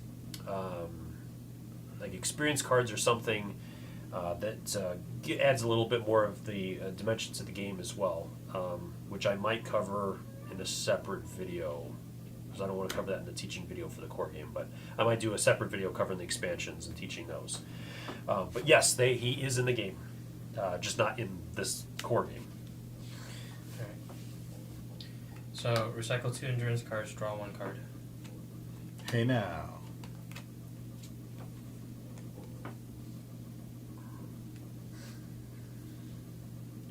like experience cards or something that adds a little bit more of the dimensions of the game as well, which I might cover in a separate video, because I don't want to cover that in the teaching video for the core game, but I might do a separate video covering the expansions and teaching those. But yes, he is in the game, just not in this core game. Alright. So, recycle 2 endurance cards, draw 1 card. Hey now.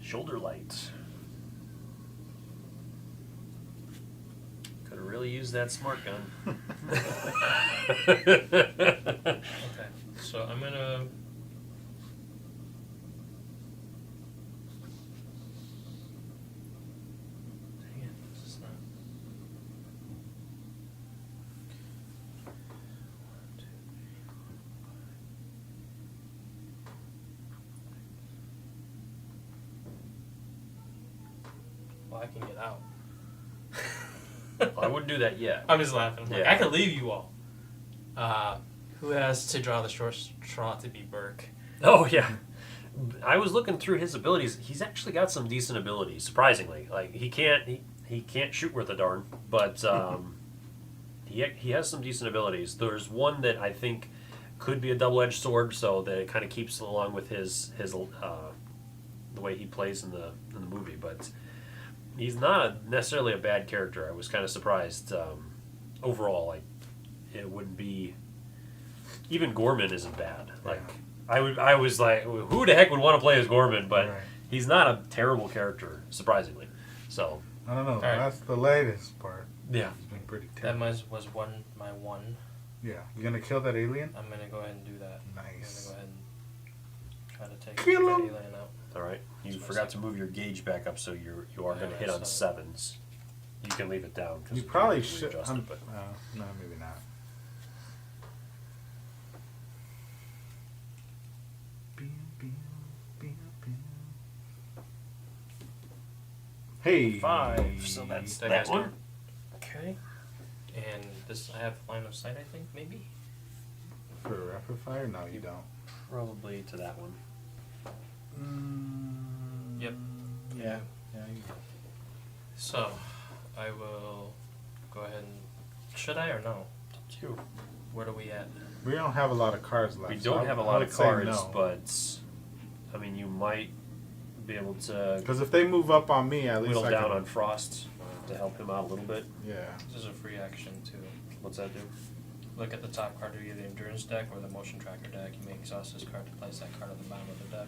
Shoulder light. Could have really used that smart gun. Okay, so I'm gonna. Dang it, this is not. 1, 2, 3, 4, 5. Well, I can get out. I wouldn't do that yet. I'm just laughing. Like, Yeah. I can leave you all. Who has to draw the short straw to be Burke? Oh yeah, I was looking through his abilities. He's actually got some decent abilities, surprisingly. Like he can't shoot worth a darn, but he has some decent abilities. There's one that I think could be a double-edged sword, so that it kind of keeps along with his the way he plays in the movie. But he's not necessarily a bad character. I was kind of surprised overall. Like it wouldn't be. Even Gorman isn't bad. Like I was like, who the heck would want to play as Gorman? But Right. he's not a terrible character, surprisingly. So I don't know. right. That's the latest part. yeah, It's been pretty That terrible. was my one. Yeah. You gonna kill that alien? I'm gonna go ahead and do that. Nice. I'm gonna go ahead and try to take Kill that him. alien out. all right. You That's my forgot to second. move your gauge back up, so you are going to Yeah, hit on so- sevens. You can leave it down. 'Cause You probably can should. readjust it, but No, maybe not. Hey. 5. So that's That that guy's one. turn. Okay. And this, I have line of sight, I think, maybe? For a rapid fire? No, you don't. Probably to that one. Yep. Yeah. Yeah. You So, I will go ahead and. Should I or no? Two. Where are we at? We don't have a lot of cards left. We so don't have a I lot would of say cards, no. but I mean, you might be able to Because if they move up on me, at least whittle I down can. on Frost to help him out a little bit. Yeah. This is a free action, too. What's that do? Look at the top card of either the Endurance deck or the Motion Tracker deck. You may exhaust this card to place that card at the bottom of the deck.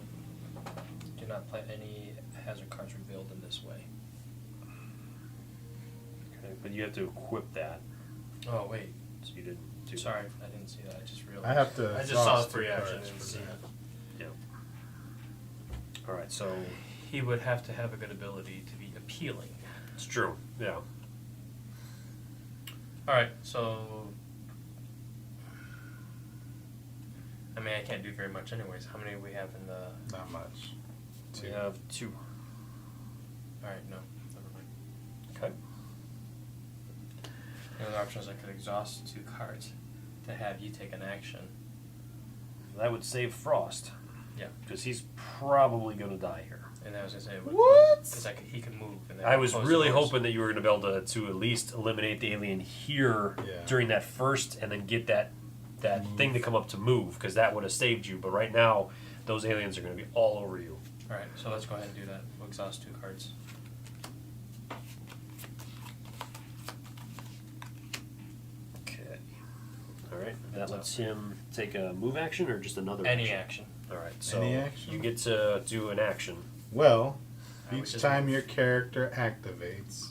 Do not play any hazard cards revealed in this way. Okay, but you have to equip that, Oh, wait. so you didn't do. Sorry, I didn't see that. I just realized. I have to I just saw the exhaust free two action cards and for see that. it. Yeah. All right, so He would have to have a good ability to be appealing. it's true. Yeah. Alright, so. I mean, I can't do very much, anyways. How many do we have in the. Not much. We have 2. Alright, no. Never mind. Okay. The other option is I could exhaust 2 cards to have you take an action. That would save Frost. Yeah. Because he's probably going to die here. And I was gonna say, What? Because he can move. And then I was close really the doors. hoping that you were going to be able to at least eliminate the alien here Yeah. during that first, and then get that thing to come up to move, because that would have saved you. But right now, those aliens are going to be all over you. Alright, so let's go ahead and do that. We'll exhaust 2 cards. Okay. All right. That lets him take a move action or just another Any action? action. All right. So Any action? you get to do an action. Well, I would each just time move. your character activates,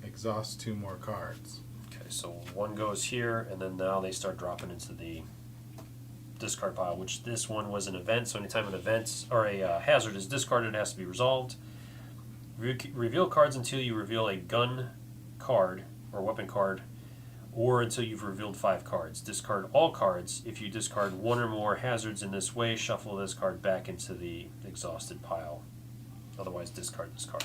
exhaust 2 more cards. Okay. So one goes here, and then now they start dropping into the discard pile, which this one was an event. So anytime an event or a hazard is discarded, it has to be resolved. Reveal cards until you reveal a gun card or weapon card, or until you've revealed 5 cards. Discard all cards. If you discard 1 or more hazards in this way, shuffle this card back into the exhausted pile. Otherwise, discard this card.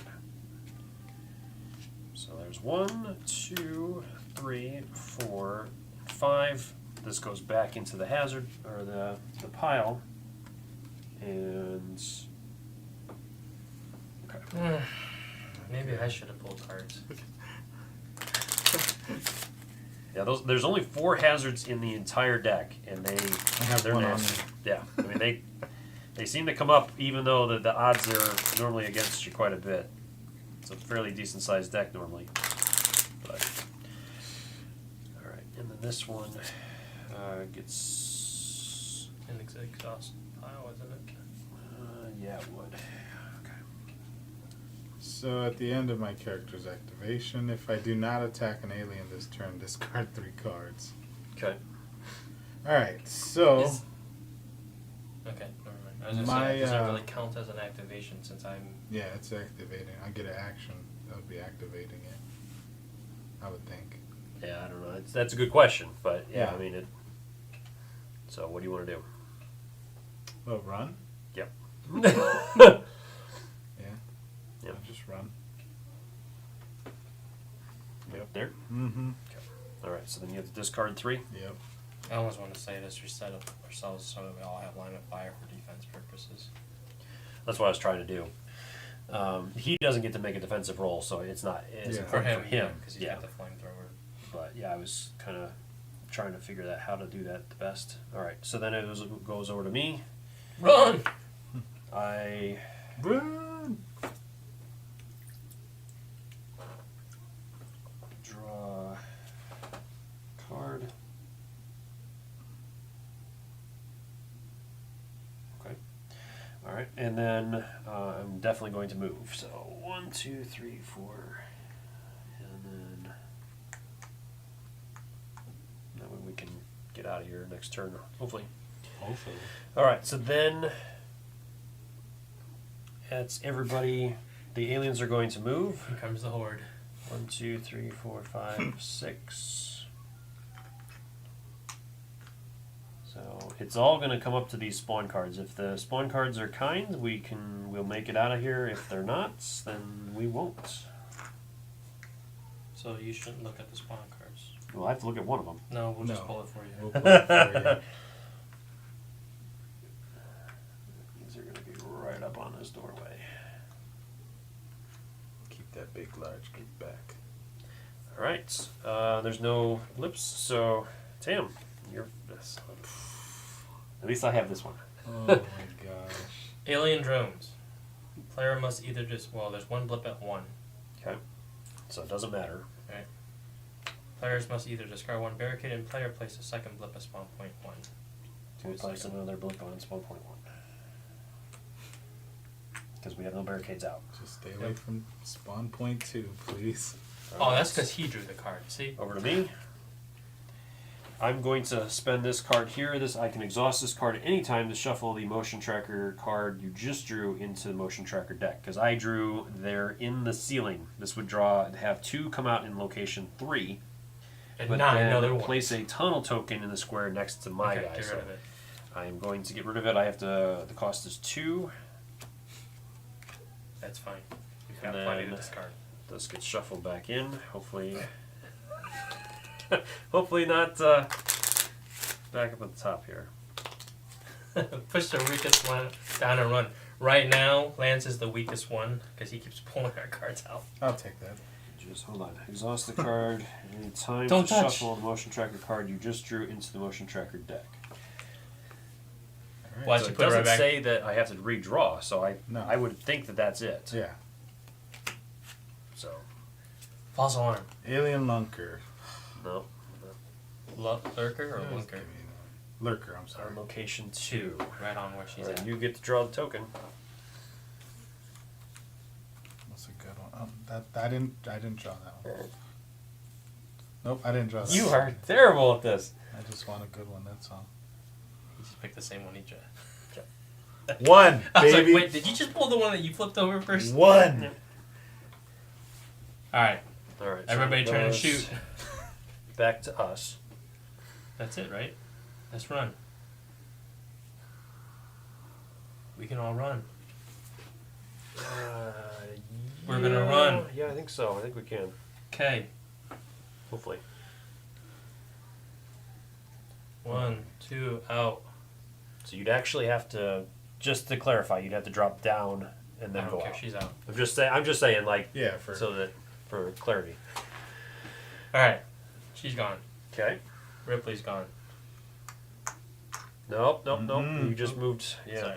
So there's 1, 2, 3, 4, 5. This goes back into the hazard or the pile, and okay. Maybe I should have pulled cards. Yeah, there's only 4 hazards in the entire deck, and they're one on nasty. Yeah, I mean they seem to come up even though the odds are normally against you quite a bit. It's a fairly decent sized deck normally. But all right, and then this one gets An exhaust pile, isn't it? yeah, it would. Okay. So at the end of my character's activation, if I do not attack an alien this turn, discard 3 cards. Okay. Alright, so Okay, never mind. I was gonna My, say, does it really count as an activation since I'm... yeah, it's activating. I get an action that would be activating it, I would think. Yeah, I don't know. That's a good question, but yeah, Yeah. I mean it. So what do you want to do? Oh, run? Yep. Yeah. Yep. I'll just run. Yep. There. Mm-hmm. All right. So then you have to discard 3. Yep. I almost want to say this, reset up ourselves so that we all have line of fire for defense purposes. That's what I was trying to do. He doesn't get to make a defensive roll, so it's not. It's Yeah. important for him. because he's Yeah. got the flamethrower. But yeah, I was kind of trying to figure out how to do that the best. All right. So then it goes over to me. Run! I Run! draw card. Okay. All right, and then I'm definitely going to move. So 1, 2, 3, 4, and then that way we can get out of here next turn, hopefully. Hopefully. All right, so then that's everybody. The aliens are going to move. Here comes the horde. 1, 2, 3, 4, 5, 6. So it's all going to come up to these spawn cards. If the spawn cards are kind, we'll make it out of here. If they're not, then we won't. So you shouldn't look at the spawn cards. We'll have to look at one of them. No, we'll just No. pull it for you. We'll pull it for These are going to be right up on this doorway. Keep that big, large group back. All right. There's no lips, so Tam, you're this. At least I have this one. Oh my gosh. Alien drones. Player must either there's one blip at 1. Okay. So it doesn't matter. Right. Players must either discard 1 barricade and player place a second blip at spawn point 1. We'll place another blip on spawn point 1. Because we have no barricades out. Just stay away from spawn point 2, please. Oh, that's because he drew the card. See? Over to me. I'm going to spend this card here. I can exhaust this card at any time to shuffle the motion tracker card you just drew into the motion tracker deck. Because I drew there in the ceiling. This would have 2 come out in location 3. And But 9 then other ones. place a tunnel token in the square next to my Okay, guy. get So rid of it. I am going to get rid of it. The cost is 2. That's fine. You've And got plenty to then- discard. This gets shuffled back in. Hopefully, hopefully not back up at the top here. Push the weakest one down and run. Right now, Lance is the weakest one because he keeps pulling our cards out. I'll take that. Just hold on. Exhaust the card. Any time Don't to touch. shuffle the motion tracker card you just drew into the motion tracker deck. Alright. Why So don't you it put it doesn't right back? say that I have to redraw, so No. I would think that that's it. Yeah. So False alarm. Alien Lunker. no. Lurker or Just Lunker? give me that. Lurker, I'm Our sorry. location 2. Right on where she's Alright, at. you get to draw the token. That's a good one. I didn't draw that one. Nope, I didn't draw that You one. are terrible at this. I just want a good one, that's all. He just picked the same one he drew. One, I was baby. like, wait, did you just pull the one that you flipped over first? One. Alright, All right. everybody so it turn and goes shoot. Back to us. That's it, right? Let's run. We can all run. We're gonna run. Yeah, I think so. I think we can. Okay. Hopefully. 1, 2, out. So you'd actually have to, just to clarify, you'd have to drop down and then I go don't care. out. She's out. I'm just saying, like, Yeah, for so that for clarity. All right. She's gone. Okay. Ripley's gone. Nope. Mm-mm. You just moved. Yeah. Sorry.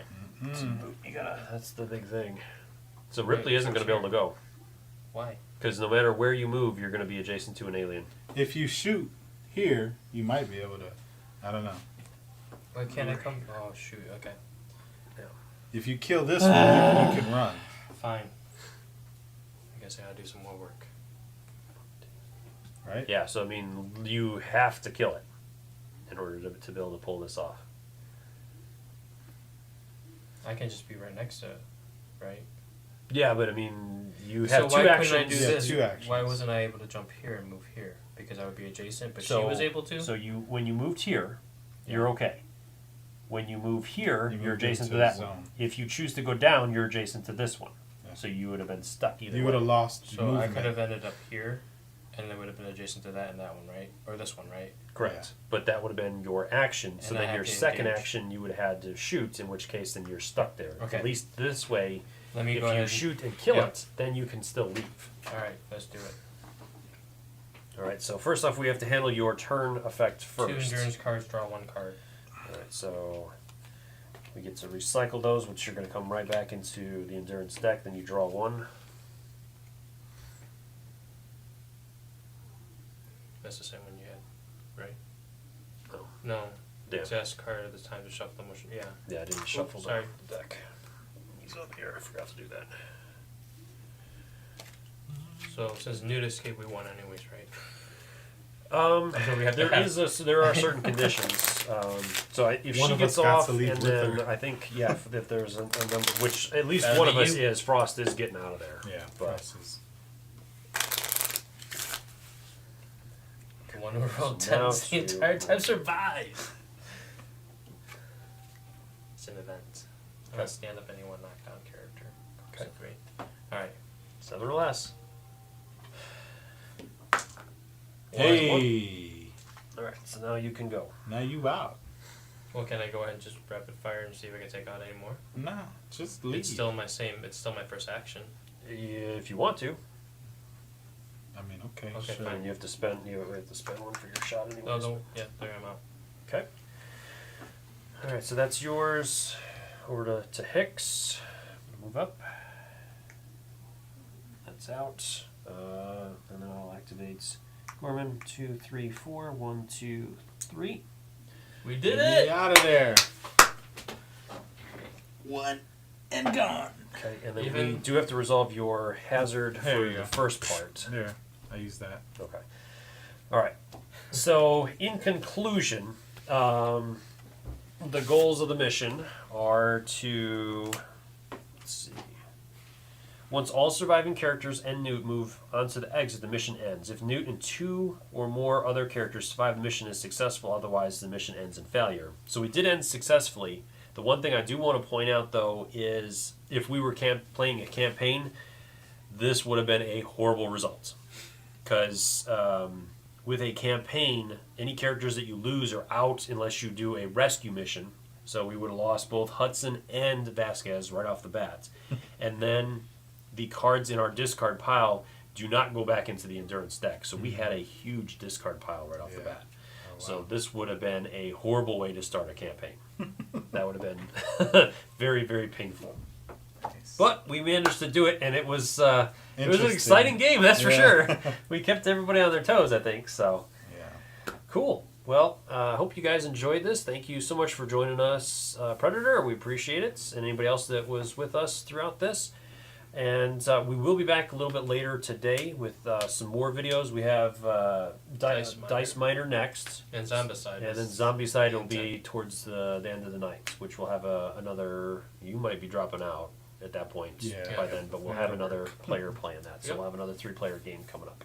You gotta. That's the big thing. So Wait, Ripley isn't going to be able to go Why? because no matter where you move, you're going to be adjacent to an alien. if you shoot here, you might be able to. I don't know. Why can't I come? Oh shoot. Okay. If you kill this one, you can run. Fine. I guess I gotta do some more work. Right? Yeah. So I mean, you have to kill it in order to be able to pull this off. I can just be right next to it, right? Yeah, but I mean, you So have why two couldn't I actions. do Yeah, this? 2 actions. Why wasn't I able to jump here and move here? Because I would be adjacent, but So- she was able to. So when you moved here, you're okay. When you move here, You you're moved adjacent to into that the one. zone. If you choose to go down, you're adjacent to this one. Yeah. So you would have been stuck either You way. would have lost So I movement. could have ended up here, and it would have been adjacent to that and that one, right? Or this one, right? Correct. Yeah. But that would have been your action. So And I then have your to second engage. action, you would have had to shoot, in which case then you're stuck there. Okay. At least this way, Let me if go you ahead. shoot and kill Yep. it, then you can still leave. All right, let's do it. All right, so first off, we have to handle your turn effect 2 first. endurance cards, draw 1 card. All right, so we get to recycle those, which are going to come right back into the endurance deck. Then you draw 1. That's the same one you had, right? Oh. No. Yeah. Excess card at the time to shuffle the motion. Yeah. Yeah, I didn't shuffle sorry. the deck. He's up here. I forgot to do that. So since new to escape, we won anyways, right? There we have to have- there are certain conditions. So if One she of gets us got off, to leave and with then her. I think if there's a number, which at least That'd one be of us you. is, Frost is getting out of there. Yeah, but prices. The one who rolled So now 10s the to- entire time survives. It's an event. I'm gonna stand up anyone knockdown character. Okay. 3. Alright. 7 or less. Hey, All right, so now you can go. now you out. Well, can I go ahead and just rapid fire and see if I can take out any more? Nah, just leave. It's still my first action. If you want to, I mean, okay, Okay, sure. fine. and you have to spend one for your shot anyway. No, don't. Yeah, there I'm out. Okay. All right, so that's yours. Over to Hicks. Move up. That's out. And then I'll activate Gorman. 2, 3, 4. 1, 2, 3. We did Get it! out of there. One and gone. Okay, and then we Even- do have to resolve your hazard There for you the go. first part. There, I use that. Okay. All right. So, in conclusion, the goals of the mission are to, let's see. Once all surviving characters and Newt move onto the exit, the mission ends. If Newt and 2 or more other characters survive, the mission is successful. Otherwise, the mission ends in failure. So we did end successfully. The one thing I do want to point out, though, is if we were playing a campaign, this would have been a horrible result. Because with a campaign, any characters that you lose are out unless you do a rescue mission. So we would have lost both Hudson and Vasquez right off the bat. And then the cards in our discard pile do not go back into the endurance deck. So we had a huge discard pile right off the Yeah. bat. Oh, wow. So this would have been a horrible way to start a campaign. That would have been very, very painful. Nice. But we managed to do it, and it was an Interesting. exciting game, that's for Yeah. sure. We kept everybody on their toes, I think. So Yeah. cool. Well, I hope you guys enjoyed this. Thank you so much for joining us, Predator. We appreciate it, and anybody else that was with us throughout this. And we will be back a little bit later today with some more videos. We have Dice Miner next. And Zombicide. And then Zombicide will be towards the end of the night, which we'll have another. You might be dropping out at that point Yeah. by then, but we'll have another player playing that. So Yep. we'll have another 3-player game coming up.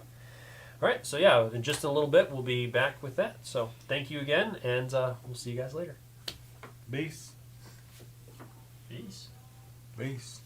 All right, so yeah, in just a little bit, we'll be back with that. So thank you again, and we'll see you guys later. Peace. Peace. Peace.